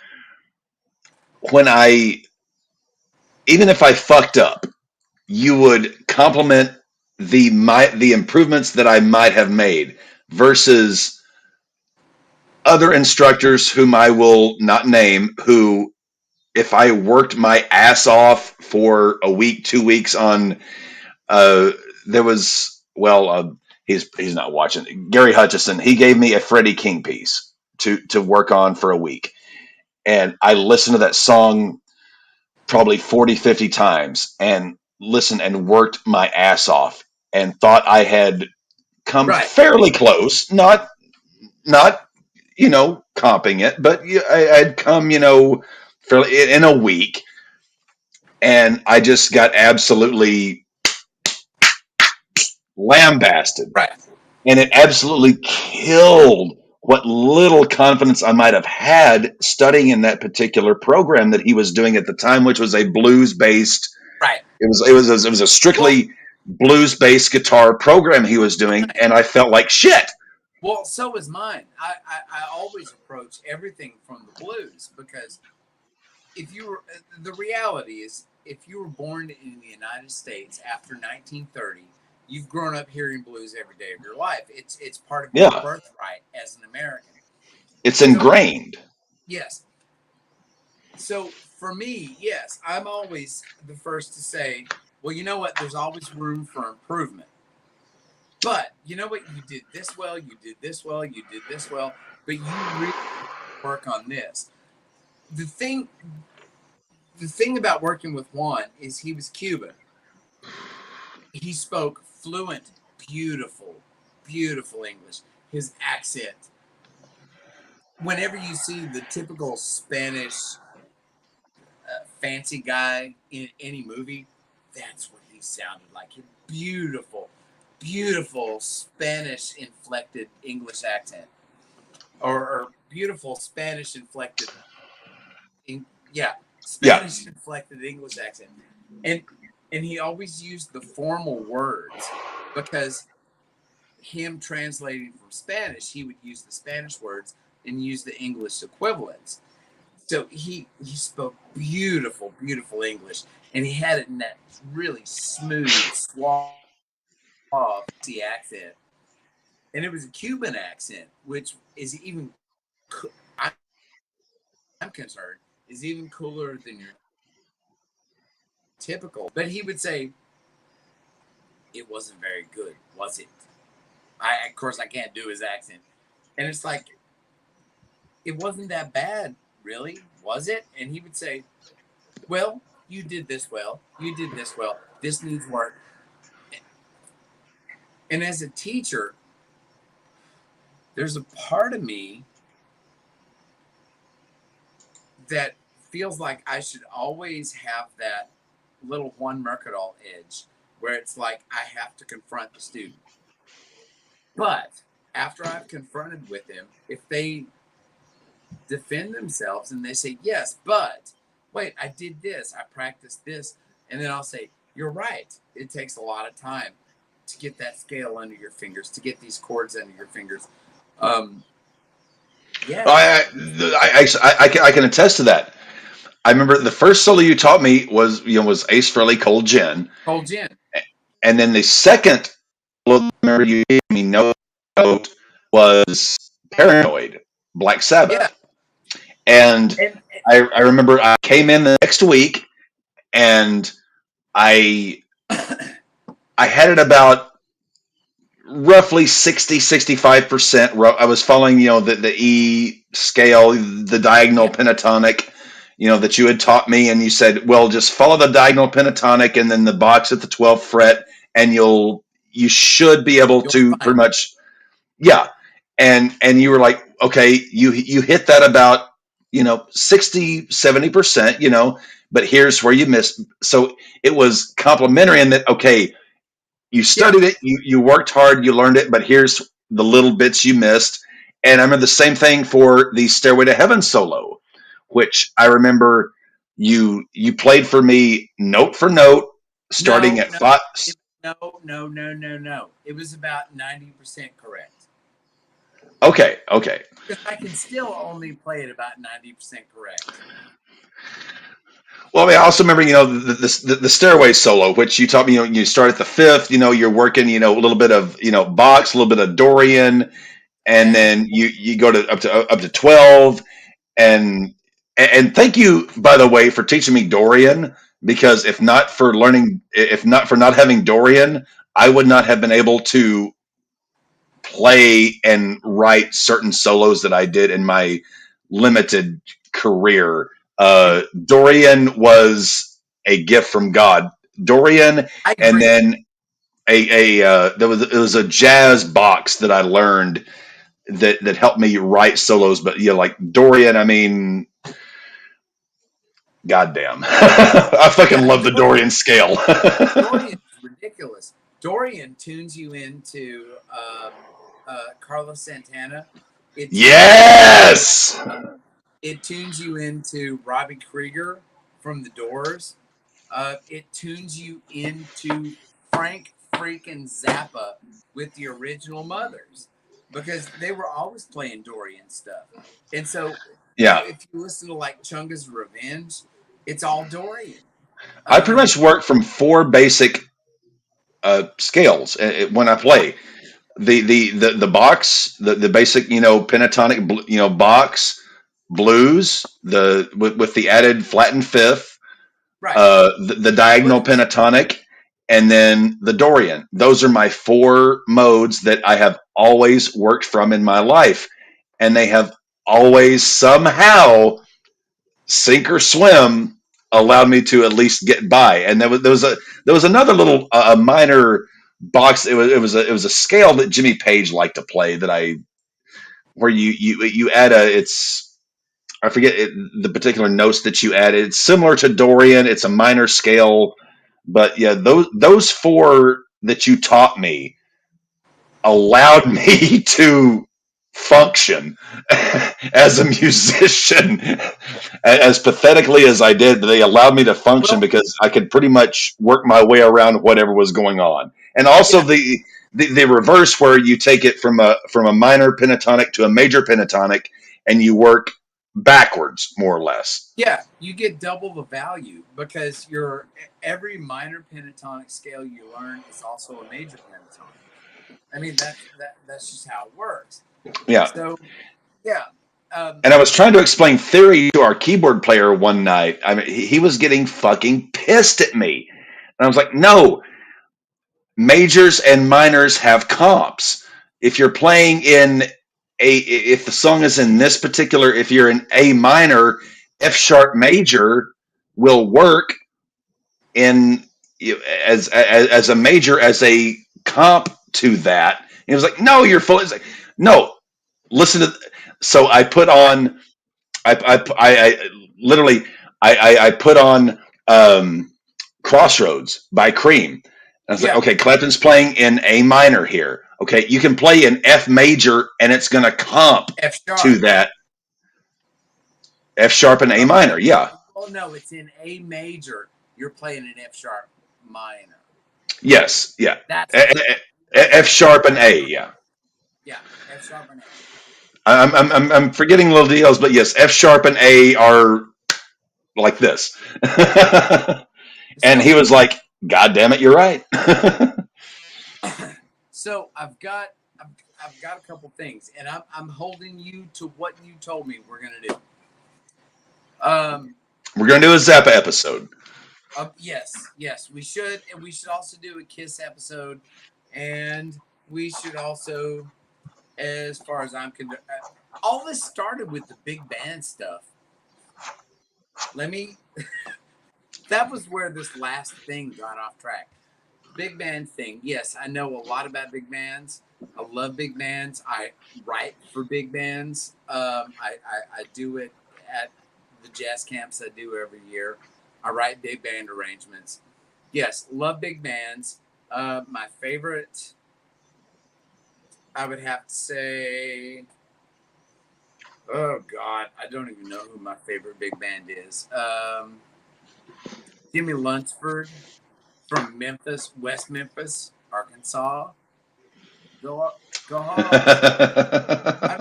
even if I fucked up, you would compliment the improvements that I might have made versus other instructors whom I will not name, who, if I worked my ass off for a week, 2 weeks on, there was, he's not watching. Gary Hutchison, he gave me a Freddie King piece to work on for a week. And I listened to that song probably 40, 50 times and listened and worked my ass off and thought I had come Right. fairly close, not comping it, but I'd come fairly in a week, and I just got absolutely lambasted, Right. and it absolutely killed what little confidence I might have had studying in that particular program that he was doing at the time, which was a blues based. Right. It was a strictly blues based guitar program he was doing, and I felt like shit. Well, so was mine. I always approach everything from the blues because the reality is, if you were born in the United States after 1930, you've grown up hearing blues every day of your life. It's part of your Yeah, birthright as an American. it's So, ingrained. yes. So for me, yes, I'm always the first to say, well, you know what? There's always room for improvement. But you know what? You did this well, you did this well, you did this well, but you really work on this. The thing about working with Juan is he was Cuban. He spoke fluent, beautiful English. His accent. Whenever you see the typical Spanish fancy guy in any movie, that's what he sounded like. Beautiful Spanish inflected English accent, or beautiful Spanish inflected, Spanish inflected English accent, and he always used the formal words because him translating from Spanish, he would use the Spanish words and use the English equivalents. So he spoke beautiful English, and he had it in that really smooth, suave accent, and it was a Cuban accent, which is even, I'm concerned, is even cooler than your typical. But he would say, "It wasn't very good, was it?" Of course, I can't do his accent, and it's like, it wasn't that bad, really, was it? And he would say, well, you did this well, you did this well, this needs work. And as a teacher, there's a part of me that feels like I should always have that little Juan Mercadal edge where it's like I have to confront the student. But after I've confronted with them, if they defend themselves and they say, yes, but wait, I did this, I practiced this, and then I'll say, you're right. It takes a lot of time to get that scale under your fingers, to get these chords under your fingers. Yeah. I can attest to that. I remember the first solo you taught me was Ace Frehley, Cold Gin. Cold Gin. And then the second solo remember you gave me note was Paranoid, Black Sabbath. Yeah. And I remember I came in the next week and I had it about roughly 65%. I was following, the E scale, the diagonal pentatonic, that you had taught me. And you said, well, just follow the diagonal pentatonic and then the box at the 12th fret, and you should be able to pretty much, yeah. And you were like, okay, you hit that about, 60, 70%, but here's where you missed. So it was complimentary in that, okay, you studied it, you worked hard, you learned it, but here's the little bits you missed. And I remember the same thing for the Stairway to Heaven solo, which I remember you played for me note for note, starting at 5. No. It was about 90% correct. Okay. Because I can still only play it about 90% correct. Well, I also remember, the Stairway solo, which you taught me, you start at the 5th, you're working, a little bit of, Bach's, a little bit of Dorian, and then you go to up to 12. And thank you, by the way, for teaching me Dorian, because if not for not having Dorian, I would not have been able to play and write certain solos that I did in my limited career. Dorian was a gift from God. Dorian, I and agree. then there was it was a jazz box that I learned that helped me write solos. But yeah, like Dorian, I mean, goddamn, I fucking Yeah, love the Dorian scale. Dorian's ridiculous. Dorian tunes you into Carlos Santana. It tunes you Yes. it tunes you into Robbie Krieger from The Doors. It tunes you into Frank freaking Zappa with the original Mothers because they were always playing Dorian stuff. And so, Yeah, if you listen to like Chunga's Revenge, it's all Dorian. I pretty Um, much work from four basic scales when I play. The box, the basic, pentatonic, box blues, with the added flattened fifth, right. the diagonal Blues. pentatonic, and then the Dorian. Those are my four modes that I have always worked from in my life, and they have always somehow, sink or swim, allowed me to at least get by. And there was another little minor box. It was a scale that Jimmy Page liked to play that I where you add it's I forget the particular notes that you add. It's similar to Dorian. It's a minor scale, but yeah, those four that you taught me allowed me to function as a musician as pathetically as I did. They allowed me to function Well, because I could pretty much work my way around whatever was going on. And also yeah, the reverse, where you take it from a minor pentatonic to a major pentatonic and you work backwards, more or less. yeah, you get double the value because your every minor pentatonic scale you learn is also a major pentatonic. I mean that's just how it works. Yeah. So yeah, um, And I was trying to explain theory to our keyboard player one night. I mean, he was getting fucking pissed at me. And I was like, no, majors and minors have comps. If you're playing if the song is in this particular, if you're in A minor, F sharp major will work in as a major, as a comp to that. And he was like, no, you're full. It's like, no, listen to. So I put on, I literally, I put on Crossroads by Cream. I was like, yeah, okay, Clapton's playing in A minor here. Okay, you can play in F major and it's going to comp F to sharp. that F sharp and A Oh minor. Yeah. no, it's in A major. You're playing an F sharp minor. Yes. Yeah. That's what you're. F sharp and A. Yeah. Yeah, F sharp and A. I'm forgetting little details, but yes, F sharp and A are like this. And So he was like, God damn it, you're right. so I've got a couple things, and I'm holding you to what you told me we're gonna do. Um, We're going to do a Zappa episode. yes, we should, and we should also do a Kiss episode, and we should also, as far as I'm concerned, all this started with the big band stuff. Let me. That was where this last thing got off track. Big band thing. Yes, I know a lot about big bands. I love big bands. I write for big bands. I do it at the jazz camps I do every year. I write big band arrangements. Yes, love big bands. My favorite, I would have to say, oh God, I don't even know who my favorite big band is. Jimmy Lunsford from Memphis, West Memphis, Arkansas. Go go Hogs. I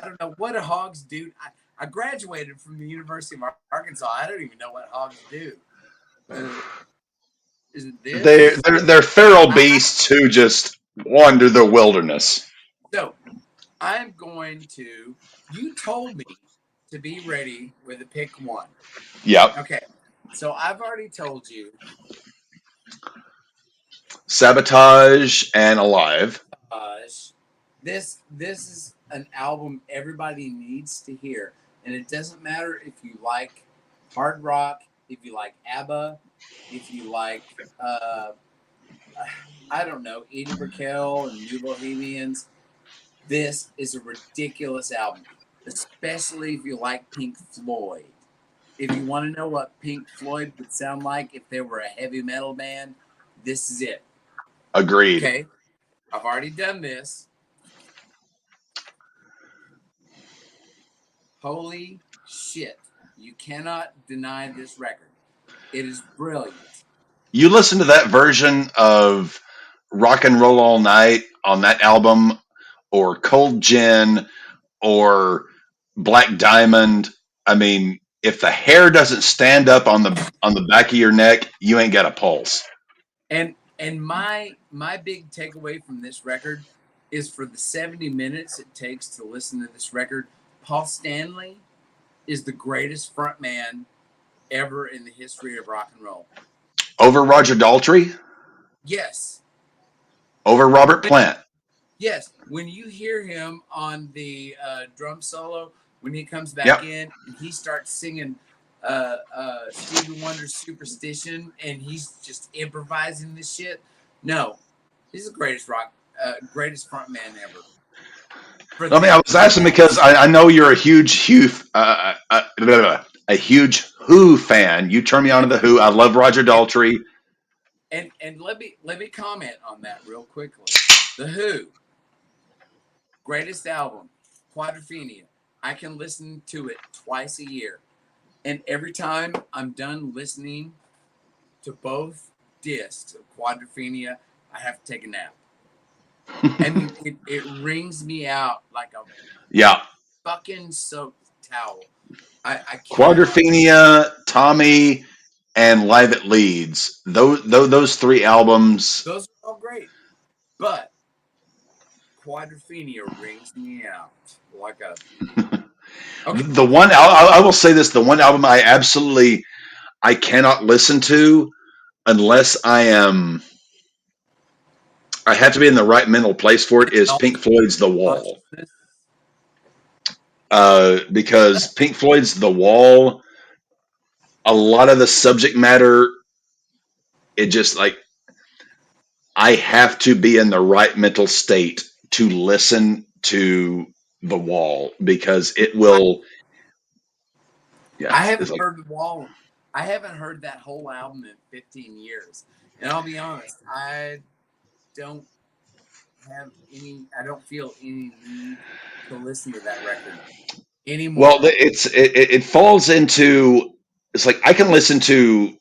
don't know what do Hogs do. I graduated from the University of Arkansas. I don't even know what Hogs do. Is it they're, this? they're, they're feral beasts who just wander the wilderness. So I'm going to. You told me to be ready with a pick one. Yep. Okay. So I've already told you. Sabotage and Alive. This is an album everybody needs to hear. And it doesn't matter if you like hard rock, if you like ABBA, if you like, I don't know, Edie Brickell and New Bohemians. This is a ridiculous album, especially if you like Pink Floyd. If you want to know what Pink Floyd would sound like if they were a heavy metal band, this is it. Agreed. Okay, I've already done this. Holy shit. You cannot deny this record. It is brilliant. You listen to that version of Rock and Roll All Night on that album, or Cold Gin, or Black Diamond. I mean, if the hair doesn't stand up on the back of your neck, you ain't got a pulse. And my big takeaway from this record is, for the 70 minutes it takes to listen to this record, Paul Stanley is the greatest frontman ever in the history of rock and roll. Over Roger Daltrey? Yes. Over Robert Plant? Yes. When you hear him on the drum solo, when he comes back in and he starts singing Stevie Wonder's Superstition, and he's just improvising this shit. No, he's the greatest frontman ever. I mean, I was asking because I know you're a huge Who fan. You turn me on to the Who. I love Roger Daltrey. And let me comment on that real quickly. The Who, greatest album, Quadrophenia. I can listen to it twice a year. And every time I'm done listening to both discs of Quadrophenia, I have to take a nap. And it wrings me out like a fucking soaked towel. I Quadrophenia, Tommy, and Live at Leeds. Those three albums. Those are all great. But Quadrophenia wrings me out like a... Okay. The one, I will say this, the one album I cannot listen to unless I have to be in the right mental place for it, is Pink Floyd's The Wall. Because Pink Floyd's The Wall, a lot of the subject matter, it just like, I have to be in the right mental state to listen to The Wall, because it will. I haven't heard The Wall. I haven't heard that whole album in 15 years. And I'll be honest, I don't feel any need to listen to that record anymore. Well, it falls into, it's like I can listen to,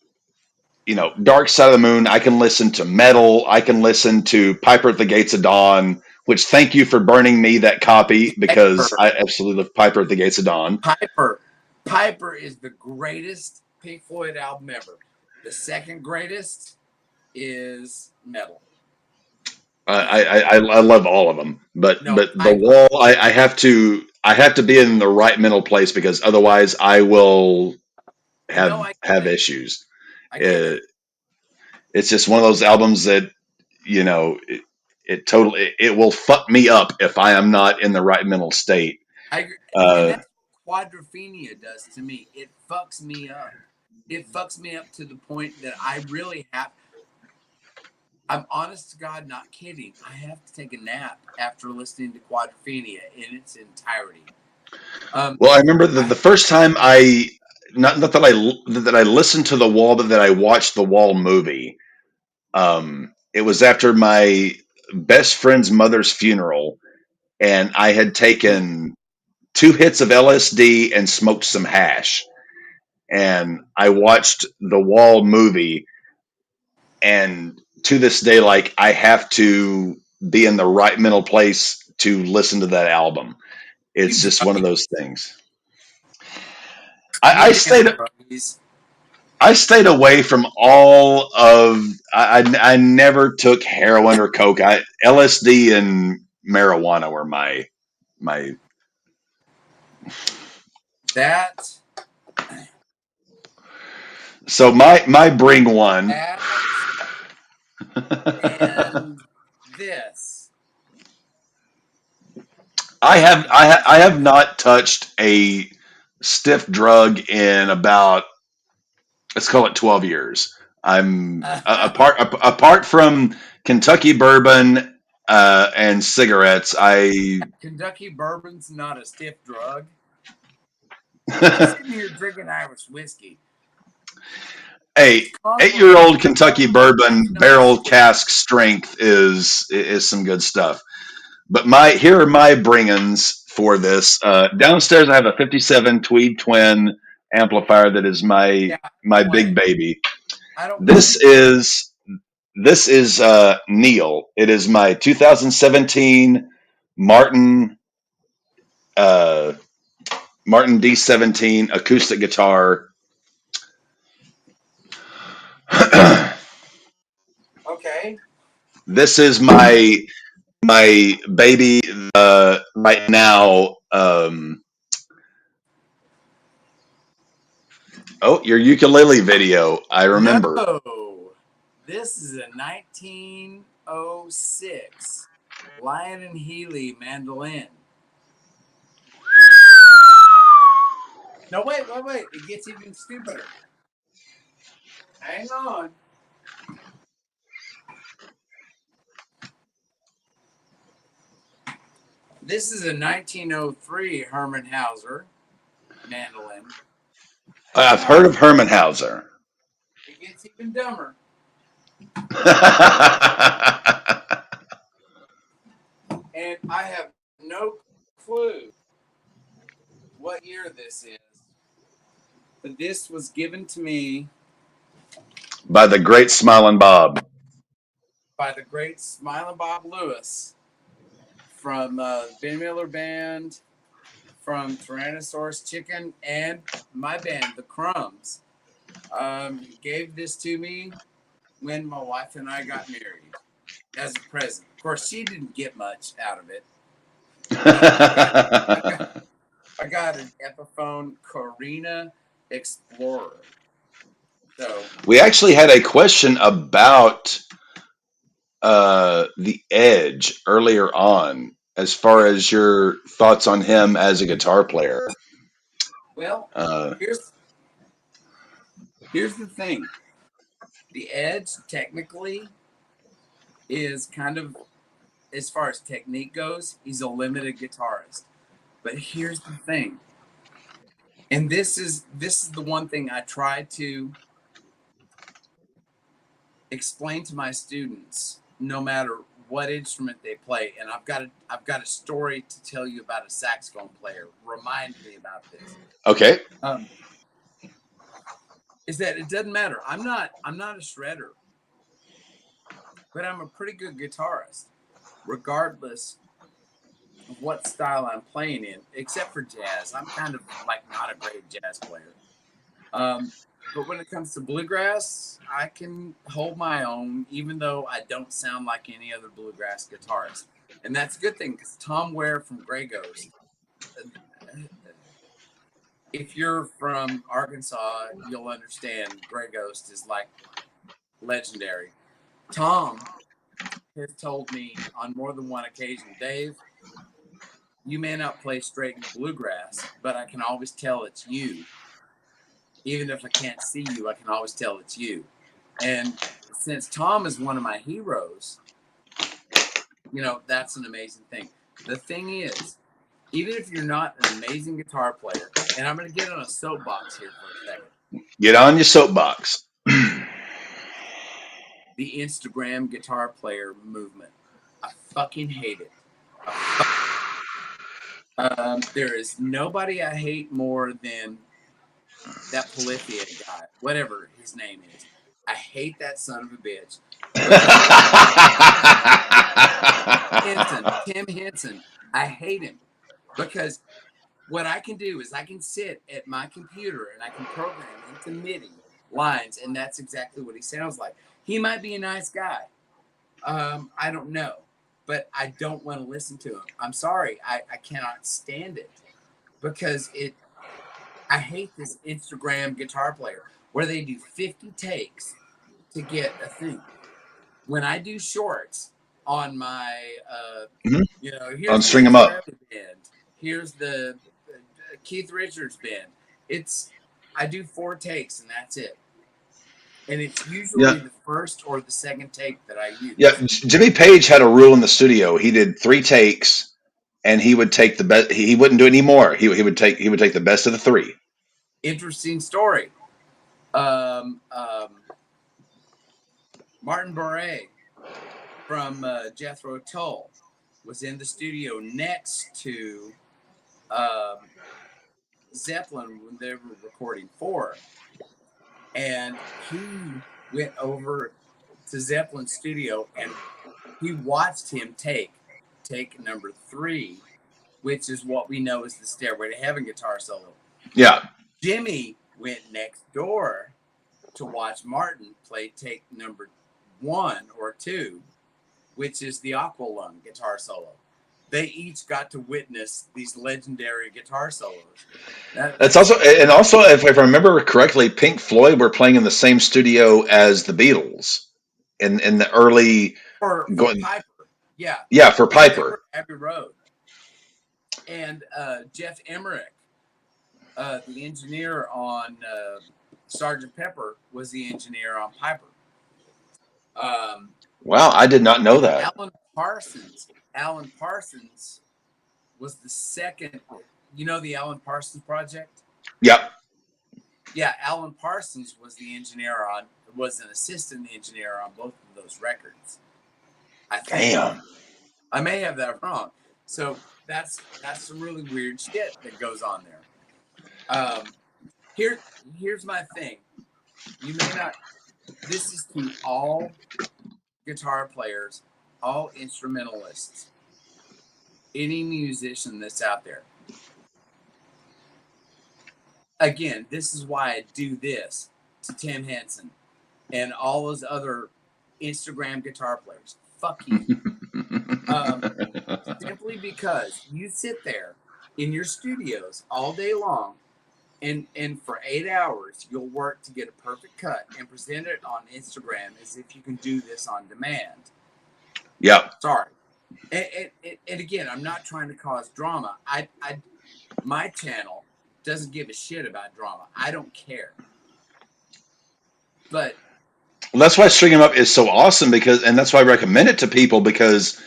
Dark Side of the Moon. I can listen to metal. I can listen to Piper at the Gates of Dawn, which, thank you for burning me that copy, because I absolutely love Piper at the Gates of Dawn. Piper is the greatest Pink Floyd album ever. The second greatest is Metal. I love all of them, but The Wall, I have to be in the right mental place, because otherwise I will have issues. It's just one of those albums that it will fuck me up if I am not in the right mental state. I agree. And that's what Quadrophenia does to me. It fucks me up. It fucks me up to the point that I really have. I'm honest to God, not kidding. I have to take a nap after listening to Quadrophenia in its entirety. Well, I remember the first time not that I listened to The Wall, but that I watched the Wall movie. It was after my best friend's mother's funeral, and I had taken 2 hits of LSD and smoked some hash, and I watched the Wall movie, and to this day, like, I have to be in the right mental place to listen to that album. It's just one of those things. I stayed away from all of. I never took heroin or coke. LSD and marijuana were my. That. So my bring one. And this. I have not touched a stiff drug in about, let's call it 12 years. I'm apart from Kentucky bourbon and cigarettes. Kentucky bourbon's not a stiff drug. I'm sitting here drinking Irish whiskey. Hey, 8-year-old Kentucky bourbon barrel cask strength is some good stuff. But here are my bring-ins for this. Downstairs, I have a '57 Tweed Twin amplifier that is my big baby. This is Neil. It is my 2017 Martin D17 acoustic guitar. Okay. This is my baby right now. Your ukulele video. I remember. No, this is a 1906 Lion and Healy mandolin. No, wait. It gets even stupider. Hang on. This is a 1903 Herman Hauser mandolin. I've heard of Herman Hauser. It gets even dumber. And I have no clue what year this is. But this was given to me by the great Smiling Bob. By the great Smiling Bob Lewis from Ben Miller Band, from Tyrannosaurus Chicken, and my band, The Crumbs. He gave this to me when my wife and I got married as a present. Of course, she didn't get much out of it. I got an Epiphone Carina Explorer. So we actually had a question about the Edge earlier on, as far as your thoughts on him as a guitar player. Well, here's the thing. The Edge technically is kind of, as far as technique goes, he's a limited guitarist. But here's the thing. And this is the one thing I try to explain to my students, no matter what instrument they play. And I've got a story to tell you about a saxophone player. Remind me about this. Okay. Is that it doesn't matter. I'm not a shredder, but I'm a pretty good guitarist, regardless of what style I'm playing in, except for jazz. I'm kind of like not a great jazz player. But when it comes to bluegrass, I can hold my own, even though I don't sound like any other bluegrass guitarist. And that's a good thing, because Tom Ware from Grey Ghost, if you're from Arkansas, you'll understand Grey Ghost is like legendary. Tom has told me on more than one occasion, Dave, you may not play straight bluegrass, but I can always tell it's you. Even if I can't see you, I can always tell it's you. And since Tom is one of my heroes, that's an amazing thing. The thing is, even if you're not an amazing guitar player, and I'm going to get on a soapbox here for a second. Get on your soapbox. The Instagram guitar player movement. I fucking hate it. There is nobody I hate more than that Polyphia guy, whatever his name is. I hate that son of a bitch. Tim Henson. I hate him because what I can do is I can sit at my computer and I can program into MIDI lines, and that's exactly what he sounds like. He might be a nice guy. I don't know, but I don't want to listen to him. I'm sorry. I cannot stand it because I hate this Instagram guitar player where they do 50 takes to get a thing. When I do shorts on my, here's on String 'em Up. Band, here's the Keith Richards band. I do 4 takes and that's it. And it's usually the first or the second take that I use. Yeah, Jimmy Page had a rule in the studio. He did 3 takes, and he would take the best. He wouldn't do any more. He would take the best of the 3. Interesting story. Martin Bure from Jethro Tull was in the studio next to Zeppelin when they were recording 4. And he went over to Zeppelin's studio and he watched him take number 3, which is what we know as the Stairway to Heaven guitar solo. Yeah. Jimmy went next door to watch Martin play take number 1 or 2, which is the Aqua Lung guitar solo. They each got to witness these legendary guitar solos. That's also, if I remember correctly, Pink Floyd were playing in the same studio as the Beatles in the early for Piper. Yeah. Yeah, for Piper. Abbey Road. And Jeff Emmerich, the engineer on Sgt. Pepper, was the engineer on Piper. Wow, I did not know that. Alan Parsons was the second. You know the Alan Parsons Project? Yep. Yeah, Alan Parsons was an assistant engineer on both of those records. I think. Damn. I may have that wrong. So that's some really weird shit that goes on there. Here's my thing. You may not. This is to all guitar players, all instrumentalists, any musician that's out there. Again, this is why I do this to Tim Henson and all those other Instagram guitar players. Fuck you. Simply because you sit there in your studios all day long and for 8 hours you'll work to get a perfect cut and present it on Instagram as if you can do this on demand. Yeah. Sorry. And again, I'm not trying to cause drama. My channel doesn't give a shit about drama. I don't care. But that's why String 'Em Up is so awesome and that's why I recommend it to people, because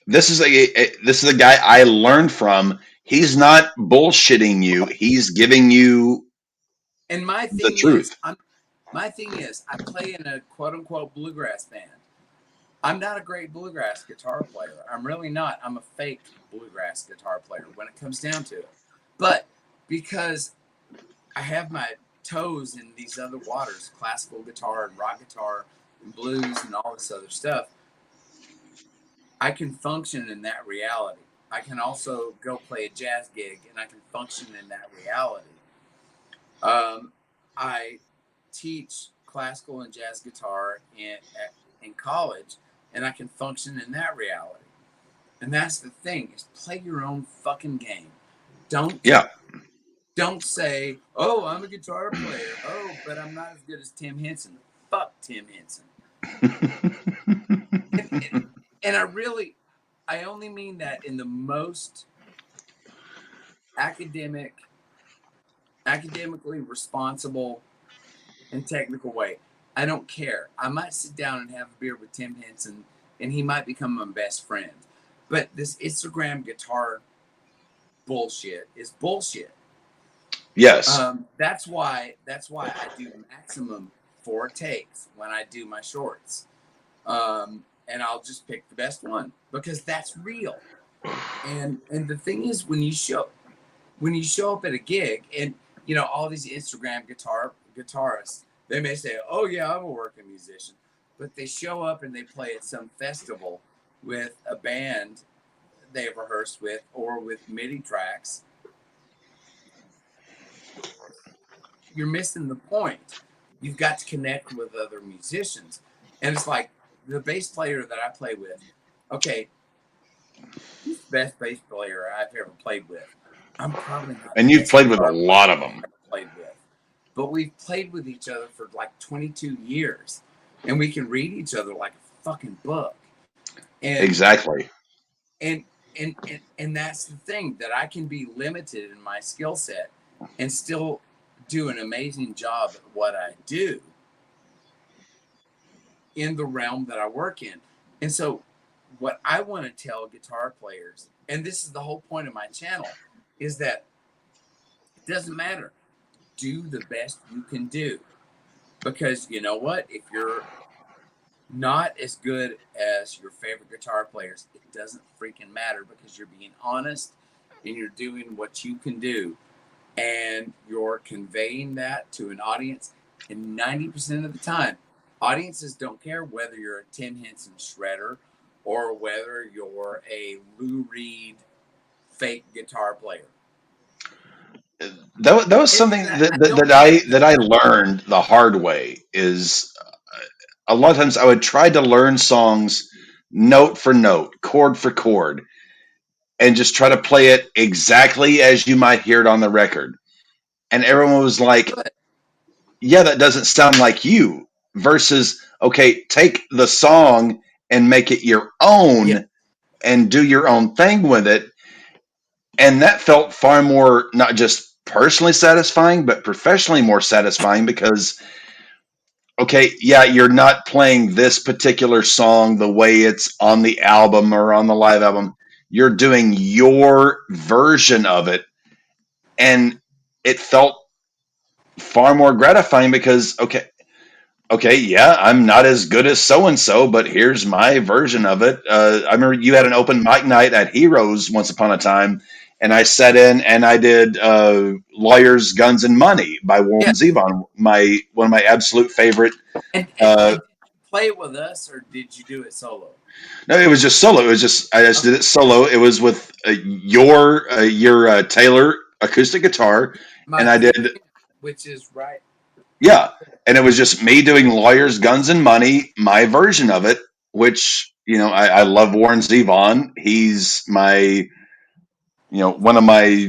this is a guy I learned from. He's not bullshitting you. He's giving you the truth. My thing is, I play in a quote unquote bluegrass band. I'm not a great bluegrass guitar player. I'm really not. I'm a fake bluegrass guitar player when it comes down to it. But because I have my toes in these other waters, classical guitar and rock guitar and blues and all this other stuff, I can function in that reality. I can also go play a jazz gig and I can function in that reality. I teach classical and jazz guitar in college, and I can function in that reality. And that's the thing, is play your own fucking game. Don't say, oh, I'm a guitar player. Oh, but I'm not as good as Tim Henson. Fuck Tim Henson. and I only mean that in the most academically responsible and technical way. I don't care. I might sit down and have a beer with Tim Henson and he might become my best friend. But this Instagram guitar bullshit is bullshit. Yes. That's why I do maximum 4 takes when I do my shorts. And I'll just pick the best one because that's real. And the thing is, when you show up at a gig, and you know all these Instagram guitarists, they may say, "Oh yeah, I'm a working musician," but they show up and they play at some festival with a band they've rehearsed with or with MIDI tracks. You're missing the point. You've got to connect with other musicians, and it's like the bass player that I play with. Okay, he's the best bass player I've ever played with. I'm probably not. And you've played with a lot of them. But we've played with each other for like 22 years, and we can read each other like a fucking book. And, exactly. And and that's the thing, that I can be limited in my skill set and still do an amazing job at what I do in the realm that I work in. And so what I want to tell guitar players, and this is the whole point of my channel, is that it doesn't matter. Do the best you can do. Because you know what? If you're not as good as your favorite guitar players, it doesn't freaking matter, because you're being honest and you're doing what you can do. And you're conveying that to an audience. And 90% of the time, audiences don't care whether you're a Tim Henson shredder or whether you're a Lou Reed fake guitar player. That was something that I learned the hard way. Is a lot of times I would try to learn songs note for note, chord for chord, and just try to play it exactly as you might hear it on the record. And everyone was like, yeah, that doesn't sound like you. Versus, okay, take the song and make it your own and do your own thing with it. And that felt far more, not just personally satisfying, but professionally more satisfying, because, okay, yeah, you're not playing this particular song the way it's on the album or on the live album. You're doing your version of it. And it felt far more gratifying because, okay, yeah, I'm not as good as so and so, but here's my version of it. I remember you had an open mic night at Heroes once upon a time, and I sat in and I did "Lawyers, Guns, and Money" by Warren Zevon, one of my absolute favorite. And did you play it with us, or did you do it solo? No, it was just solo. I just did it solo. It was with your Taylor acoustic guitar, and I did, which is right. Yeah, and it was just me doing Lawyers, Guns, and Money, my version of it. Which, I love Warren Zevon. He's my, one of my,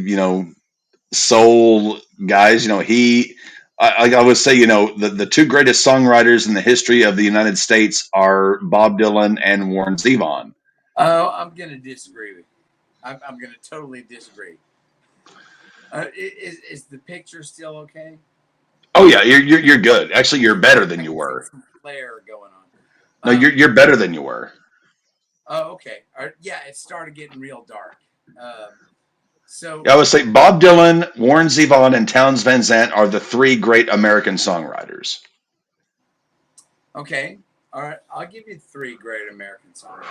soul guys. I would say, the two greatest songwriters in the history of the United States are Bob Dylan and Warren Zevon. Oh, I'm going to disagree with you. I'm going to totally disagree. Is the picture still okay? Oh yeah, you're good. Actually, you're better than you were. Some flare going on. No, you're better than you were. Oh, okay. Yeah, it started getting real dark. So I would say Bob Dylan, Warren Zevon, and Townes Van Zandt are the three great American songwriters. Okay. All right. I'll give you three great American songwriters.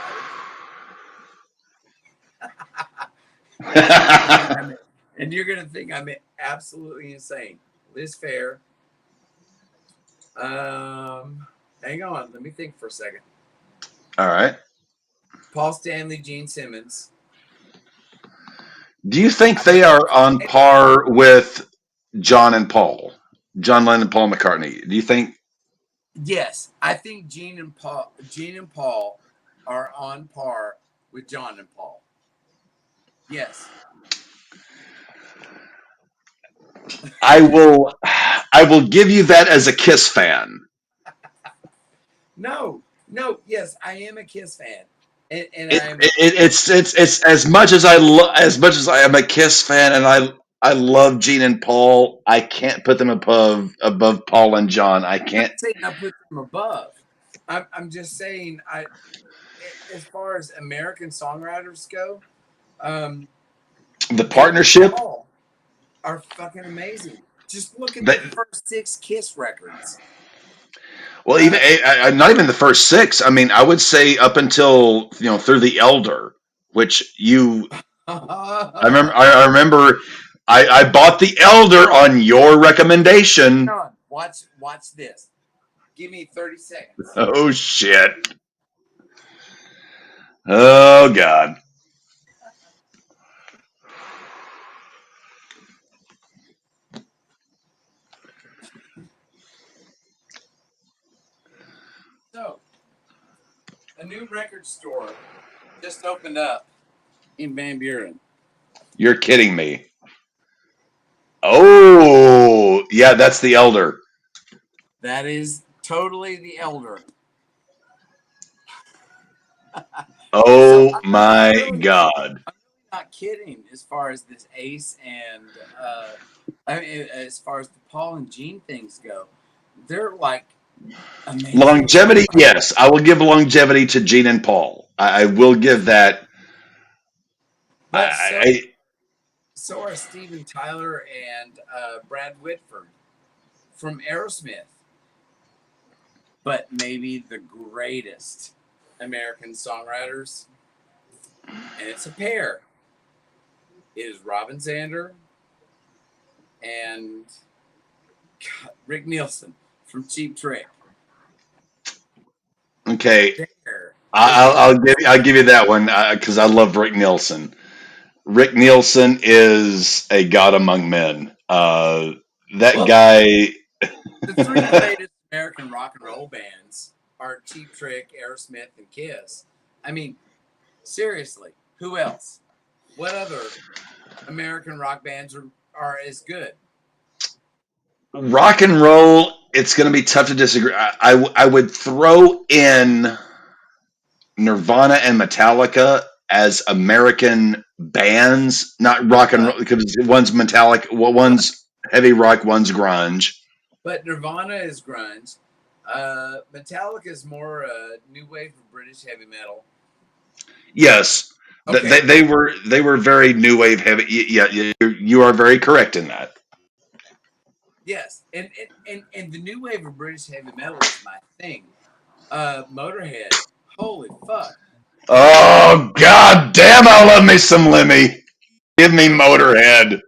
And you're going to think I'm absolutely insane. Liz Phair. Hang on. Let me think for a second. All right. Paul Stanley, Gene Simmons. Do you think they are on par with John and Paul? John Lennon and Paul McCartney. Do you think? Yes. I think Gene and Paul are on par with John and Paul. Yes. I will give you that as a Kiss fan. No, yes, I am a Kiss fan, it's as much as I am a Kiss fan, and I love Gene and Paul. I can't put them above Paul and John. I can't. I'm not saying I put them above. I'm just saying as far as American songwriters go, the partnership are fucking amazing. Just look at the first 6 Kiss records. Well, even not even the first 6. I mean, I would say up until through the Elder, which I remember. I bought the Elder on your recommendation. Watch this. Give me 30 seconds. Oh shit! Oh god! So, a new record store just opened up in Van Buren. You're kidding me. Oh, yeah, that's the Elder. That is totally the Elder. So Oh my God. I'm really not kidding as far as this Ace and I mean, as far as the Paul and Gene things go, they're like amazing Longevity, songwriters. yes. I will give longevity to Gene and Paul. I will give that. But I, so are Steven Tyler and Brad Whitford from Aerosmith. But maybe the greatest American songwriters, and it's a pair, is Robin Zander and Rick Nielsen from Cheap Trick. okay, There is I'll give you that one because I love Rick Nielsen. Rick Nielsen is a god among men. That well, guy. the three greatest American rock and roll bands are Cheap Trick, Aerosmith, and Kiss. I mean, seriously, who else? What other American rock bands are as good? Rock and roll, it's going to be tough to disagree. I would throw in Nirvana and Metallica as American bands, not rock and But roll, because one's Metallica, well, but one's heavy rock, one's grunge. but Nirvana is grunge. Metallica is more new wave of British heavy metal. Yes, Okay, they were very new wave heavy. Yeah, you are very correct in that. yes, and the new wave of British heavy metal is my thing. Motorhead, holy fuck. Oh God damn! I love me some Lemmy. Give me Okay, Motorhead.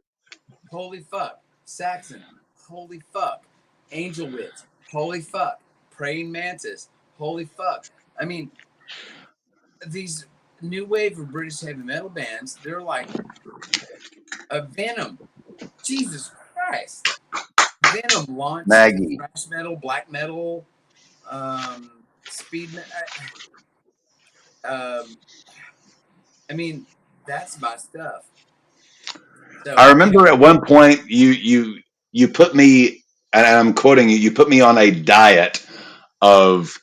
holy fuck. Saxon, holy fuck. Angel Witch, holy fuck. Praying Mantis, holy fuck. I mean, these new wave of British heavy metal bands, they're like a Venom. Jesus Christ. Venom launched Maggie. thrash metal, black metal, speed. Um, I mean, that's my stuff. I So remember at one point you put me, and I'm quoting you. You put me on a diet of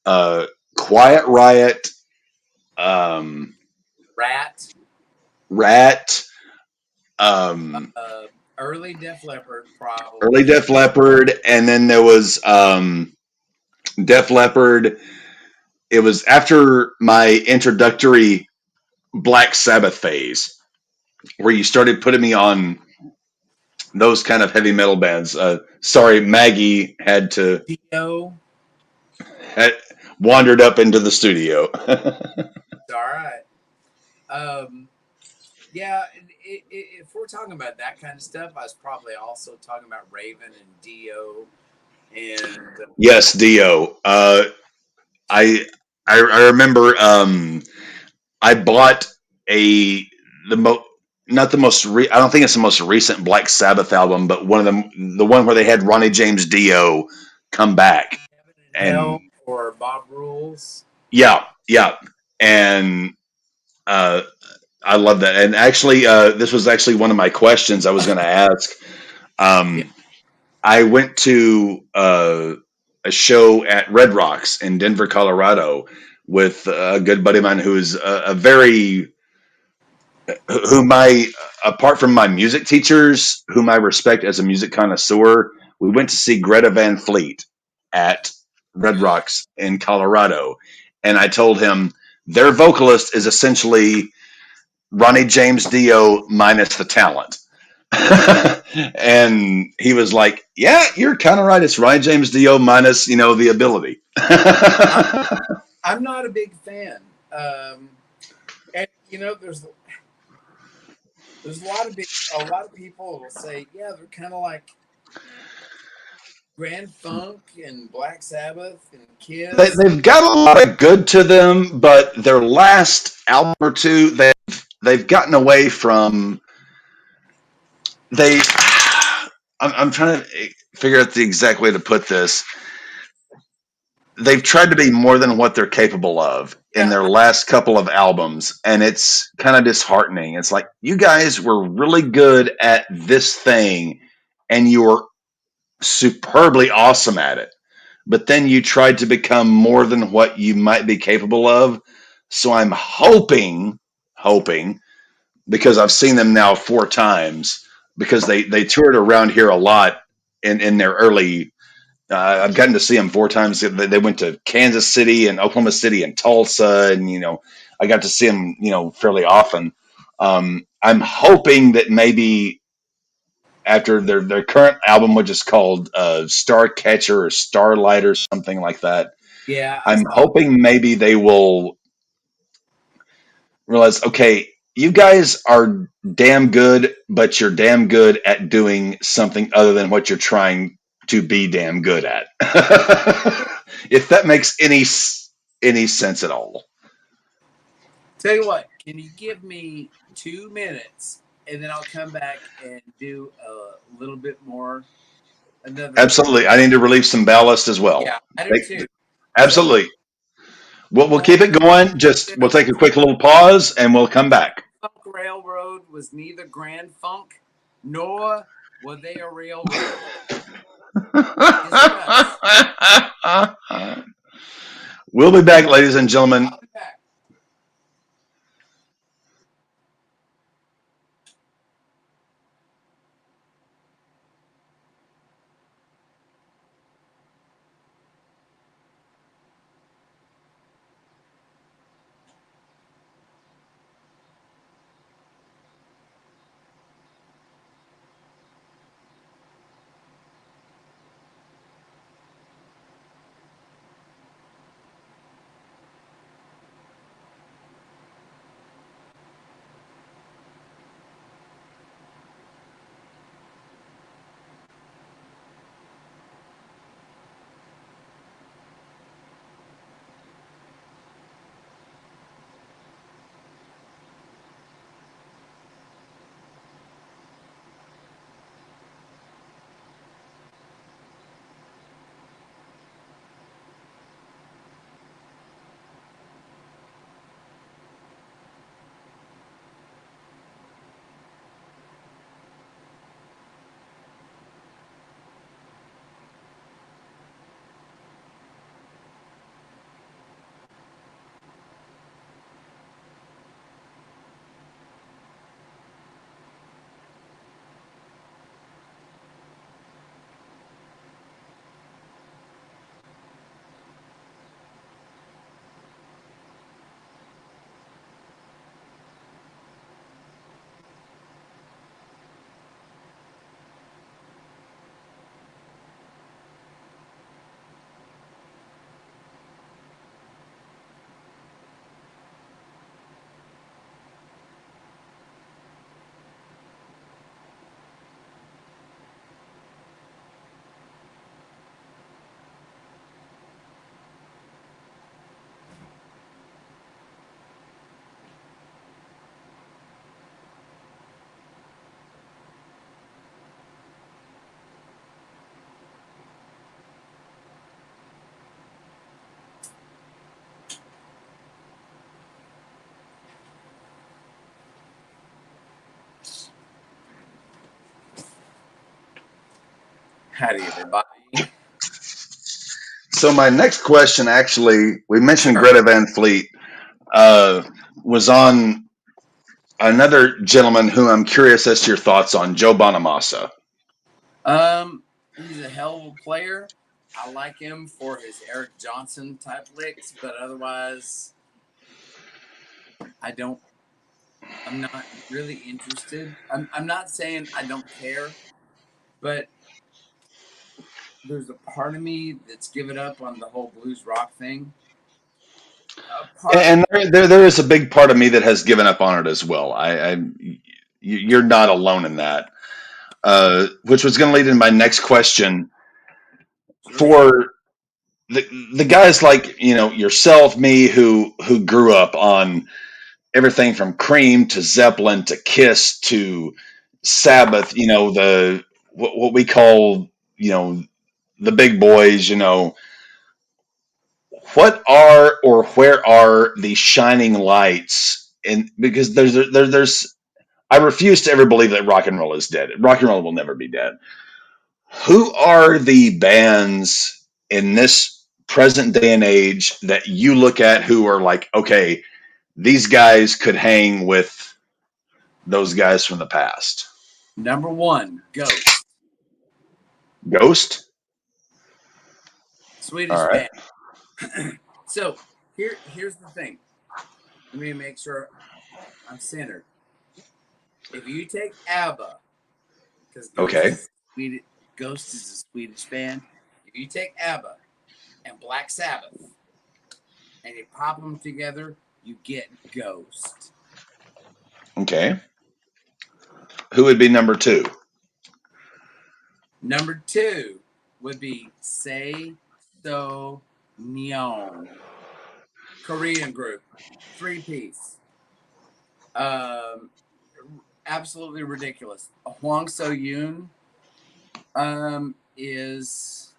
uh, Quiet Riot, um, Rat, Rat, um, uh, early Def Leppard, early probably. Def Leppard, and then there was Def Leppard. It was after my introductory Black Sabbath phase where you started putting me on those kind of heavy metal bands. Sorry, Maggie Dio, had wandered up into the studio. it's all right. Um, yeah, if we're talking about that kind of stuff, I was probably also talking about Raven and Dio and Yes, Dio. I I remember I bought a the mo not the most I don't think it's the most recent Black Sabbath album, but one of them, the one where they had Ronnie James Dio come back, Heaven and and Hell or Bob Rules. yeah, yeah, and uh, I love that. And actually, this was actually one of my questions I was going to ask. Yeah. Um, I went to a show at Red Rocks in Denver, Colorado, with a good buddy of mine who is a very whom I, apart from my music teachers, whom I respect as a music connoisseur, we went to see Greta Van Fleet at Red Rocks in Colorado, and I told him their vocalist is essentially Ronnie James Dio minus the talent. And he was like, "Yeah, you're kind of right. It's Ryan James Dio minus, the ability." I'm I'm not a big fan. Um, and there's a lot of people will say, yeah, they're kind of like Grand Funk and Black Sabbath and Kiss. They've got a lot of good to them, but their last album or two, they've gotten away from they. I'm trying to figure out the exact way to put this. They've tried to be more than what they're capable of in Yeah, their last couple of albums, and it's kind of disheartening. It's like you guys were really good at this thing, and you were superbly awesome at it, but then you tried to become more than what you might be capable of. So I'm hoping because I've seen them now 4 times because they toured around here a lot in their early. I've gotten to see them 4 times. They went to Kansas City and Oklahoma City and Tulsa, and I got to see them fairly often. I'm hoping that maybe after their current album, which is called Starcatcher or Starlight or something like that, Yeah, I I'm saw that. hoping maybe they will realize, okay, you guys are damn good, but you're damn good at doing something other than what you're trying to be damn good at. If that makes any sense at all. Tell you what, can you give me 2 minutes and then I'll come back and do a little bit more, another. Absolutely, I need to relieve some ballast as well. Yeah, I do Take- too. So Absolutely, we'll all keep it I going. Just we'll know take a is quick little pause and we'll come back. Funk Railroad was neither Grand Funk nor were they a railroad. Discuss. We'll be back, ladies and gentlemen. I'll be back. Howdy, everybody. So my next question, actually, we mentioned Sure. Greta Van Fleet, uh, was on another gentleman who I'm curious as to your thoughts on, Joe Bonamassa. He's a hell of a player. I like him for his Eric Johnson type licks, but otherwise, I don't. I'm not really interested. I'm not saying I don't care, but there's a part of me that's given up on the whole blues rock thing. A part of And there is a big part of me that has given up on it as well. You're not alone in that. Which was going to lead into my next question sure. for the guys like yourself, me, who grew up on everything from Cream to Zeppelin to Kiss to Sabbath. The what we call the big boys. What are or where are the shining lights? And because there's I refuse to ever believe that rock and roll is dead. Rock and roll will never be dead. Who are the bands in this present day and age that you look at who are like, okay, these guys could hang with those guys from the past? Number one, Ghost, Ghost? Swedish All right. band. So here's the thing. Let me make sure I'm centered. If you take ABBA, because Okay. Ghost is a Swedish band. If you take ABBA and Black Sabbath and you pop them together, you get Ghost. Okay. Who would be number two? Number two would be Say So Neon, Korean group, 3-piece. Absolutely ridiculous. Hwang So Yoon is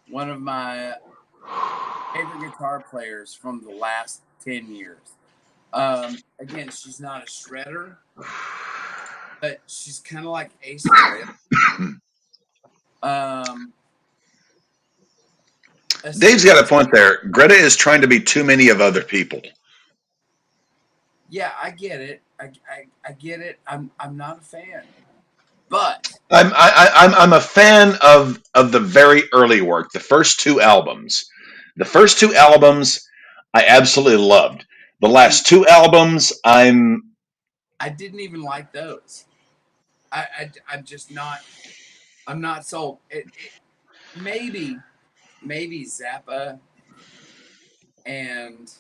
one of my favorite guitar players from the last 10 years. Again, she's not a shredder, but she's kind of like Ace Frehley. Dave's got a point there. Greta is trying to be too many of other people. Yeah, I get it. I get it. I'm not a fan, but I'm a fan of the very early work, the first two albums. The first two albums I absolutely loved. The last two albums I didn't even like those. I'm just not. I'm not sold. Maybe Zappa and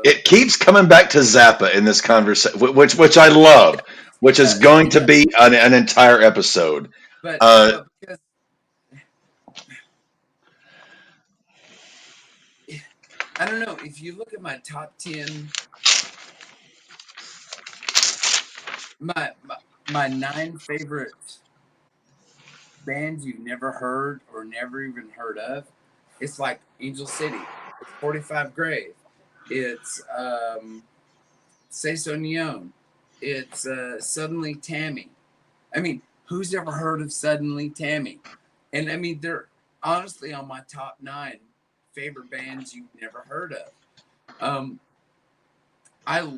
it keeps coming back to Zappa in this conversation, which I love, which is going to be an entire episode. but because I don't know, if you look at my top 10, my 9 favorite bands you've never heard or never even heard of, it's like Angel City, it's 45 Grave, it's Say So Neon, it's Suddenly Tammy. I mean, who's ever heard of Suddenly Tammy? And I mean, they're honestly on my top 9 favorite bands you've never heard of. I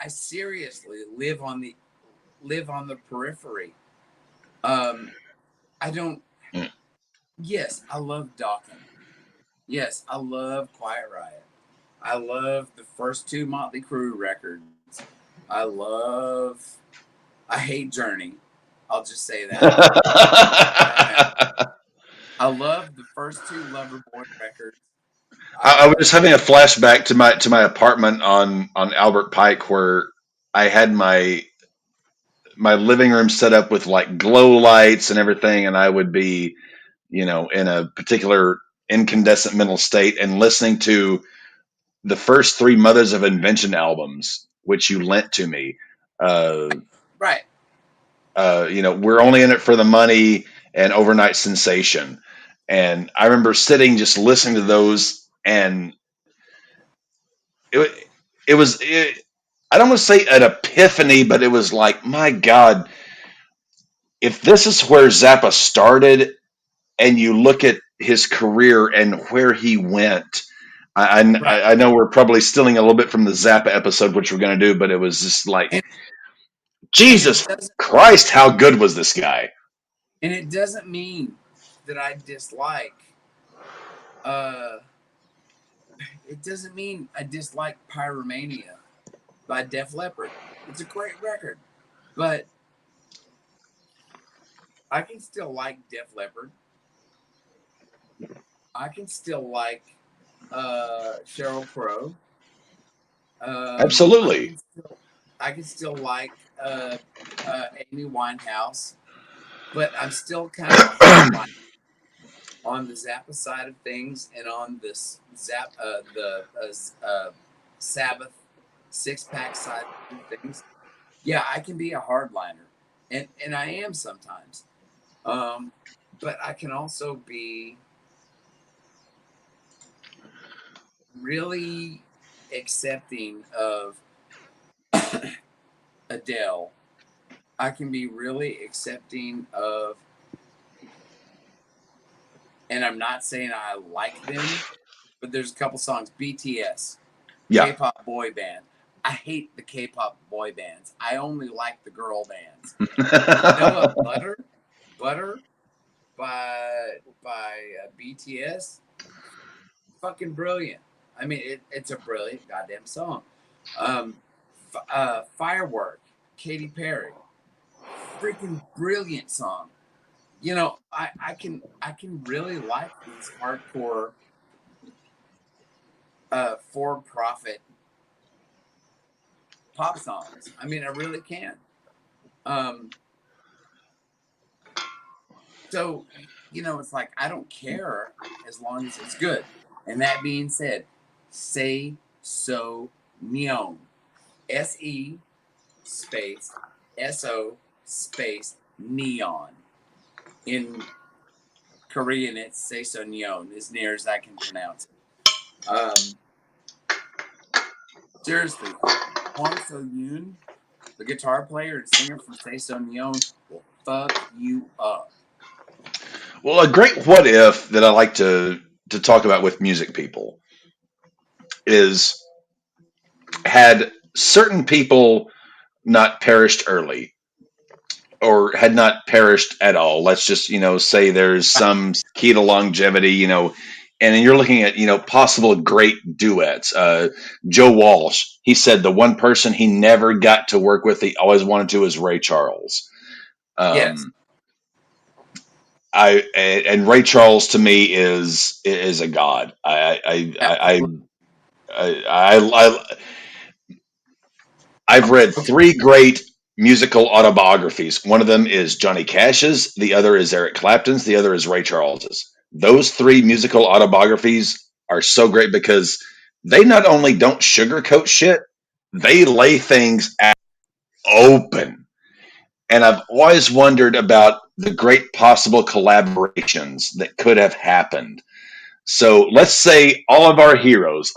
seriously live on the periphery. I don't. Yes, I love Dokken. Yes, I love Quiet Riot. I love the first 2 Motley Crue records. I hate Journey. I'll just say that. I love the first 2 Loverboy records. I was just having a flashback to my apartment on Albert Pike, where I had my living room set up with like glow lights and everything, and I would be, in a particular incandescent mental state and listening to the first 3 Mothers of Invention albums, which you lent to me. Right. We're Only in It for the Money and Overnight Sensation. And I remember sitting just listening to those, and it was I don't want to say an epiphany, but it was like, my God, if this is where Zappa started, and you look at his career and where he went, I know we're probably stealing a little bit from the Zappa episode, which we're going to do, but it was just like, And Jesus Christ, how good was this guy? And it doesn't mean that I dislike. It doesn't mean I dislike Pyromania by Def Leppard. It's a great record, but I can still like Def Leppard. I can still like Sheryl Crow. Absolutely. I can still like Amy Winehouse, but I'm still kind of on the Zappa side of things, and on this Sabbath 6-pack side of things. Yeah, I can be a hardliner, and I am sometimes. But I can also be really accepting of Adele. I can be really accepting of, and I'm not saying I like them, but there's a couple songs. BTS, Yeah. K-pop boy band. I hate the K-pop boy bands. I only like the girl bands. Vanilla Butter by BTS, fucking brilliant. I mean, it's a brilliant goddamn song. Um, Firework, Katy Perry, freaking brilliant song. You know, I can really like these hardcore for profit pop songs. I mean, I really can. Um, so you know, it's like I don't care as long as it's good. And that being said, say so neon. SE space SO space neon. In Korean, it's say so neon, as near as I can pronounce it. Seriously, Hwang So Yoon, the guitar player and singer from Say So Neon, will fuck you up. Well, a great what if that I like to talk about with music people is, had certain people not perished early, or had not perished at all. Let's just, say there's some key to longevity, and then you're looking at, possible great duets. Joe Walsh, he said the one person he never got to work with, he always wanted to, is Ray Charles. Yes. Um, and Ray Charles to me is a god. I I've read Okay. three great musical autobiographies. One of them is Johnny Cash's, the other is Eric Clapton's, the other is Ray Charles's. Those three musical autobiographies are so great because they not only don't sugarcoat shit, they lay things out open. And I've always wondered about the great possible collaborations that could have happened. So let's say all of our heroes,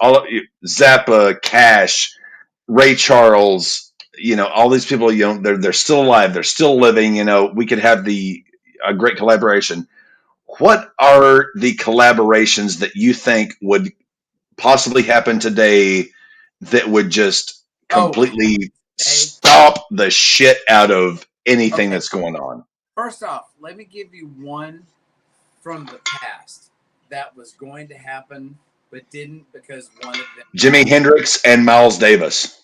Zappa, Cash, Ray Charles, all these people, they're still alive, they're still living. We could have a great collaboration. What are the collaborations that you think would possibly happen today that would just Oh, completely hey. stop the shit out of anything Okay. that's going on? First off, let me give you one from the past that was going to happen but didn't because one of them. Jimi Hendrix and Miles Davis.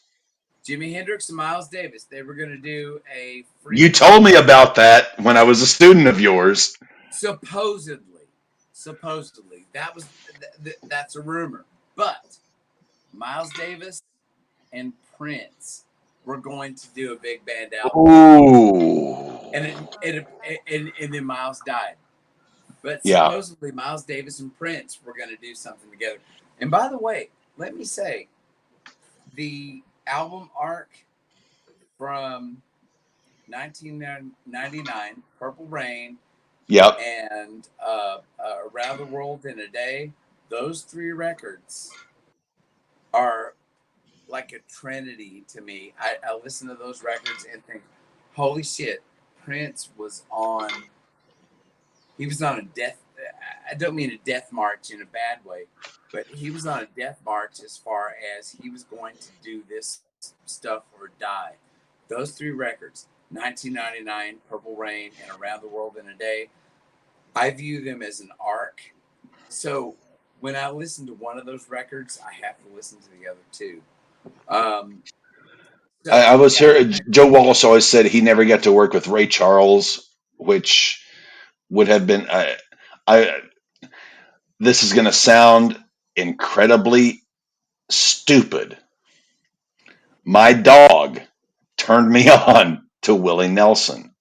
Jimi Hendrix and Miles Davis. They were going to do a You freaking. told me about that when I was a student of yours. Supposedly, that's a rumor. But Miles Davis and Prince were going to do a big band album, Ooh. and then Miles died. But Yeah. supposedly Miles Davis and Prince were going to do something together. And by the way, let me say, the album arc from 1999, Purple Rain, Yep. and Around the World in a Day, those three records are like a trinity to me. I listen to those records and think, holy shit, Prince was on. He was on a death. I don't mean a death march in a bad way, but he was on a death march as far as he was going to do this stuff or die. Those three records, 1999, Purple Rain, and Around the World in a Day, I view them as an arc. So when I listen to one of those records, I have to listen to the other two. I was here. Joe Walsh always said he never got to work with Ray Charles, which would have been. I This is going to sound incredibly stupid. My dog turned me on to Willie Nelson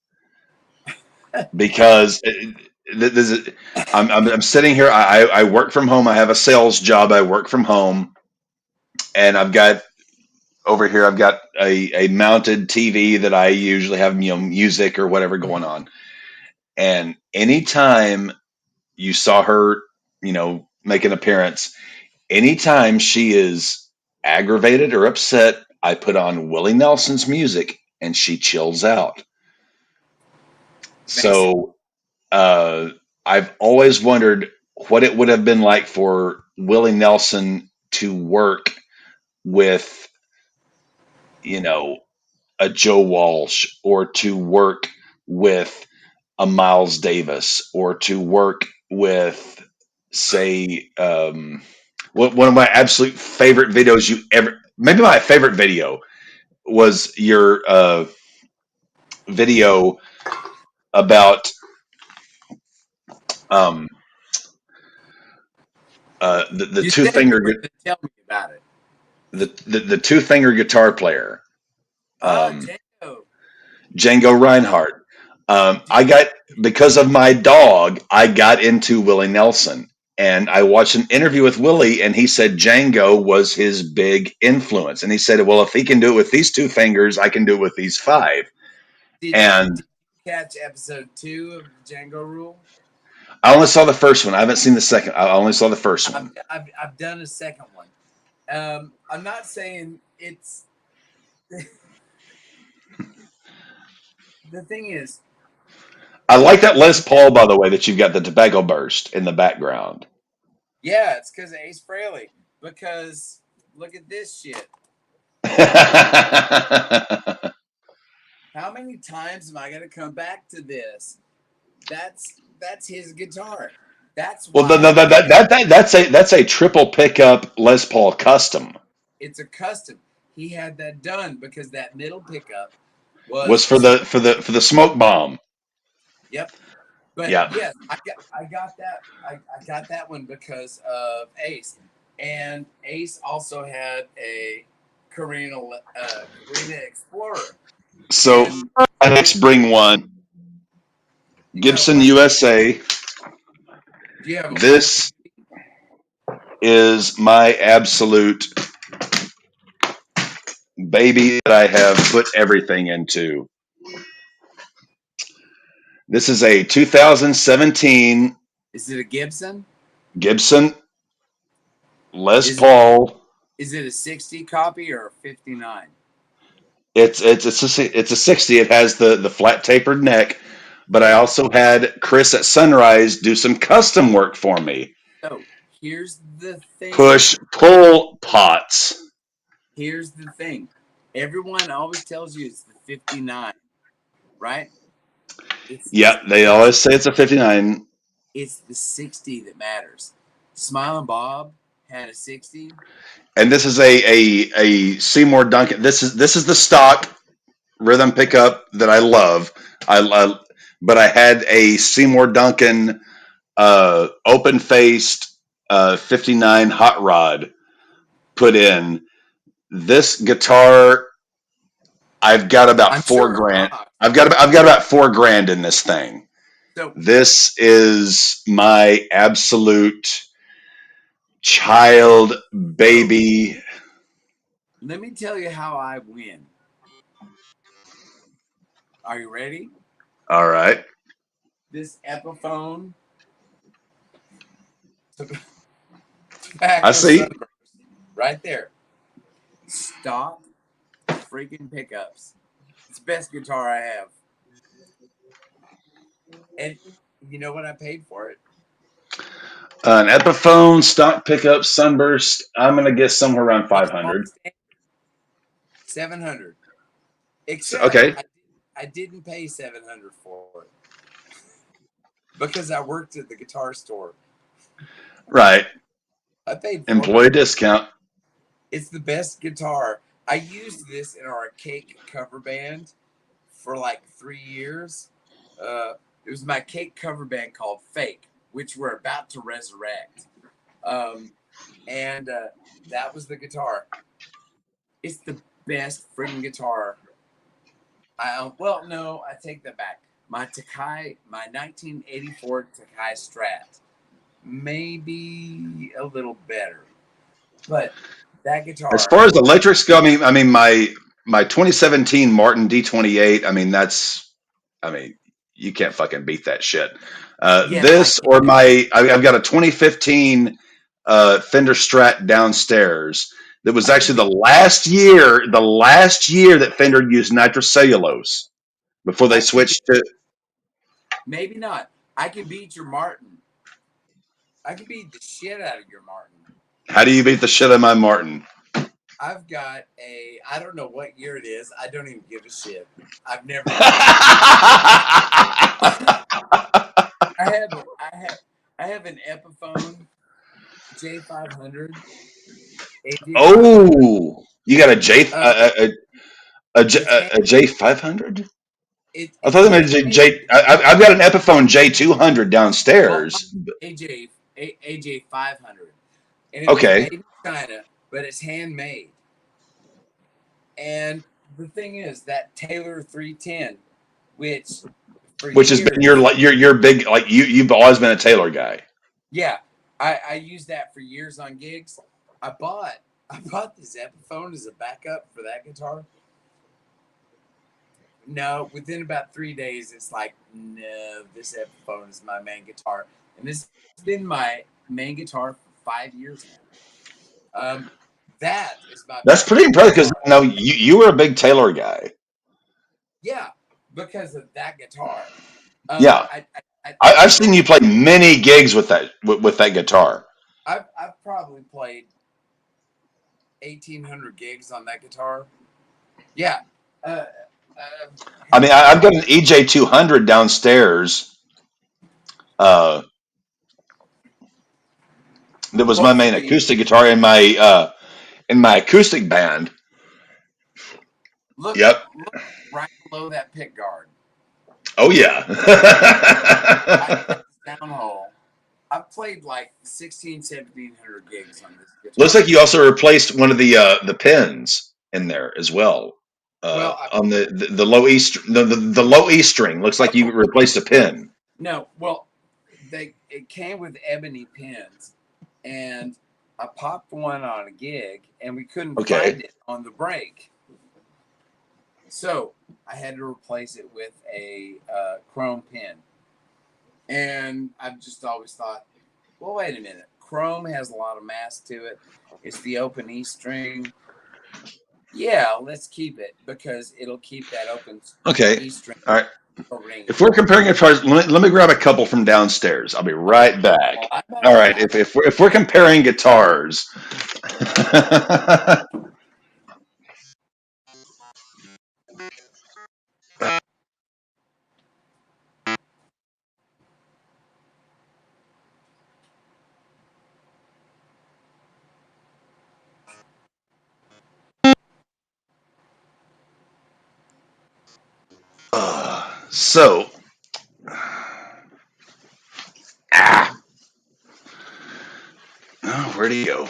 because I'm sitting here. I work from home. I have a sales job. I work from home, and I've got over here. I've got a mounted TV that I usually have music or whatever going on. And anytime you saw her, make an appearance, anytime she is aggravated or upset, I put on Willie Nelson's music and she chills out. So I've always wondered what it would have been like for Willie Nelson to work with, you know, a Joe Walsh, or to work with a Miles Davis, or to work with, say, one of my absolute favorite videos you ever, maybe my favorite video was your video about um, the You two said you finger were going to tell me about it. the two finger guitar player, Oh, um, Django. Django Reinhardt. I Dude, got, because of my dog, I got into Willie Nelson, and I watched an interview with Willie, and he said Django was his big influence, and he said, "Well, if he can do it with these two fingers, I can do it with these five." did And you catch episode 2 of the Django Rule? I only saw the first one. I haven't seen the second. I only saw the first one. I've done a second one. I'm not saying it's the thing is, I like that Les Paul, by the way, that you've got the tobacco burst in the background. yeah, it's because of Ace Frehley. Because look at this shit. How many times am I gonna come back to this? That's his guitar. That's Well, why that's a triple pickup Les Paul custom. it's a custom. He had that done because that middle pickup Was was for the smoke bomb. yep. But Yeah. yes, I got that one because of Ace, and Ace also had a Carina Explorer. So And my next bring one, you got Gibson what? USA. Do you have a what? This is my absolute baby that I have put everything into. This is a 2017 Is it a Gibson? Gibson Les Is it Paul. is it a 60 copy or a 59? It's a 60. It has the flat tapered neck, but I also had Chris at Sunrise do some custom work for me. So here's the thing. Push pull pots. Here's the thing. Everyone always tells you it's the 59, right? It's Yep, they always say it's a 59. it's the 60 that matters. Smiling Bob had a 60. And this is a Seymour Duncan. This is the stock rhythm pickup that I love. But I had a Seymour Duncan open faced 59 hot rod put in. This guitar, I've got about I'm four sure it grand. rocked. I've got about $4,000 in this thing. So This is my absolute child baby. let me tell you how I win. Are you ready? All right. This Epiphone I tobacco see. sunburst right there. Stock freaking pickups. It's the best guitar I have. And you know what I paid for it? An Epiphone stock pickup Sunburst. I'm gonna guess somewhere around Walmart 500. stand, 700. So, Except okay. I didn't pay 700 for it because I worked at the guitar store. Right. I paid Employee 400. discount. It's the best guitar. I used this in our cake cover band for like 3 years. It was my cake cover band called Fake, which we're about to resurrect. And that was the guitar. It's the best freaking guitar. Well, no, I take that back. My 1984 Takai Strat, maybe a little better, but that As guitar. far as electrics go, my 2017 Martin D28. I mean, you can't fucking beat that shit. Yeah, I This or can't. I've got a 2015 Fender Strat downstairs. That was I can actually beat. the last year that Fender used nitrocellulose before they I can beat. switched to. Maybe not. I can beat your Martin. I can beat the shit out of your Martin. How do you beat the shit out of my Martin? I've got I don't know what year it is. I don't even give a shit. I've never used I have an Epiphone J500. AJ500. Oh, you got a J It's a J500? I thought it's they made a handmade. I've got an Epiphone J200 Well, downstairs. AJ 500, and it was Okay, made in China, but it's handmade. And the thing is that Taylor 310, which for which has been years, your big, like you've always been a Taylor guy. yeah, I used that for years on gigs. I bought I bought this Epiphone as a backup for that guitar. No, within about 3 days, it's like, no, this Epiphone is my main guitar, and this has been my main guitar for 5 years now. That is my That's pretty backup impressive because guitar. no, you were a big Taylor guy. Yeah, because of that guitar. Yeah, I I've broke. seen you play many gigs with that guitar. I've probably played 1,800 gigs on that guitar. Yeah. Uh, I mean, I've got an EJ200 downstairs. That was my main Hopefully, acoustic guitar in my acoustic band. look Yep. right below that pick guard. Oh yeah. I got the sound hole. I've played like 1,700 gigs on this Looks guitar. like you also replaced one of the pins in there as well. Well, On the low E the low E string. Looks like you replaced a pin. no, well, it came with ebony pins, and I popped one on a gig, and we couldn't Okay. find it on the break, so I had to replace it with a chrome pin. And I've just always thought, well, wait a minute, chrome has a lot of mass to it. It's the open E string. Yeah, let's keep it because it'll keep that open Okay. E string All right. ring. If we're comparing guitars, let me grab a couple from downstairs. I'll be Okay. right back. Well, All right. If we're comparing guitars. So, oh, where'd he go?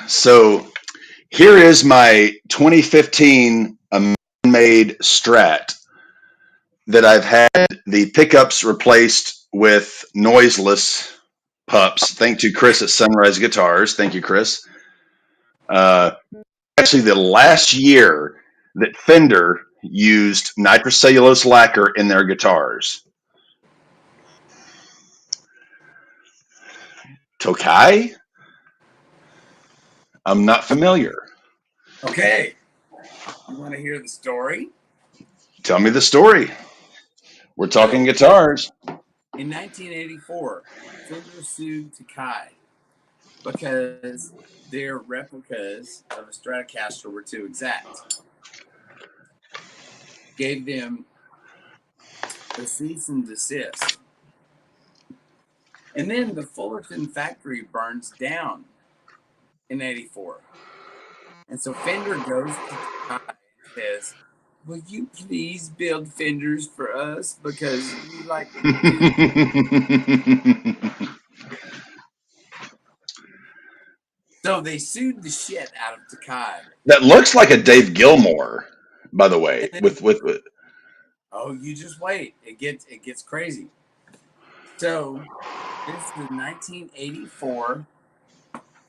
So, here is my 2015 made Strat that I've had the pickups replaced with noiseless pups. Thank to Chris at Sunrise Guitars. Thank you, Chris. Uh, Actually, the last year that Fender used nitrocellulose lacquer in their guitars. Tokai? I'm not familiar. Okay. You want to hear the story? Tell me the story. We're talking So, guitars. in 1984, Fender sued Takai because their replicas of a Stratocaster were too exact. Gave them a cease and desist. And then the Fullerton factory burns down in 84. And so Fender goes to Takai and says, will you please build Fenders for us because we like music? So they sued the shit out of Takai. That looks like a Dave Gilmore, by the way. And then, With oh, you just wait. It gets crazy. So this is 1984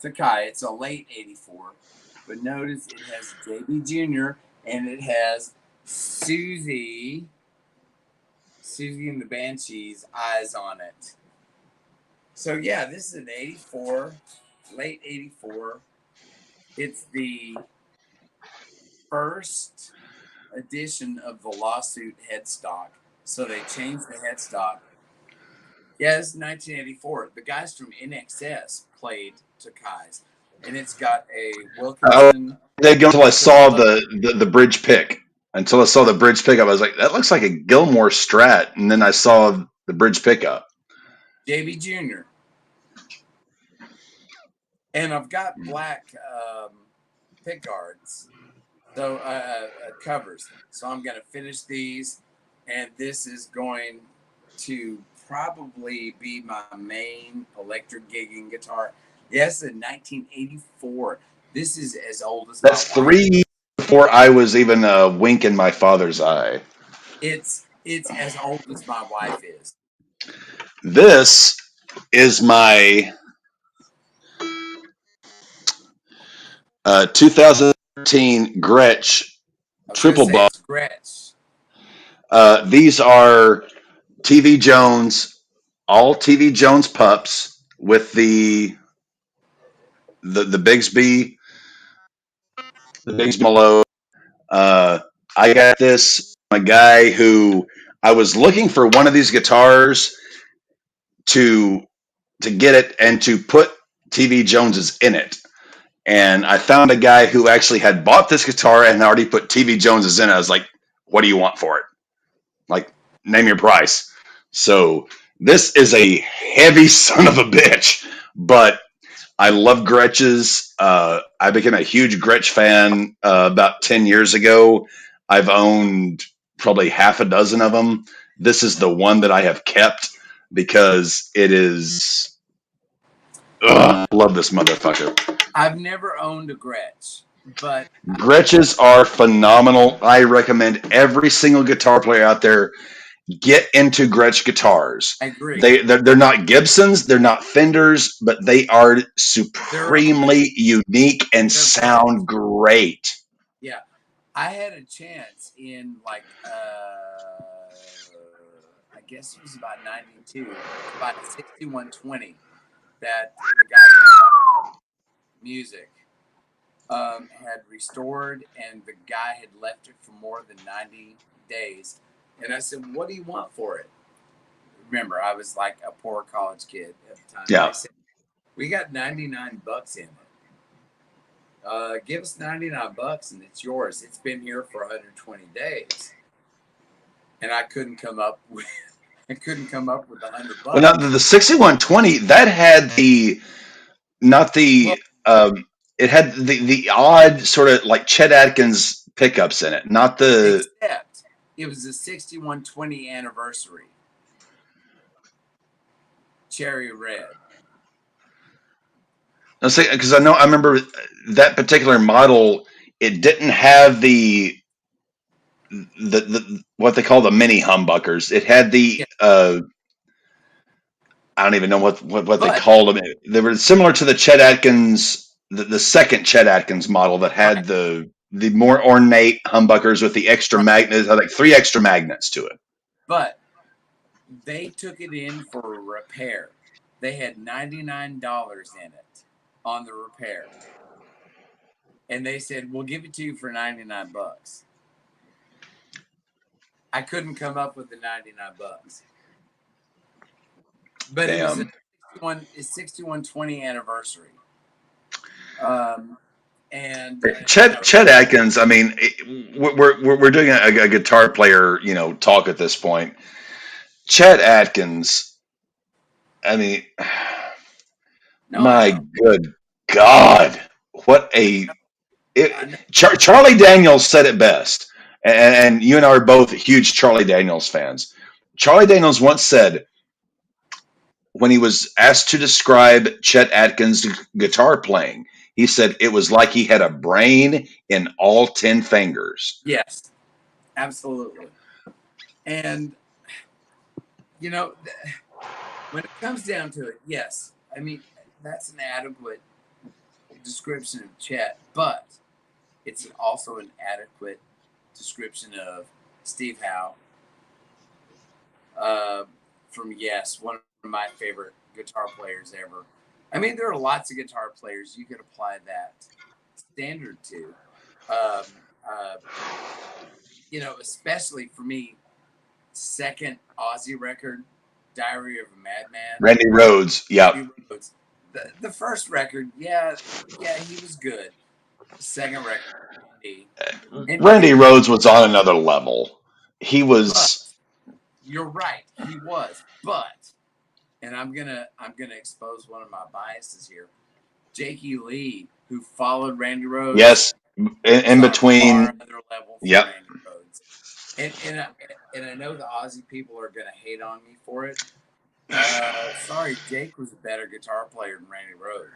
Takai. It's a late 84. But notice it has JB Jr. and it has Susie and the Banshees eyes on it. So yeah, this is an 84, late 84 It's the first edition of the lawsuit headstock. So they changed the headstock. Yeah, it's 1984. The guys from NXS played Takai's, and it's got a Oh, Wilkinson. they go until I saw the bridge pick. Until I saw the bridge pickup, I was like, that looks like a Gilmore Strat. And then I saw the bridge pickup. JB Jr. And I've got black pick guards, so covers. So I'm going to finish these, and this is going to probably be my main electric gigging guitar. Yes, in 1984. This is as old as That's my wife. 3 years before I was even a wink in my father's eye. It's as old as my wife is. This is my 2013 Gretsch triple buck. Gretsch. These are TV Jones, all TV Jones pups with the Bigsby, the Bigsby logo. I got this from a guy who I was looking for one of these guitars to get it and to put TV Jones's in it. And I found a guy who actually had bought this guitar and already put TV Jones's in it. I was like, what do you want for it? Like, name your price. So this is a heavy son of a bitch, but I love Gretsch's. I became a huge Gretsch fan about 10 years ago. I've owned probably half a dozen of them. This is the one that I have kept because it is. I love this motherfucker. I've never owned a Gretsch, but Gretsch's are phenomenal. I recommend every single guitar player out there get into Gretsch guitars. I agree. They're not Gibsons, they're not Fenders, but they are supremely unique and sound great. Yeah, I had a chance in like I guess it was about 92, about 6120, that the guy who talked music had restored, and the guy had left it for more than 90 days. And I said, what do you want for it? Remember, I was like a poor college kid at the time. Yeah. I said, we got $99 in it. Give us $99 and it's yours. It's been here for 120 days. And I couldn't come up with $100. Well, now the 6120 that had it had the odd sort of like Chet Atkins pickups in it, not the. Except it was the 6120 anniversary. Cherry red. Because I remember that particular model. It didn't have the what they call the mini humbuckers. It had the I don't even know what they called them. They were similar to the Chet Atkins, the second Chet Atkins model that had the more ornate humbuckers with the extra magnets, like 3 extra magnets to it. But they took it in for a repair. They had $99 in it on the repair. And they said, we'll give it to you for $99. I couldn't come up with the $99. But Damn. It was a 6120 anniversary. And Chet Atkins, I mean, we're doing a guitar player, talk at this point. Chet Atkins, I mean, my good God, what Charlie Daniels said it best, and you and I are both huge Charlie Daniels fans. Charlie Daniels once said, when he was asked to describe Chet Atkins' guitar playing, he said it was like he had a brain in all 10 fingers. Yes, absolutely. And, when it comes down to it, yes, I mean, that's an adequate description of Chet, but it's also an adequate description of Steve Howe from Yes, one of my favorite guitar players ever. I mean, there are lots of guitar players you could apply that standard to. Um, uh, especially for me, second Aussie record, Diary of a Madman. Randy Rhoads. Yeah. Randy Rhoads. The first record, yeah, he was good. The second record, Randy Rhoads was on another level. He was. But, you're right, he was. But, and I'm gonna expose one of my biases here. Jakey Lee, who followed Randy Rhoads. Yes, in between. Another level for yep. Randy Rhoads. And I know the Aussie people are gonna hate on me for it. Sorry, Jake was a better guitar player than Randy Rhoads.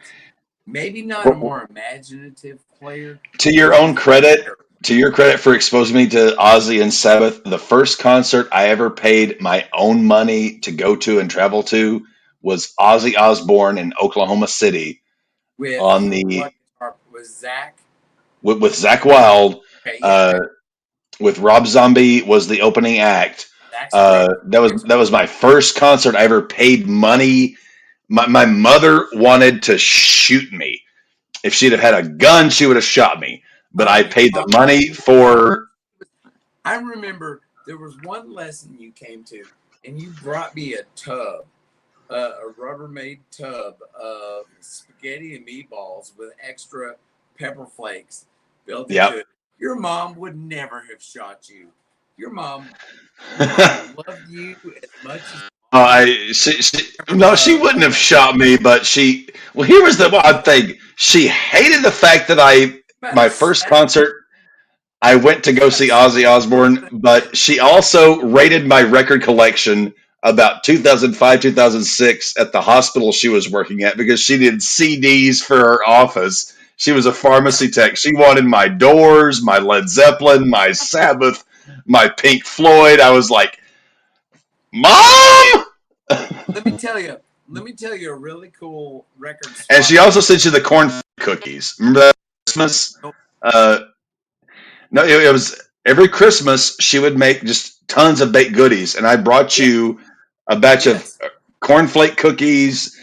Maybe not a more imaginative player. To your credit for exposing me to Ozzy and Sabbath, the first concert I ever paid my own money to go to and travel to was Ozzy Osbourne in Oklahoma City. With on the was Zach with Zakk Wylde. Okay, yeah. With Rob Zombie was the opening act. That was my first concert I ever paid money. My mother wanted to shoot me. If she'd have had a gun, she would have shot me. But I paid the money for. I remember there was one lesson you came to, and you brought me a tub, a Rubbermaid tub of spaghetti and meatballs with extra pepper flakes built into it. Your mom would never have shot you. Your mom loved you as much as. She wouldn't have shot me, but here was the odd thing. She hated the fact that my first concert, I went to go see Ozzy Osbourne, but she also raided my record collection about 2005, 2006 at the hospital she was working at because she did CDs for her office. She was a pharmacy tech. She wanted my Doors, my Led Zeppelin, my Sabbath, my Pink Floyd. I was like, Mom! Let me tell you a really cool record spot. And she also sent you the corn cookies. Remember that Christmas? No, it was every Christmas she would make just tons of baked goodies, and I brought you a batch of cornflake cookies,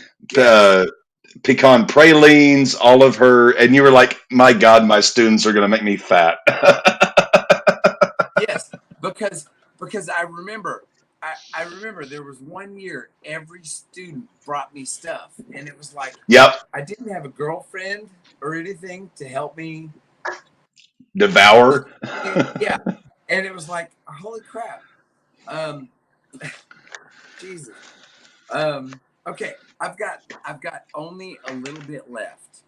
pecan pralines, all of her, and you were like, "My God, my students are going to make me fat." Yes, because I remember there was one year every student brought me stuff, and it was like, I didn't have a girlfriend or anything to help me devour. Yeah, and it was like, holy crap, Jesus. Okay, I've got only a little bit left.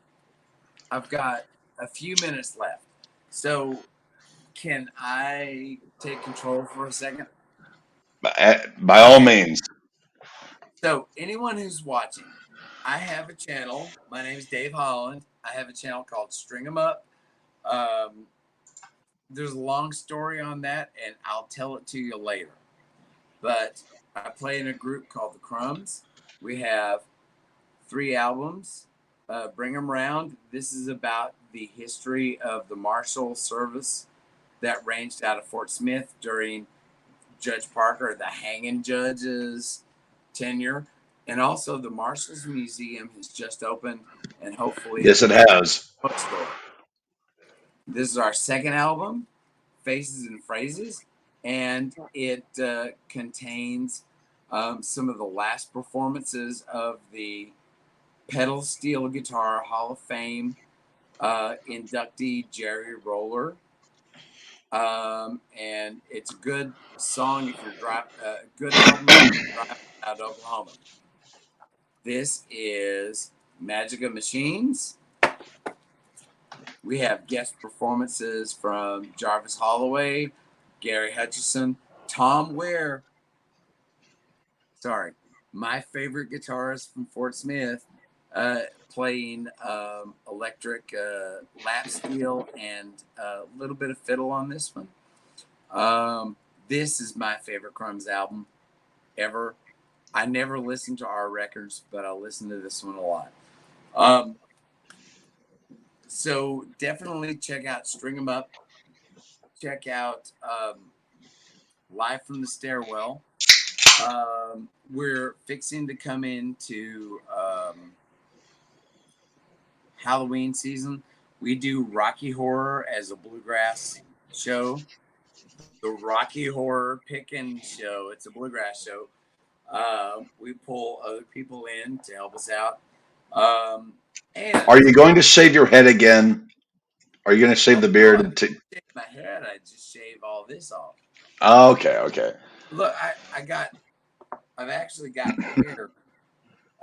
I've got a few minutes left, so can I take control for a second? By all means. So anyone who's watching, I have a channel. My name is Dave Holland. I have a channel called String 'em Up. There's a long story on that, and I'll tell it to you later. But I play in a group called the Crumbs. We have 3 albums. Bring 'em Round. This is about the history of the Marshal Service that ranged out of Fort Smith during Judge Parker, the hanging judge's tenure. And also the Marshals Museum has just opened, and hopefully... Yes, it has. Bookstore. This is our second album, Faces and Phrases, and it contains some of the last performances of the pedal steel guitar Hall of Fame inductee Jerry Roller. And it's a good song if you're driving, good album if you're driving out of Oklahoma. This is Magic of Machines. We have guest performances from Jarvis Holloway, Gary Hutchison, Tom Ware. Sorry, my favorite guitarist from Fort Smith, playing electric lap steel and a little bit of fiddle on this one. This is my favorite Crumbs album ever. I never listened to our records, but I listen to this one a lot. So definitely check out String 'em Up. Check out Live from the Stairwell. We're fixing to come into Halloween season. We do Rocky Horror as a bluegrass show. The Rocky Horror Pickin' Show. It's a bluegrass show. We pull other people in to help us out. Um, and Are you going to shave your head again? Are you going to shave oh the no, I beard? didn't shave my head. I just shave all this off. Oh, okay, okay. Look, I've actually got hair.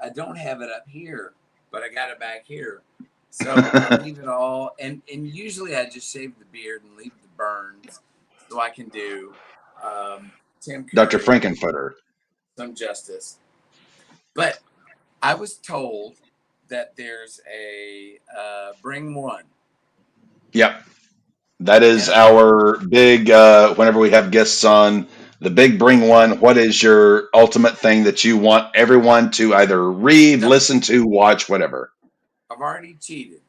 I don't have it up here, but I got it back here. So I leave it all, and usually I just shave the beard and leave the burns, so I can do Tim Dr. Curry Frankenfooter. some justice. But I was told that there's a bring one, Yep. That is and our big, whenever we have guests on, the big bring one. What is your ultimate thing that you want everyone to either read, so listen to, watch, whatever? I've already cheated.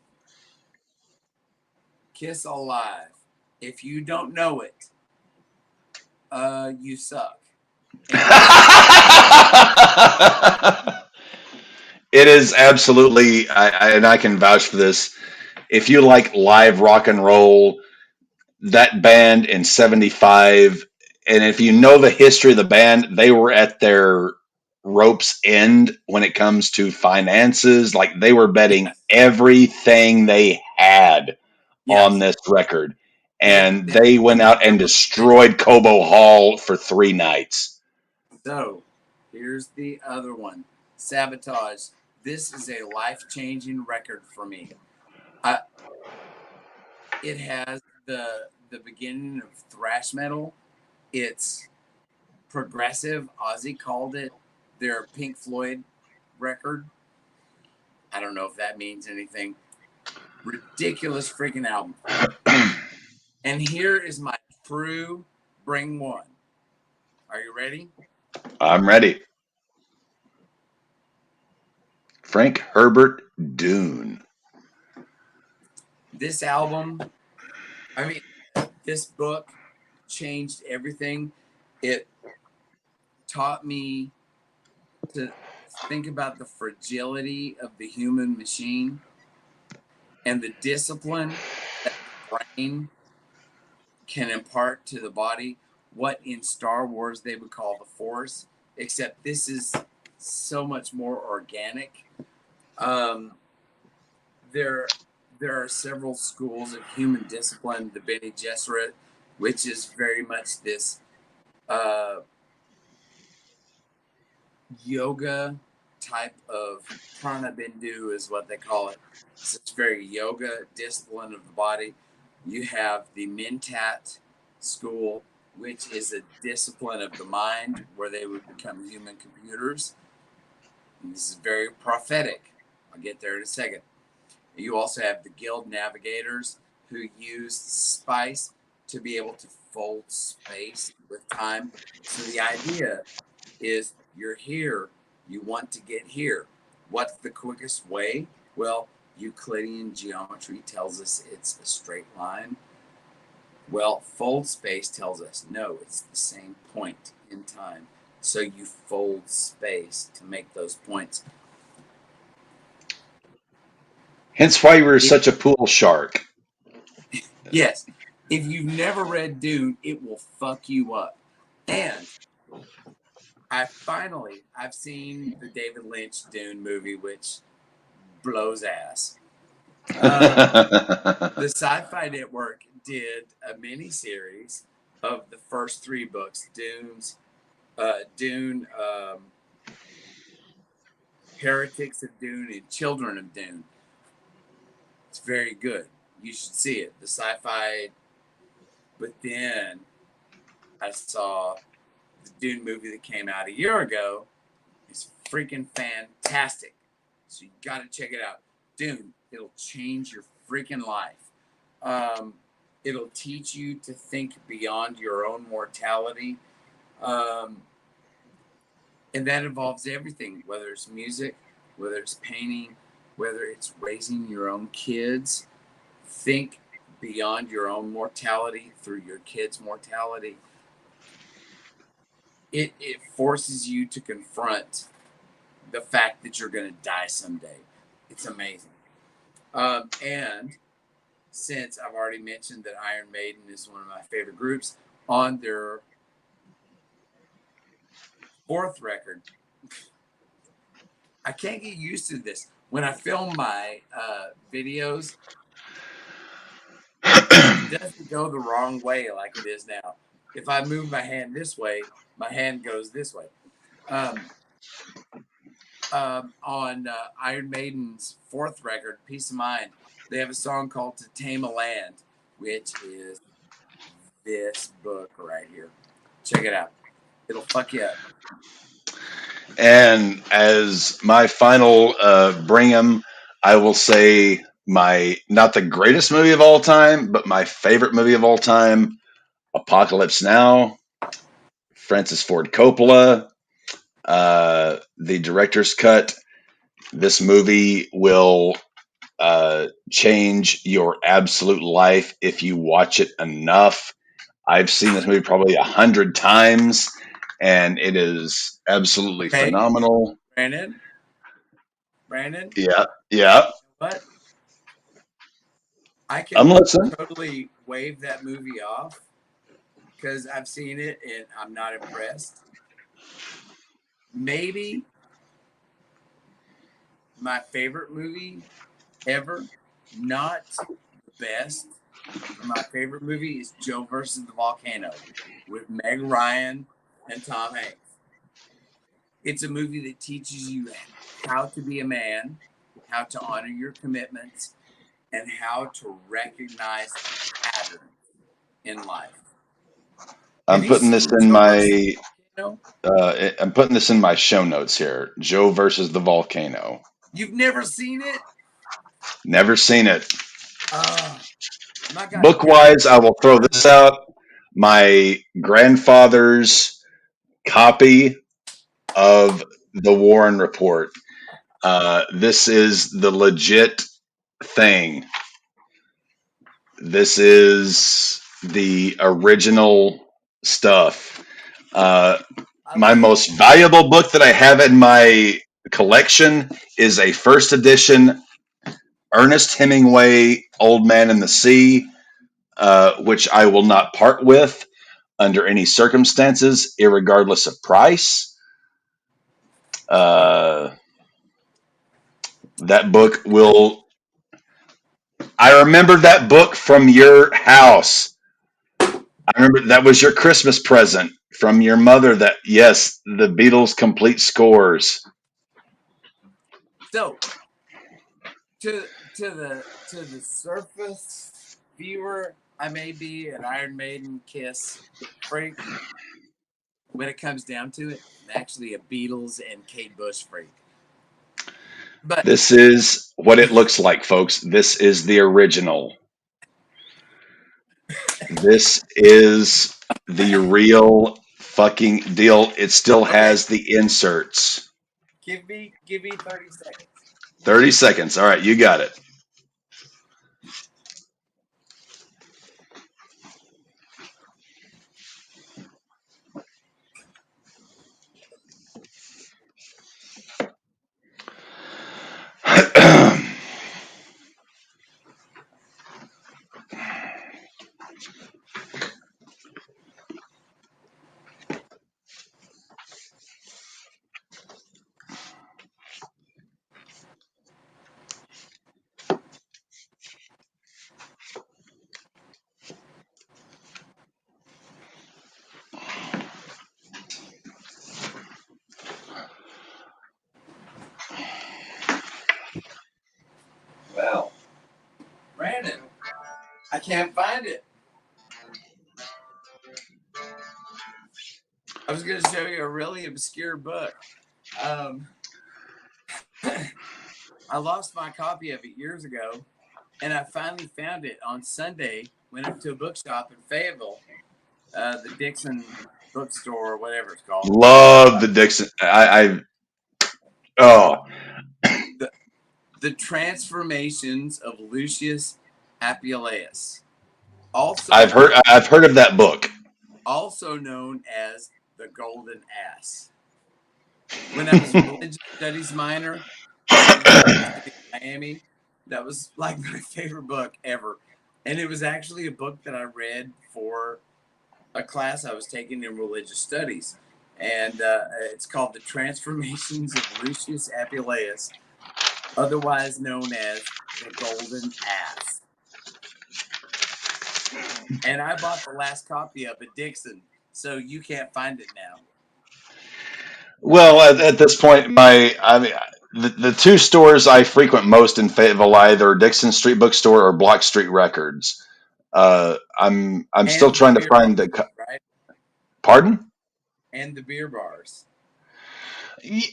Kiss Alive. If you don't know it, you suck. It is absolutely, and I can vouch for this. If you like live rock and roll, that band in '75, and if you know the history of the band, they were at their rope's end when it comes to finances. Like they were betting Yes, everything they had on yes. this record. And They they went out and never quit. destroyed Cobo Hall for 3 nights. So here's the other one, Sabotage. This is a life-changing record for me. I, it has the beginning of thrash metal. It's progressive. Ozzy called it their Pink Floyd record. I don't know if that means anything. Ridiculous freaking album. And here is my true bring one. Are you ready? I'm ready. Frank Herbert Dune. This album, I mean, this book changed everything. It taught me to think about the fragility of the human machine and the discipline that the brain can impart to the body, what in Star Wars they would call the Force, except this is so much more organic. Um, there, there are several schools of human discipline. The Bene Gesserit, which is very much this uh, yoga type of prana bindu is what they call it. So it's very yoga discipline of the body. You have the Mentat school, which is a discipline of the mind where they would become human computers. And this is very prophetic. I'll get there in a second. You also have the guild navigators who use spice to be able to fold space with time. So the idea is you're here, you want to get here. What's the quickest way? Well, Euclidean geometry tells us it's a straight line. Well, fold space tells us no, it's the same point in time. So you fold space to make those points. Hence why you were If, such a pool shark. yes, if you've never read Dune, it will fuck you up. And I've seen the David Lynch Dune movie, which blows ass. The Sci-Fi Network did a mini series of the first three books: Dune, Heretics of Dune, and Children of Dune. It's very good. You should see it. The sci-fi. But then I saw the Dune movie that came out a year ago. It's freaking fantastic. So you got to check it out. Dune, it'll change your freaking life. It'll teach you to think beyond your own mortality. And that involves everything, whether it's music, whether it's painting, whether it's raising your own kids. Think beyond your own mortality through your kids' mortality. It forces you to confront the fact that you're going to die someday. It's amazing. And since I've already mentioned that Iron Maiden is one of my favorite groups, on their fourth record. I can't get used to this. When I film my videos, it doesn't go the wrong way like it is now. If I move my hand this way, my hand goes this way. On Iron Maiden's fourth record, Peace of Mind, they have a song called To Tame a Land, which is this book right here. Check it out. It'll fuck you up. And as my final bring 'em, I will say my not the greatest movie of all time, but my favorite movie of all time, Apocalypse Now, Francis Ford Coppola, the director's cut. This movie will change your absolute life if you watch it enough. I've seen this movie probably 100 times, and it is absolutely phenomenal. Brandon, Yeah. what? I I'm can listening. totally wave that movie off because I've seen it and I'm not impressed. Maybe my favorite movie ever, not the best. My favorite movie is Joe versus the Volcano with Meg Ryan and Tom Hanks. It's a movie that teaches you how to be a man, how to honor your commitments, and how to recognize patterns in life. I'm putting this in my I'm putting this in my show notes here. Joe versus the Volcano. You've never seen it? Never seen it. My God. Book wise, I will throw this out. My grandfather's copy of the Warren Report. This is the legit thing. This is the original stuff. My most valuable book that I have in my collection is a first edition Ernest Hemingway Old Man and the Sea, which I will not part with under any circumstances, irregardless of price. That book will. I remember that book from your house. I remember that was your Christmas present from your mother. That yes, the Beatles complete scores. So, to the surface viewer, I may be an Iron Maiden Kiss freak. When it comes down to it, I'm actually a Beatles and Kate Bush freak. But this is what it looks like, folks. This is the original. This is the real fucking deal. It still has the inserts. Give me 30 seconds. 30 seconds. All right, you got it. Well, Brandon, I can't find it. I was going to show you a really obscure book. I lost my copy of it years ago, and I finally found it on Sunday. Went up to a bookshop in Fayetteville, the Dixon bookstore or whatever it's called. Love the Dixon. The Transformations of Lucius Apuleius. Also, I've heard of that book. Also known as the Golden Ass. When I was a religious studies minor in Miami, that was like my favorite book ever. And it was actually a book that I read for a class I was taking in religious studies. And it's called The Transformations of Lucius Apuleius, otherwise known as the Golden Ass. And I bought the last copy of it, Dixon, so you can't find it now. Well, at this point, the two stores I frequent most in Fayetteville either Dixon Street Bookstore or Block Street Records. I'm still And the trying to beer find bars, the. right? Pardon? And the beer bars.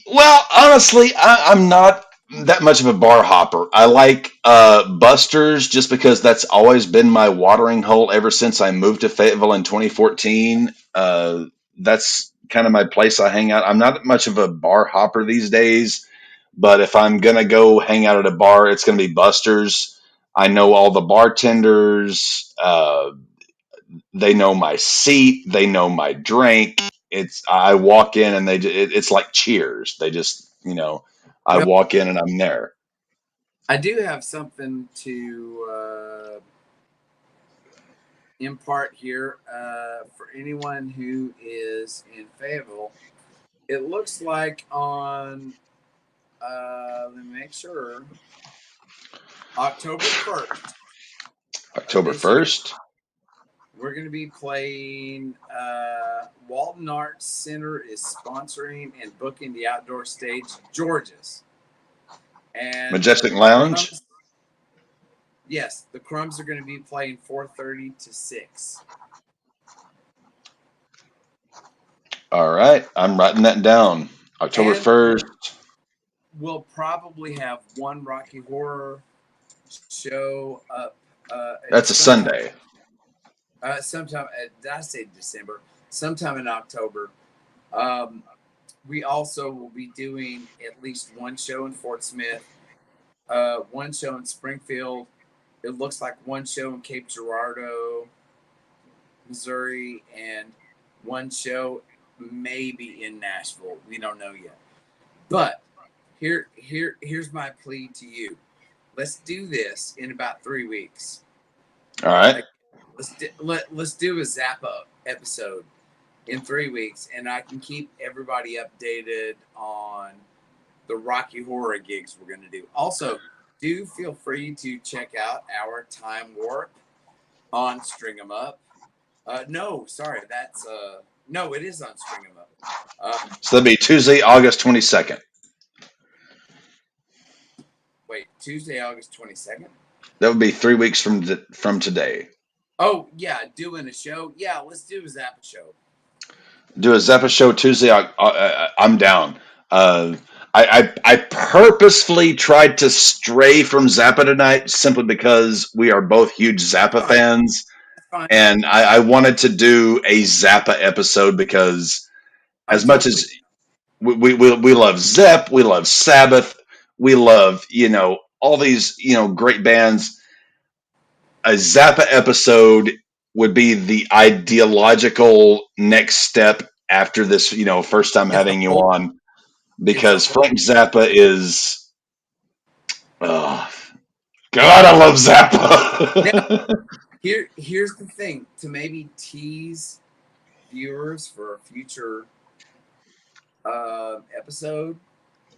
Well, honestly, I'm not that much of a bar hopper. I like Buster's just because that's always been my watering hole ever since I moved to Fayetteville in 2014. That's kind of my place I hang out. I'm not much of a bar hopper these days, but if I'm gonna go hang out at a bar, it's gonna be Buster's. I know all the bartenders. They know my seat. They know my drink. I walk in and it's like Cheers. They just I Well, walk in and I'm there. I do have something to impart here for anyone who is in Fayetteville. It looks like on, let me make sure, October 1st of October this year, 1st. we're going to be playing. Walton Arts Center is sponsoring and booking the outdoor stage, George's. And Majestic Lounge. Crumbs, yes, the Crumbs are going to be playing 4:30 to 6. All right, I'm writing that down. October And 1st. we'll probably have one Rocky Horror show up. That's a Sunday. Sometime, did I say December? Sometime in October. We also will be doing at least one show in Fort Smith, one show in Springfield. It looks like one show in Cape Girardeau, Missouri, and one show maybe in Nashville. We don't know yet. But here's my plea to you. Let's do this in about 3 weeks. All right. Let's do a Zappa episode in 3 weeks, and I can keep everybody updated on the Rocky Horror gigs we're going to do. Also, do feel free to check out our Time Warp on String 'em Up. No, sorry, that's no, it is on String 'em Up. So that'll be Tuesday, August 22nd. Wait, Tuesday, August 22nd? That would be 3 weeks from today. Oh, yeah, doing a show. Yeah, let's do a Zappa show. Do a Zappa show Tuesday. I'm down. I purposefully tried to stray from Zappa tonight simply because we are both huge Zappa fans, and I wanted to do a Zappa episode because as much as we love Zepp, we love Sabbath, we love all these great bands. A Zappa episode would be the ideological next step after this, first time having you on, because Frank Zappa is, God, I love Zappa. Here's the thing, to maybe tease viewers for a future episode,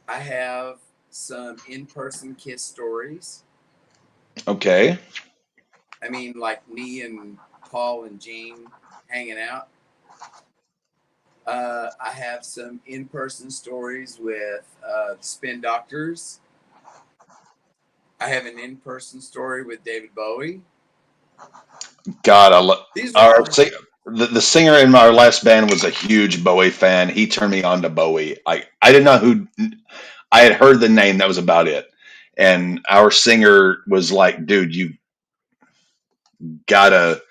I have some in-person Kiss stories. Okay. I mean, like me and Paul and Gene hanging out. I have some in-person stories with the Spin Doctors. I have an in-person story with David Bowie. God, I love the singer in our last band was a huge Bowie fan. He turned me on to Bowie. I didn't know who. I had heard the name. That was about it. And our singer was like, "Dude, you gotta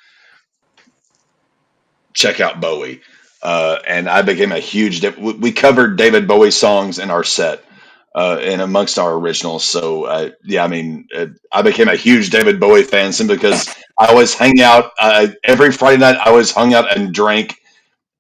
check out Bowie." And I became a huge. We covered David Bowie songs in our set, and amongst our originals. So I became a huge David Bowie fan simply because I always hang out every Friday night. I always hung out and drank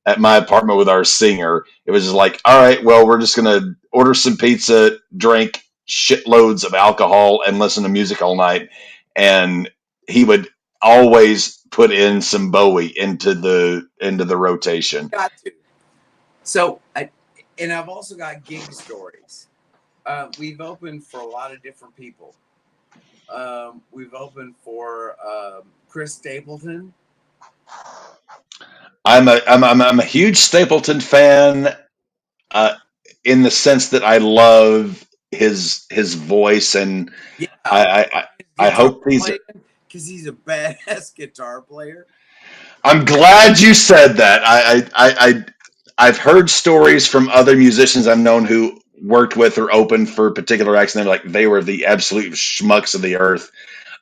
at my apartment with our singer. It was just like, all right, well, we're just gonna order some pizza, drink shitloads of alcohol, and listen to music all night. And he would always put in some Bowie into the rotation. Got to. So, I've also got gig stories. We've opened for a lot of different people. We've opened for Chris Stapleton. I'm a huge Stapleton fan, uh, in the sense that I love his voice, and Yeah, I guitar hope these. playing because he's a badass guitar player. I'm glad you said that. I've heard stories from other musicians I've known who worked with or opened for particular acts, and they're like they were the absolute schmucks of the earth.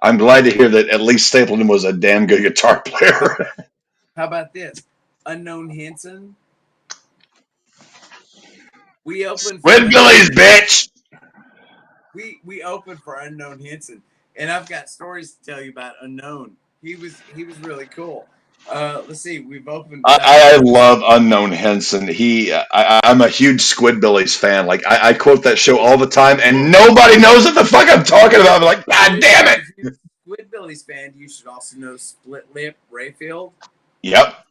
I'm glad to hear that at least Stapleton was a damn good guitar player. How about this? Unknown Henson. We opened for Squidbillies, bitch. we opened for Unknown Henson, and I've got stories to tell you about Unknown. He was really cool. Let's see. We've opened. I love Unknown Henson. I'm a huge Squidbillies fan. Like I quote that show all the time, and nobody knows what the fuck I'm talking about. I'm like, God damn it! If you're a Squidbillies fan, you should also know Split Lip Rayfield. Yep.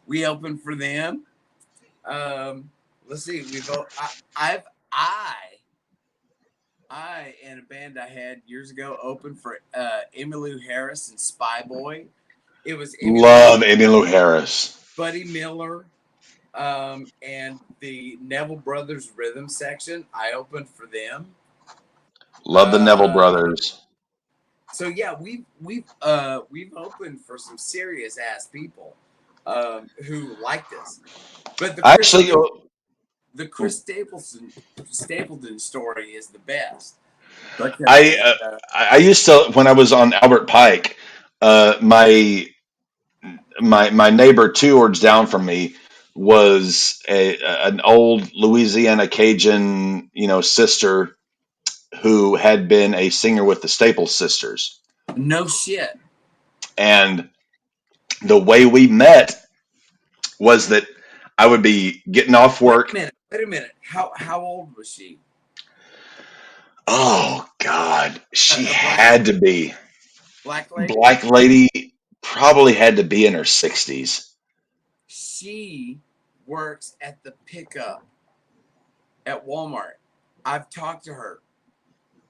We opened for them. Let's see. I and a band I had years ago opened for Emmylou Harris and Spy Boy. It was Love Emmylou Harris. Buddy Miller, and the Neville Brothers rhythm section. I opened for them. Love the Neville Brothers. So yeah, we've opened for some serious ass people who liked us. But the Chris Stapleton story is the best. I used to, when I was on Albert Pike, my neighbor 2 doors down from me was an old Louisiana Cajun, sister who had been a singer with the Staple Sisters. No shit. And the way we met was that I would be getting off work. Wait a minute. How old was she? Oh God, she had to be Black lady. Black lady probably had to be in her 60s. She works at the pickup at Walmart. I've talked to her,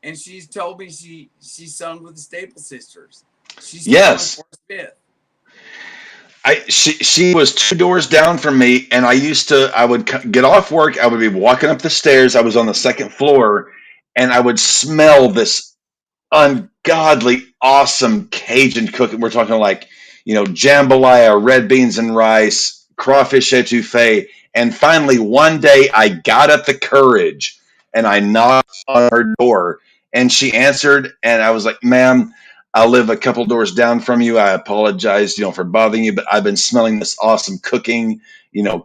and she's told me she sung with the Staple Sisters. She's yes. Fifth. She was 2 doors down from me, and I would get off work. I would be walking up the stairs. I was on the second floor, and I would smell this ungodly awesome Cajun cooking. We're talking like, jambalaya, red beans and rice, crawfish etouffee. And finally, one day I got up the courage and I knocked on her door, and she answered, and I was like, ma'am, I live a couple doors down from you. I apologize, for bothering you, but I've been smelling this awesome cooking,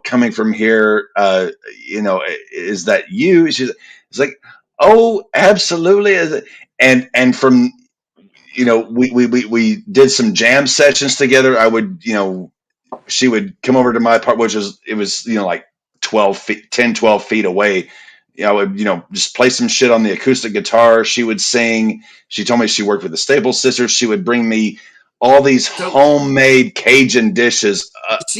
coming from here. Is that you? It's like, oh, absolutely. And from, we did some jam sessions together. I would, she would come over to my apartment, it was, like 12 feet away. I would, just play some shit on the acoustic guitar. She would sing. She told me she worked with the Staple Sisters. She would bring me all these homemade Cajun dishes.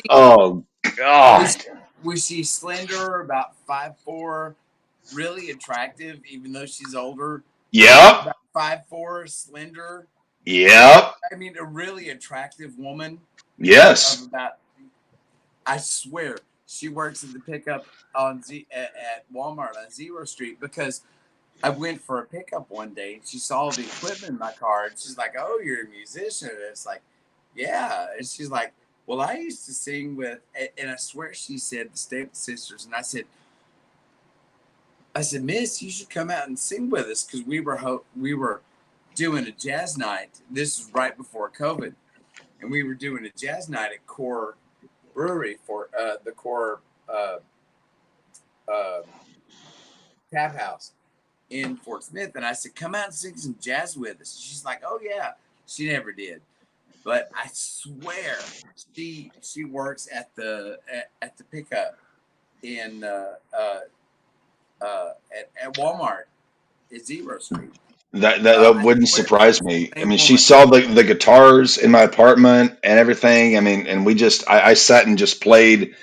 Oh God. Was she slender, about 5'4", really attractive, even though she's older? Yep. About 5'4", slender. Yep. I mean, a really attractive woman. Yes. I swear, she works at the pickup at Walmart on Zero Street, because I went for a pickup one day and she saw the equipment in my car and she's like, "Oh, you're a musician?" And it's like, "Yeah." And she's like, "Well, I used to sing with," and I swear she said the Staple Sisters. And I said, "Miss, you should come out and sing with us," because we were doing a jazz night. This was right before COVID, and we were doing a jazz night at Core Brewery for the Core Tap House in Fort Smith. And I said, "Come out and sing some jazz with us." And she's like, "Oh yeah." She never did, but I swear she works at the pickup in at Walmart at Zero Street. That I wouldn't swear to surprise God, me. I same mean, she woman. saw the guitars in my apartment and everything. I mean, and I sat and just played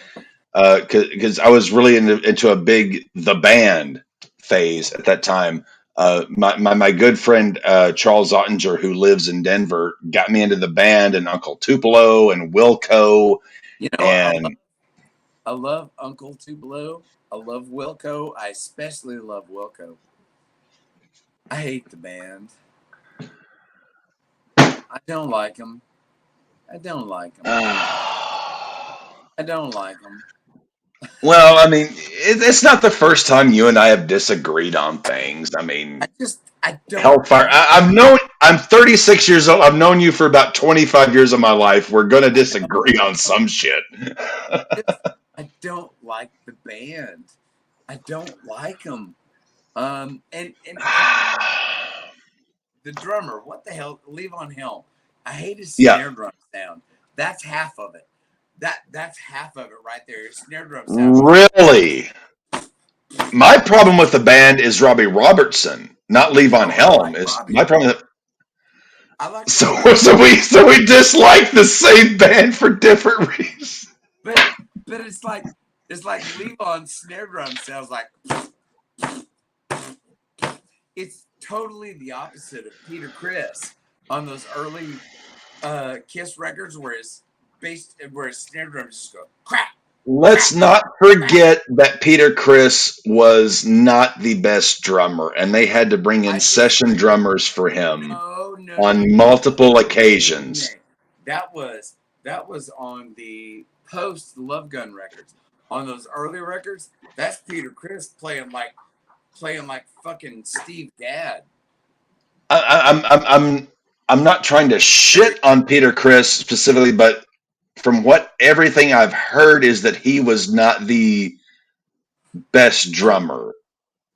because I was really into a big the band phase at that time. My good friend Charles Ottinger, who lives in Denver, got me into the band, and Uncle Tupelo and Wilco, You know, and I love Uncle Tupelo. I love Wilco. I especially love Wilco. I hate the band. I don't like them. I don't like them. I don't like them. well, I mean, it's not the first time you and I have disagreed on things. I mean, I don't Hellfire. like. I'm 36 years old. I've known you for about 25 years of my life. We're gonna disagree on some shit. I don't like the band. I don't like them. And the drummer, what the hell? Levon Helm. I hate his Yeah, snare drum sound. That's half of it. That's half of it right there. His snare drum sound goes. really. My problem with the band is Robbie Robertson, not Levon Oh, I Helm. like Is Robbie. my problem. I like So Robbie. we dislike the same band for different reasons. But it's like Levon's snare drum sounds like. It's totally the opposite of Peter Criss on those early Kiss records, where his snare drums just go crap. Let's not forget that Peter Criss was not the best drummer, and they had to bring in I session disagree. drummers for him No. on multiple occasions. That was on the post Love Gun records. On those early records, that's Peter Criss playing like fucking Steve Gadd. I'm not trying to shit on Peter Criss specifically, but from what everything I've heard is that he was not the best drummer.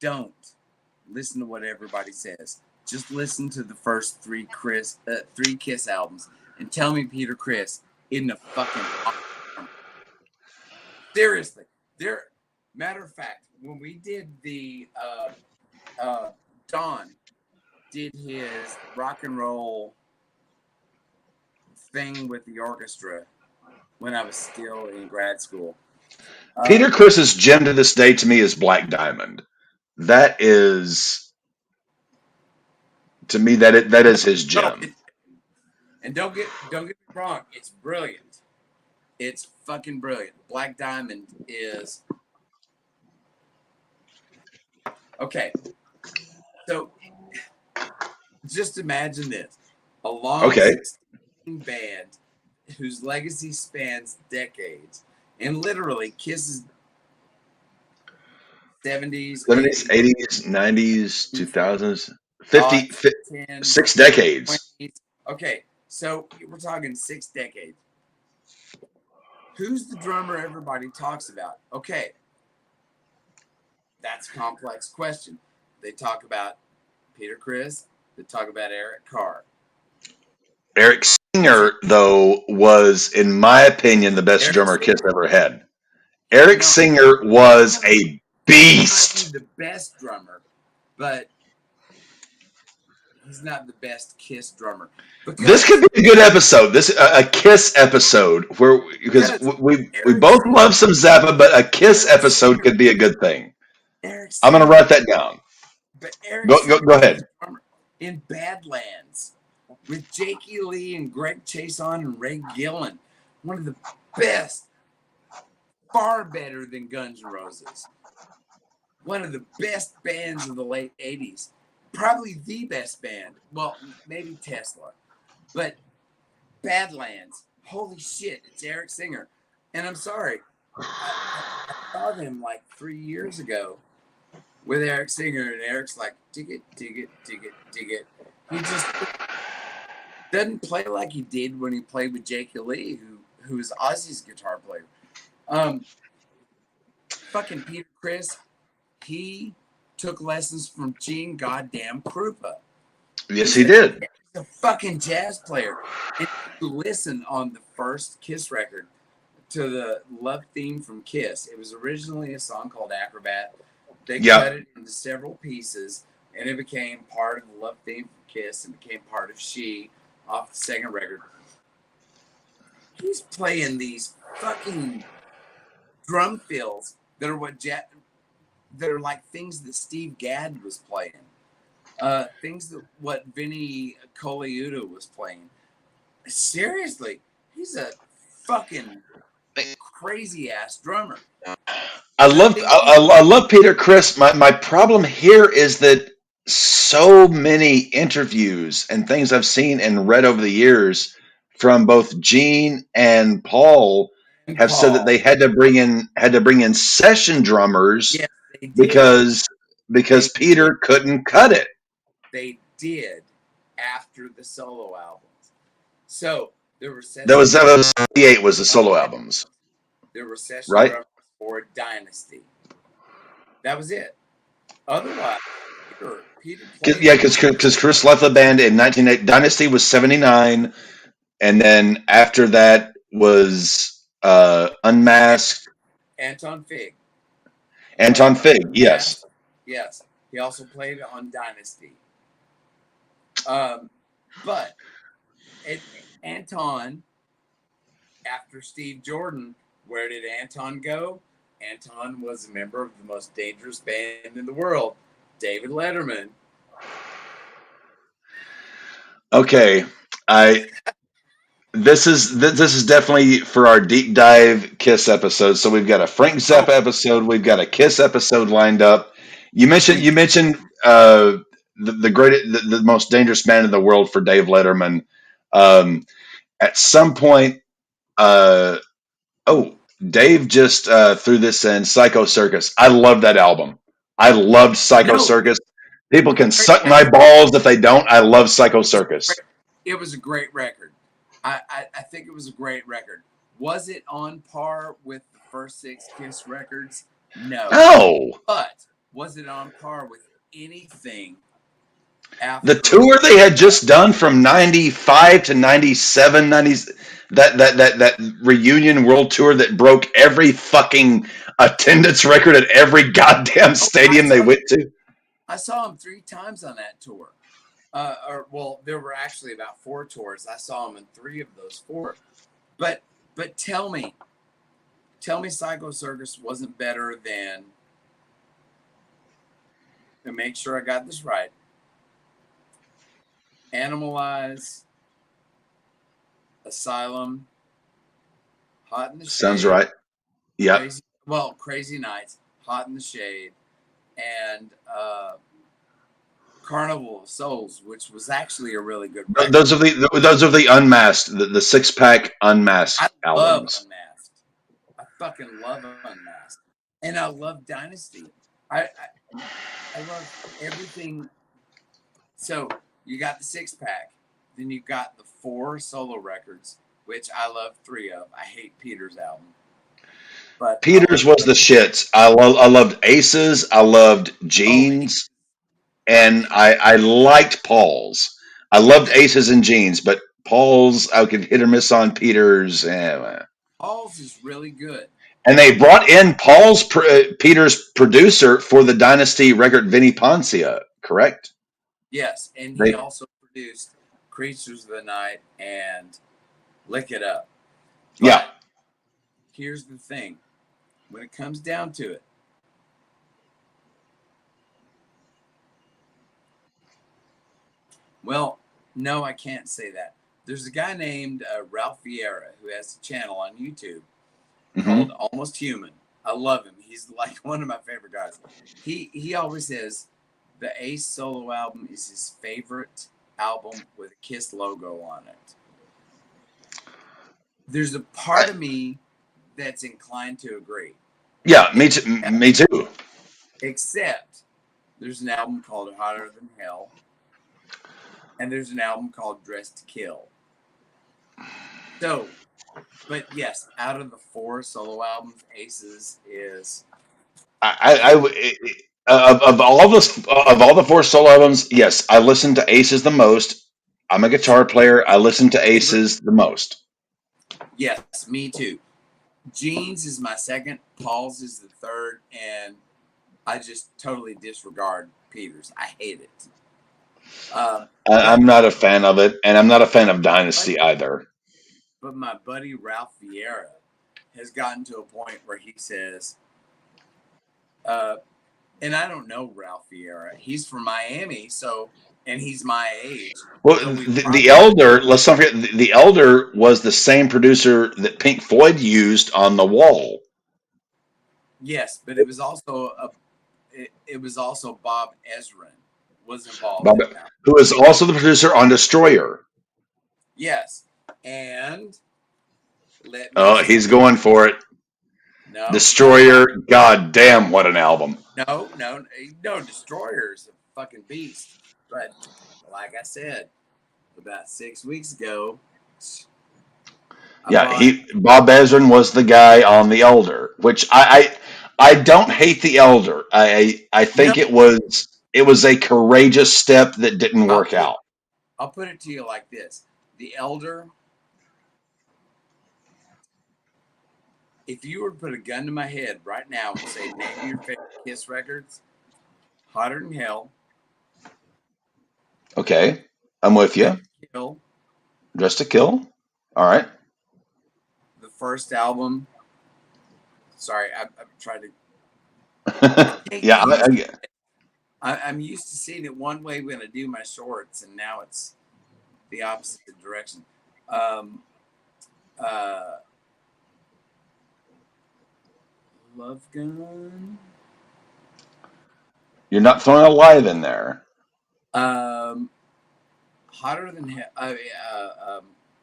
Don't listen to what everybody says. Just listen to the first three Kiss albums and tell me Peter Criss isn't a fucking awesome. Seriously. Matter of fact, when we did the Don did his rock and roll thing with the orchestra when I was still in grad school. Peter Criss's gem to this day to me is Black Diamond. That is, to me, that is his gem. And don't get me wrong, it's brilliant. It's fucking brilliant. Black Diamond is okay. So just imagine this: a long Okay. band whose legacy spans decades, and literally Kiss's 70s, 70s, 80s, 90s, 2000s, 50, 10, 6 decades. 20s. Okay, so we're talking 6 decades. Who's the drummer everybody talks about? Okay, that's a complex question. They talk about Peter Criss. They talk about Eric Carr. Eric Singer, though, was, in my opinion, the best drummer Kiss ever had. Eric Singer was a beast. He might be the best drummer, but he's not the best Kiss drummer. This could be a good episode. This a Kiss episode because we both love some Zappa, but a Kiss episode could be a good thing. I'm gonna write that down. But Eric Go ahead. In Badlands with Jakey Lee and Greg Chason and Ray Gillen, one of the best, far better than Guns N' Roses. One of the best bands of the late 80s. Probably the best band. Well, maybe Tesla. But Badlands, holy shit, it's Eric Singer. And I'm sorry, I saw them like 3 years ago with Eric Singer, and Eric's like, dig it. He just doesn't play like he did when he played with Jake Lee, who is Ozzy's guitar player. Fucking Peter Criss, he took lessons from Gene goddamn Krupa. Yes, he did. He's a fucking jazz player. And you listen on the first Kiss record to the love theme from Kiss. It was originally a song called Acrobat. They cut it into several pieces and it became part of the love theme for Kiss and became part of She off the second record. He's playing these fucking drum fills that are that are like things that Steve Gadd was playing. Things that what Vinny Colaiuta was playing. Seriously, he's a fucking crazy ass drummer. I love Peter Criss. My problem here is that so many interviews and things I've seen and read over the years from both Gene and Paul have said that they had to bring in session drummers Yes, they did. because Peter couldn't cut it. They did after the solo albums. So there were session That was 78 was the solo albums. There were session Right? drummers for Dynasty. That was it. Otherwise, Peter played. Yeah, because Chris left the band in 1980. Dynasty was 79, and then after that was Unmasked. Anton Fig. Anton Fig, yes. Yes. He also played on Dynasty. But Anton, after Steve Jordan, where did Anton go? Anton was a member of the most dangerous band in the world, David Letterman. Okay, this is definitely for our deep dive Kiss episode. So we've got a Frank Zappa episode, we've got a Kiss episode lined up. You mentioned the most dangerous band in the world for Dave Letterman. At some point, Dave just threw this in, Psycho Circus. I love that album. I loved Psycho Circus. People can suck my balls if they don't. I love Psycho Circus. It was a great record. I think it was a great record. Was it on par with the first 6 Kiss records? No. But was it on par with anything after the tour they had just done from 95 to 97, that reunion world tour that broke every fucking attendance record at every goddamn stadium they went to? I saw them 3 times on that tour. There were actually about 4 tours. I saw them in 3 of those 4. But tell me Psycho Circus wasn't better than, to make sure I got this right, Animalize, Asylum, Hot in the Shade. Sounds right. Yeah. Crazy Nights, Hot in the Shade, and Carnival of Souls, which was actually a really good record. Those are the unmasked, the 6-pack unmasked albums. I love Unmasked. I fucking love Unmasked, and I love Dynasty. I love everything. So you got the 6-pack, then you got the 4 solo records, which I love 3 of. I hate Peter's album, but Peter's was the shits. I loved Aces. I loved Gene's. And I liked Paul's. I loved Aces and Gene's, but Paul's I could hit or miss on. Peter's. Paul's is really good. And they brought in Peter's producer for the Dynasty record, Vinny Poncia, correct? Yes, and he also produced Creatures of the Night and Lick It Up. But yeah. Here's the thing. When it comes down to it, well, no, I can't say that. There's a guy named Ralph Vieira who has a channel on YouTube called Almost Human. I love him. He's like one of my favorite guys. He always says the Ace solo album is his favorite album with a Kiss logo on it. There's a part of me that's inclined to agree. Yeah, me too. Except there's an album called Hotter Than Hell, and there's an album called Dressed to Kill. So, but yes, out of the 4 solo albums, Aces is. Of all the 4 solo albums, yes, I listen to Aces the most. I'm a guitar player. I listen to Aces the most. Yes, me too. Gene's is my second. Paul's is the third, and I just totally disregard Peters. I hate it. I'm not a fan of it, and I'm not a fan of Dynasty either. But my buddy Ralph Vieira has gotten to a point where he says, and I don't know Ralph Vieira. He's from Miami, and he's my age. Well, the Elder, let's not forget, the Elder was the same producer that Pink Floyd used on The Wall. Yes, but it was also Bob Ezrin was involved in that. Who is also the producer on Destroyer. Yes, and he's going for it. No, Destroyer, god damn, what an album. No, Destroyer's a fucking beast. But like I said, about 6 weeks ago, Bob Ezrin was the guy on The Elder, which I don't hate The Elder. I think it was a courageous step that didn't work out. I'll put it to you like this: The Elder. If you were to put a gun to my head right now and say, name your favorite Kiss records, Hotter Than Hell. Okay, I'm with you. Dressed to Kill. All right. The first album. Sorry, I'm trying to. Yeah, I'm used to seeing it one way when I do my shorts, and now it's the opposite direction. Love Gun. You're not throwing a live in there. Hotter Than Hell.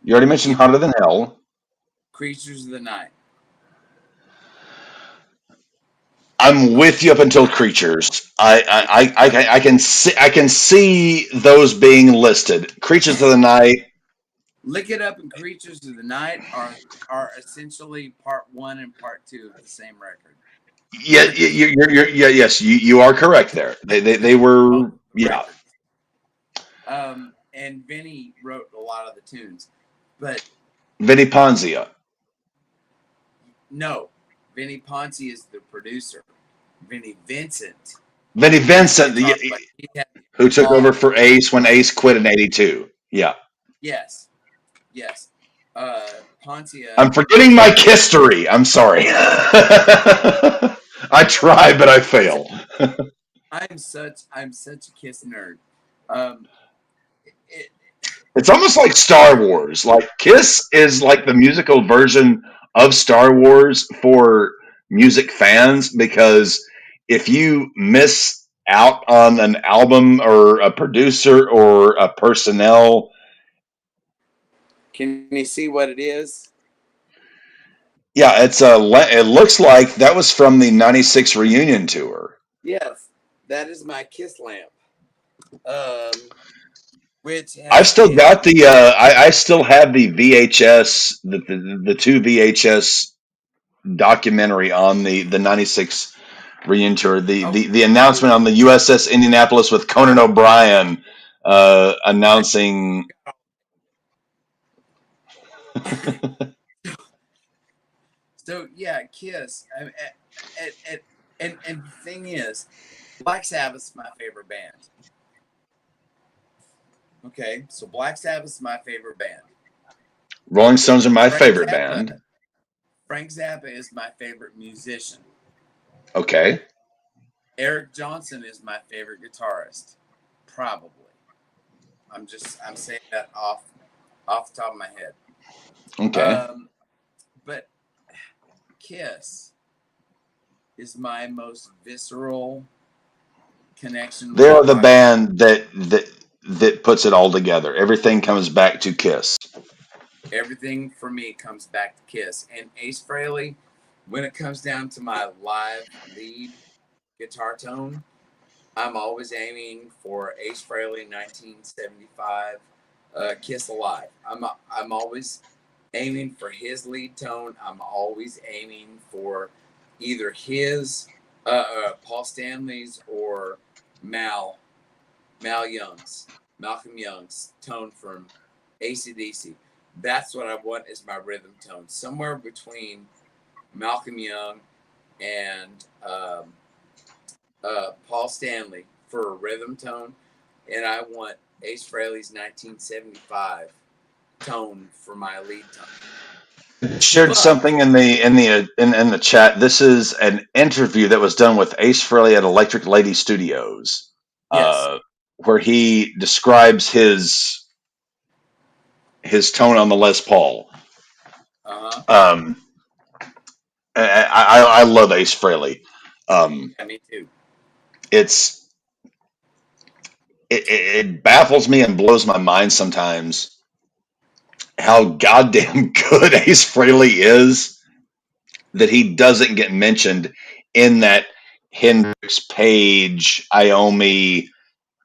You already mentioned Hotter Than Hell. Creatures of the Night. I'm with you up until Creatures. I can see those being listed. Creatures of the Night. Lick It Up and Creatures of the Night are essentially part 1 and part 2 of the same record. Yeah, yes, you are correct there. They were And Vinny wrote a lot of the tunes, but Vinny Ponzia. No, Vinny Ponzi is the producer. Vinny Vincent, who took over for Ace when Ace quit in '82. Yeah. Yes. Ponzia. I'm forgetting my history. I'm sorry. I try, but I fail. I'm such a Kiss nerd. It's almost like Star Wars. Like Kiss is like the musical version of Star Wars for music fans, because if you miss out on an album or a producer or a personnel. Can you see what it is? Yeah, it looks like that was from the '96 reunion tour. Yes, that is my Kiss lamp. Which I've still got the I still have the VHS, the 2 VHS documentary on the '96 reunion tour. The announcement on the USS Indianapolis with Conan O'Brien announcing. So yeah, Kiss. And the thing is, Black Sabbath's my favorite band. Okay, so Black Sabbath's my favorite band. Rolling Stones are my favorite band. Frank Zappa is my favorite musician. Okay. Eric Johnson is my favorite guitarist. Probably. I'm saying that off the top of my head. Okay. But Kiss is my most visceral connection. They are the band that puts it all together. Everything comes back to Kiss. Everything for me comes back to Kiss. And Ace Frehley, when it comes down to my live lead guitar tone, I'm always aiming for Ace Frehley 1975 Kiss Alive. I'm always aiming for his lead tone. I'm always aiming for either his, Paul Stanley's, or Malcolm Young's tone from AC/DC. That's what I want as my rhythm tone. Somewhere between Malcolm Young and Paul Stanley for a rhythm tone, and I want Ace Frehley's 1975 tone for my lead tone. Shared But something in the chat. This is an interview that was done with Ace Frehley at Electric Lady Studios, yes, where he describes his tone on the Les Paul. uh-huh. Um, I love Ace Frehley. Yeah, me too. It's it baffles me and blows my mind sometimes how goddamn good Ace Frehley is that he doesn't get mentioned in that Hendrix, Page, Iommi,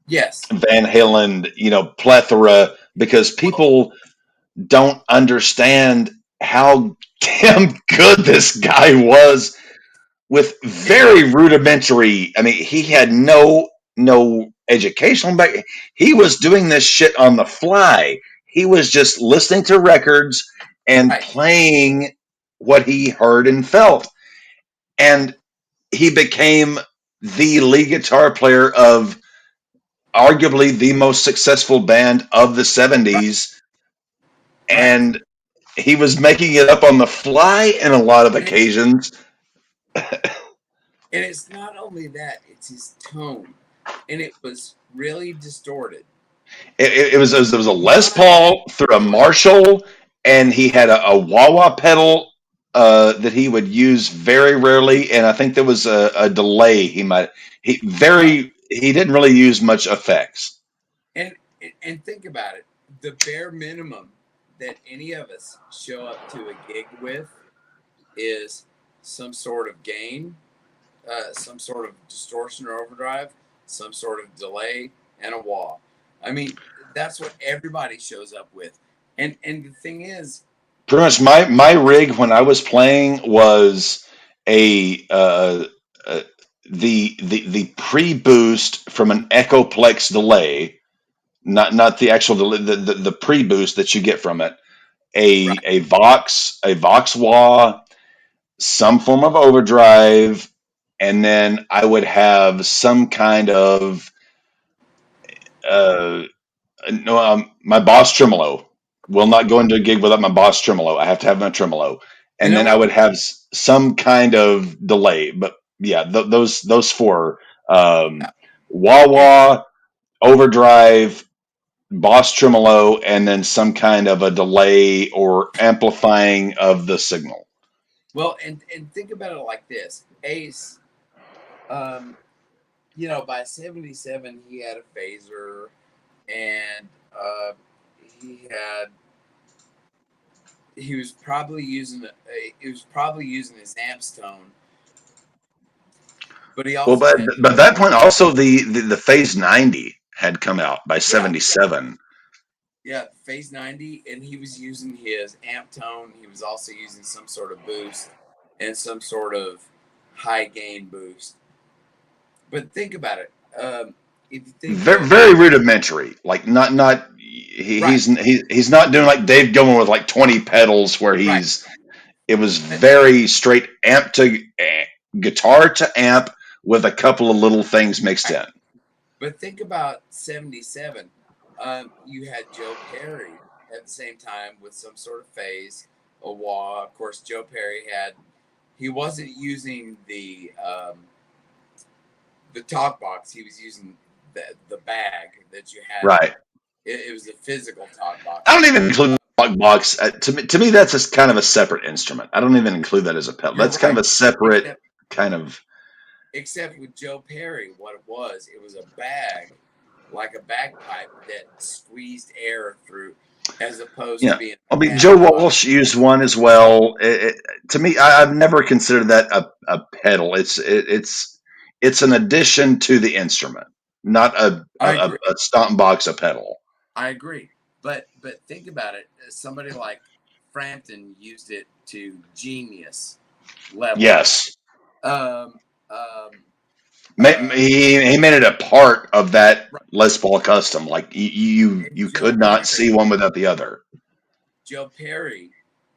Yes. Van Halen, plethora, because Well, people don't understand how damn good this guy was with and very rudimentary. I mean, he had no educational back. He was doing this shit on the fly. He was just listening to records and right, playing what he heard and felt. And he became the lead guitar player of arguably the most successful band of the right, 70s. right. And he was making it up on the fly in a lot of And it's occasions. and it's not only that; it's his tone, and it was really distorted. It was a Les Try to Paul through a do it. Marshall, and he had a wah wah pedal that he would use very rarely, and I think there was a delay. Right. He didn't really use much effects. And think about it. The bare minimum that any of us show up to a gig with is some sort of gain, some sort of distortion or overdrive, some sort of delay, and a wah. I mean, that's what everybody shows up with. And the thing is, Pretty much my rig when I was playing was a the pre boost from an Echoplex delay, not the actual delay, the pre boost that you get from it. right, A Vox wah, some form of overdrive, and then I would have some kind of uh, no, my Boss tremolo. Will not go into a gig without my Boss tremolo. I have to have my tremolo, you and know then I what? would have some kind of delay. But yeah, those four: Yeah. wah And wah, overdrive, Boss tremolo, and then some kind of a delay or amplifying of the signal. well, and think about it like this: Ace, um, by '77 he had a phaser, and he had he was probably using his amps tone, but he Well, also but had but at that point, also the Phase 90 had come out by yeah, '77. yeah, phase 90, and he was using his amp tone. He was also using some sort of boost and some sort of high gain boost. But think about it. If you think Very, of very rudimentary. Like not right, he's not doing like Dave Gilman with like 20 pedals where right, it was but, very straight amp to guitar to amp with a couple of little things mixed right. in. But think about '77. You had Joe Perry at the same time with some sort of phase, a wah. Of course, Joe Perry he wasn't using the talk box. He was using the bag that you had. Right. It was a physical talk I box. don't even include the box. To me, that's just kind of a separate instrument. I don't even include that as a pedal. You're That's kind of right. a separate Except kind of. except with Joe Perry, what it was a bag, like a bagpipe that squeezed air through, as opposed to Yeah, being I a mean, Joe panel box. Walsh used one as well. To me, I've never considered that a pedal. It's an addition to the instrument, not I agree. a stomp box, a pedal. I agree. But think about it. Somebody like Frampton used it to genius levels. Yes, Um, um, uh, he made it a part of that right. Les Paul custom. Like And you could not see one without the other. Joe Perry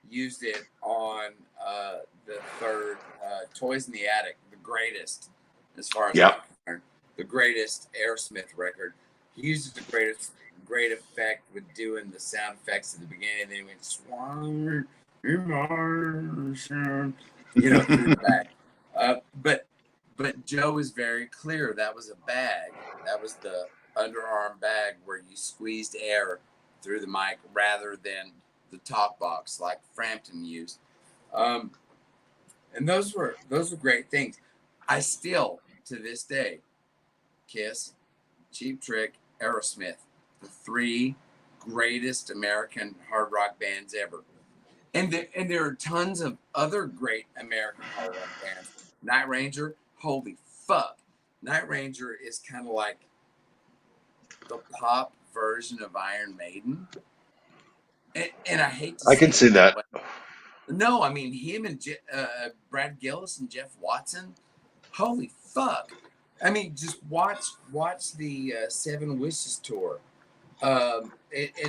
used it on the third Toys in the Attic, the greatest as far as I'm Yeah, concerned. the greatest Aerosmith record. He uses the great effect with doing the sound effects at the beginning, and then he went swan, through the back. But Joe is very clear that was a bag. That was the underarm bag where you squeezed air through the mic rather than the talk box like Frampton used. And those were great things. I still, to this day, Kiss, Cheap Trick, Aerosmith, the three greatest American hard rock bands ever. And there are tons of other great American hard rock bands. Night Ranger, holy fuck. Night Ranger is kind of like the pop version of Iron Maiden. And I hate to I say can see that. No, I mean, him and Brad Gillis and Jeff Watson, holy fuck. I mean, just watch the Seven Wishes tour. And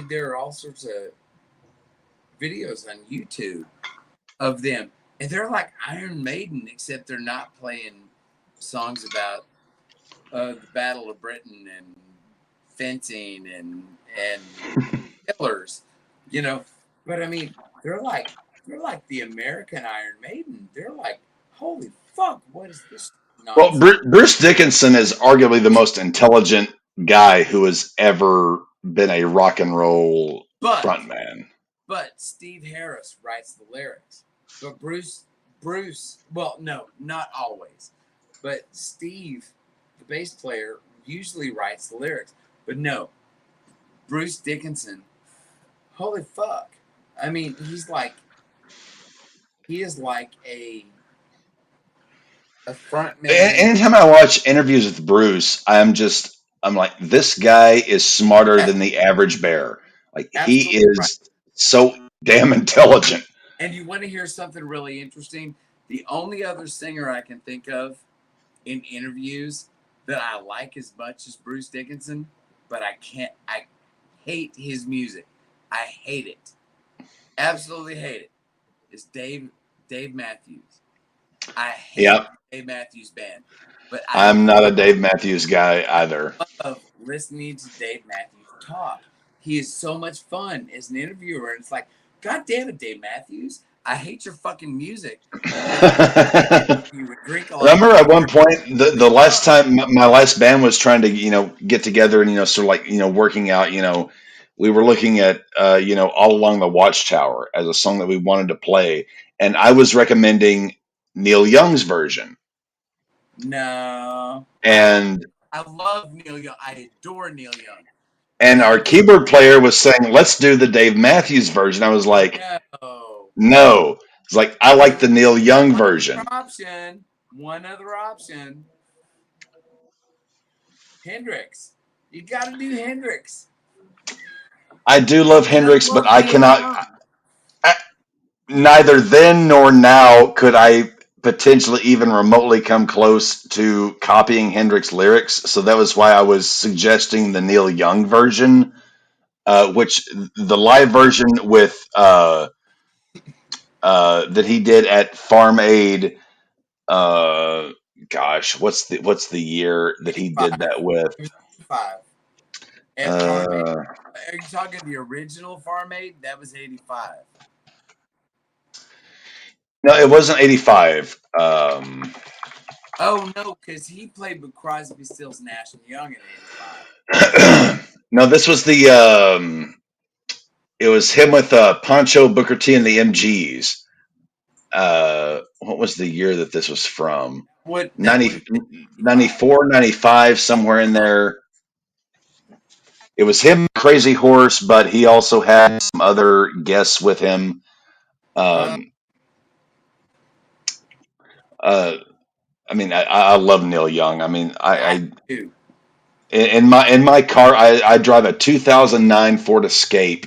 there are all sorts of videos on YouTube of them. And they're like Iron Maiden, except they're not playing songs about the Battle of Britain and fencing and killers, But I mean, they're like the American Iron Maiden. They're like, holy fuck, what is this nonsense? Well, Bruce Dickinson is arguably the most intelligent guy who has ever been a rock and roll frontman. But Steve Harris writes the lyrics. But Bruce, well, no, not always. But Steve, the bass player, usually writes the lyrics. But no, Bruce Dickinson, holy fuck. I mean, he is like a frontman. Anytime I watch interviews with Bruce, I'm like, this guy is smarter than the average bear. Like, he is so damn intelligent. And you want to hear something really interesting? The only other singer I can think of in interviews that I like as much as Bruce Dickinson, but I hate his music. I hate it. Absolutely hate it. Is Dave Matthews. I hate Dave Matthews Band. But I'm not a Dave Matthews guy either. I love listening to Dave Matthews talk. He is so much fun as an interviewer. And it's like, God damn it, Dave Matthews. I hate your fucking music. Remember at one point, the last time my last band was trying to, get together and, sort of like, working out, we were looking at, All Along the Watchtower as a song that we wanted to play. And I was recommending Neil Young's version. No. And I love Neil Young. I adore Neil Young. And our keyboard player was saying, let's do the Dave Matthews version. I was like, no. It's like, I like the Neil Young version. One other option. Hendrix. You got to do Hendrix. I do love Hendrix, but I cannot. Neither then nor now could I potentially even remotely come close to copying Hendrix lyrics. So that was why I was suggesting the Neil Young version, which the live version with that he did at Farm Aid. Gosh, what's the year that he did that with? It was 85. Are you talking the original Farm Aid? That was 85. No, it wasn't 85. Oh no, because he played with Crosby, Stills, Nash and Young in 85. No, this was the. It was him with Pancho, Booker T, and the MGs. What was the year that this was from? 94, 95, somewhere in there. It was him, Crazy Horse, but he also had some other guests with him. I mean, I love Neil Young. I mean, I in my car, I drive a 2009 Ford Escape,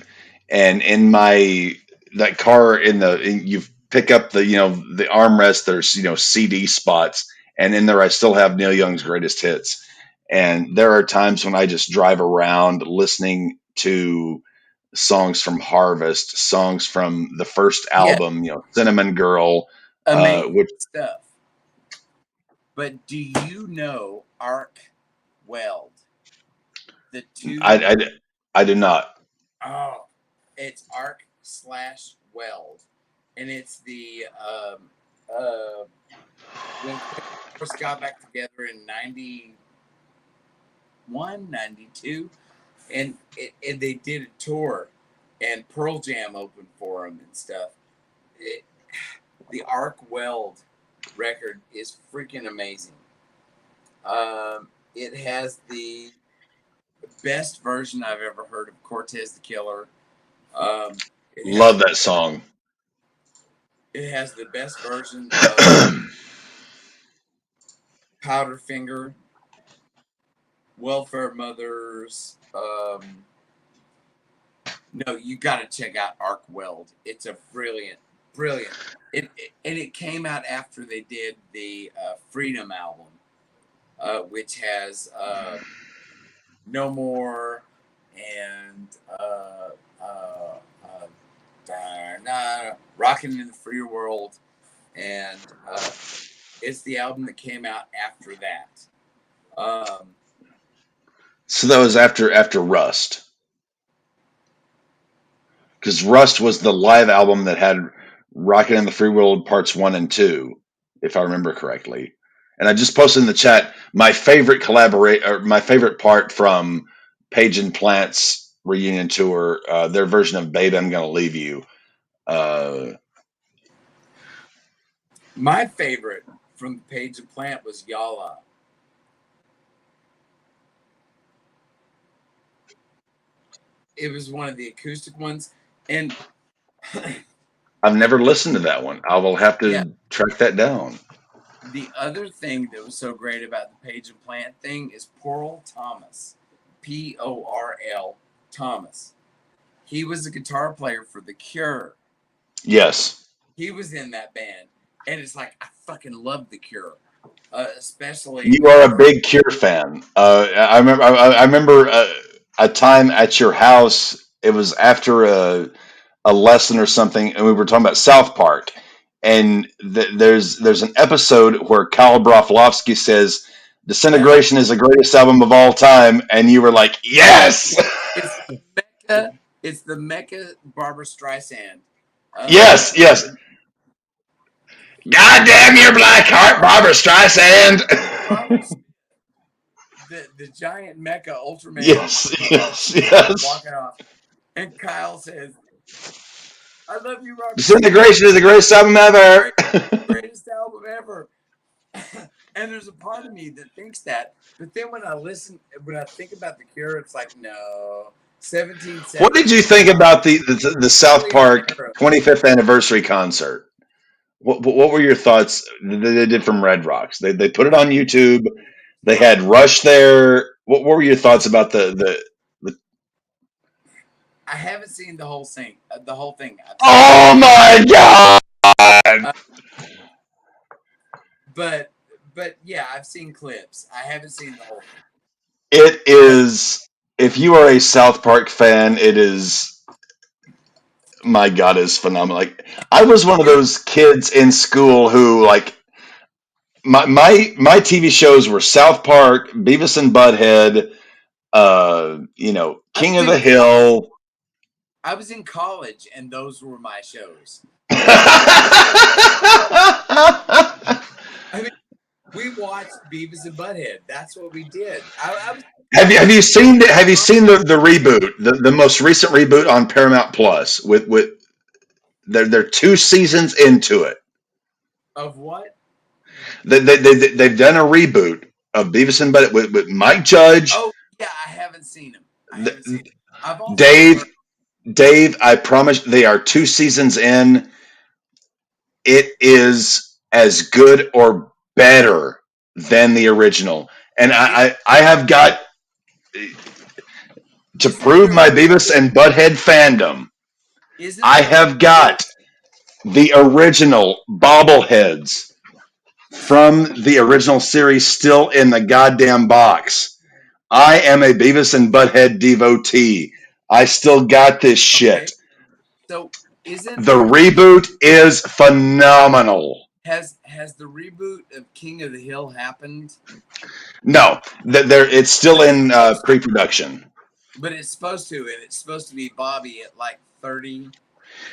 and in that car you pick up the the armrest. There's CD spots, and in there I still have Neil Young's greatest hits. And there are times when I just drive around listening to songs from Harvest, songs from the first album, Cinnamon Girl, amazing stuff. But do you know Ark Weld. The two. I did not. Oh, it's Arc/Weld, and it's the when they first got back together in 91, 92, and they did a tour, and Pearl Jam opened for them and stuff. The Arc Weld record is freaking amazing. It has the best version I've ever heard of Cortez the Killer. Love that song. It has the best version of Powderfinger, Welfare Mothers. No, you got to check out Arc Weld. It's a brilliant. And it came out after they did the Freedom album, which has No More and Rockin' in the Free World, and it's the album that came out after that. So that was after Rust, because Rust was the live album that had Rockin' in the Free World Parts 1 and 2, if I remember correctly. And I just posted in the chat my favorite part from Page and Plant's reunion tour, their version of "Babe, I'm Gonna Leave You." My favorite from Page and Plant was Yalla. It was one of the acoustic ones, and I've never listened to that one. I will have to track that down. The other thing that was so great about the Page and Plant thing is Porl Thomas, Porl Thomas. He was a guitar player for The Cure. Yes. He was in that band, and it's like I fucking love The Cure, especially. You are a big Cure fan. I remember a time at your house. It was after a lesson or something, and we were talking about South Park. And there's an episode where Kyle Broflovsky says Disintegration is the greatest album of all time, and you were like, yes! It's the Mecca Barbra Streisand. Yes. God damn your black heart, Barbra Streisand! the giant Mecca Ultraman. Yes. Walking off. And Kyle says, I love you, Robert. Disintegration is the greatest album ever. Greatest album ever. And there's a part of me that thinks that. But then when I think about The Cure, it's like, no. 1770. What did you think about the South Park 25th anniversary concert? What were your thoughts that they did from Red Rocks? They put it on YouTube. They had Rush there. What were your thoughts about the I haven't seen the whole thing. Oh my god! But yeah, I've seen clips. I haven't seen the whole thing. It is. If you are a South Park fan, it is. My god, it's phenomenal. Like, I was one of those kids in school who, like, my TV shows were South Park, Beavis and Butthead, King of the Hill. I was in college, and those were my shows. I mean, we watched Beavis and Butthead. That's what we did. Have you seen the reboot, the most recent reboot on Paramount Plus? With they're 2 seasons into it. Of what? They've done a reboot of Beavis and Butthead with Mike Judge. Oh yeah, I haven't seen him. Dave, I promise, they are 2 seasons in. It is as good or better than the original. And I have got to prove my Beavis and Butthead fandom. I have got the original bobbleheads from the original series still in the goddamn box. I am a Beavis and Butthead devotee. I still got this shit. Okay. So the reboot is phenomenal. Has has the reboot of King of the Hill happened? No, it's still in pre-production. But it's supposed to, and it's supposed to be Bobby at like 30.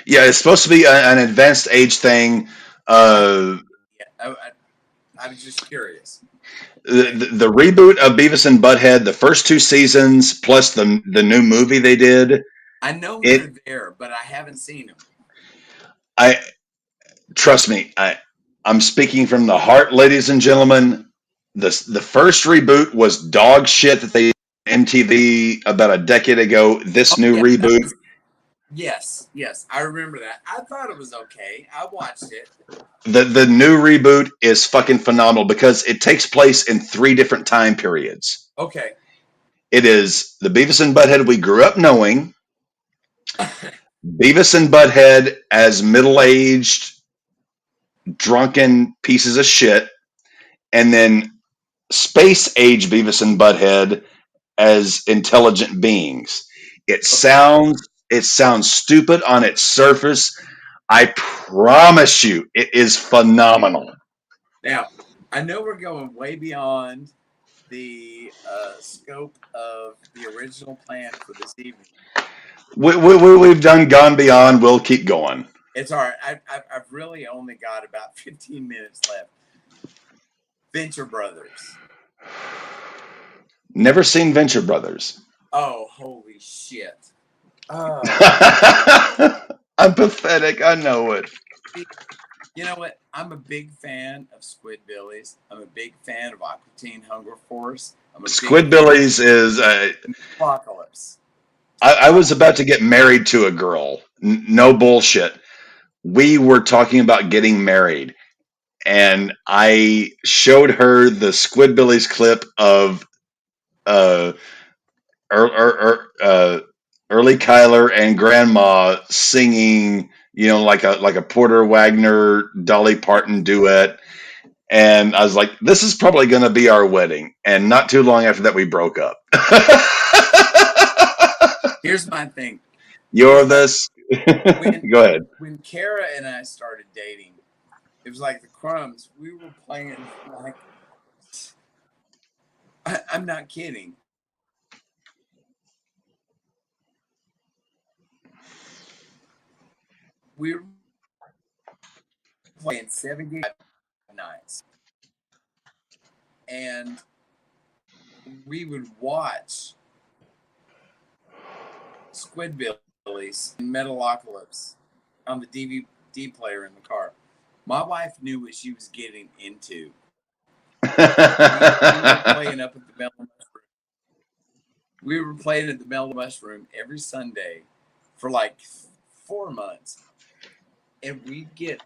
Yeah, it's supposed to be an advanced age thing. Yeah, I was just curious. The reboot of Beavis and Butthead, the first two seasons plus the new movie they did. I know It they're there, but I haven't seen them. I trust me. I'm speaking from the heart, ladies and gentlemen. The first reboot was dog shit that they did on MTV about a decade ago. This Oh new yeah, reboot, yes, I remember that. I thought it was okay. I watched it. the new reboot is fucking phenomenal because it takes place in three different time periods. Okay. It is the Beavis and Butthead we grew up knowing, Beavis and Butthead as middle-aged, drunken pieces of shit, and then space age Beavis and Butthead as intelligent beings. It sounds stupid on its surface. I promise you, it is phenomenal. Now, I know we're going way beyond the scope of the original plan for this evening. We've done Gone Beyond. We'll keep going. It's all right. I've really only got about 15 minutes left. Venture Brothers. Never seen Venture Brothers. Oh, holy shit. I'm pathetic. I know it. You know what? I'm a big fan of Squidbillies. I'm a big fan of Aqua Teen Hunger Force. Squidbillies is. Apocalypse. I was about to get married to a girl. No bullshit. We were talking about getting married, and I showed her the Squidbillies clip of uh, early Kyler and Grandma singing, like a Porter Wagner Dolly Parton duet. And I was like, this is probably going to be our wedding. And not too long after that, we broke up. Here's my thing. You're this. Go ahead. When Kara and I started dating, it was like the Crumbs. We were playing like, I'm not kidding. We were playing 7 nights. And we would watch Squidbillies and Metalocalypse on the DVD player in the car. My wife knew what she was getting into. We were playing up at the Mellow Mushroom. We were playing at the Mellow Mushroom every Sunday for like 4 months. And we'd get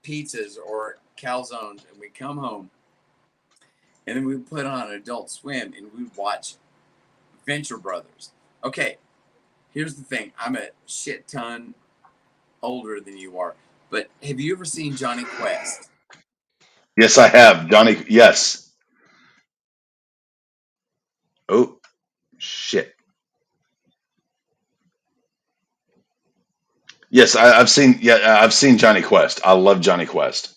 pizzas or calzones and we'd come home. And then we'd put on Adult Swim and we'd watch Venture Brothers. Okay, here's the thing. I'm a shit ton older than you are. But have you ever seen Johnny Quest? Yes, I have. Johnny, yes. Oh, shit. Yes, I've seen Johnny Quest. I love Johnny Quest.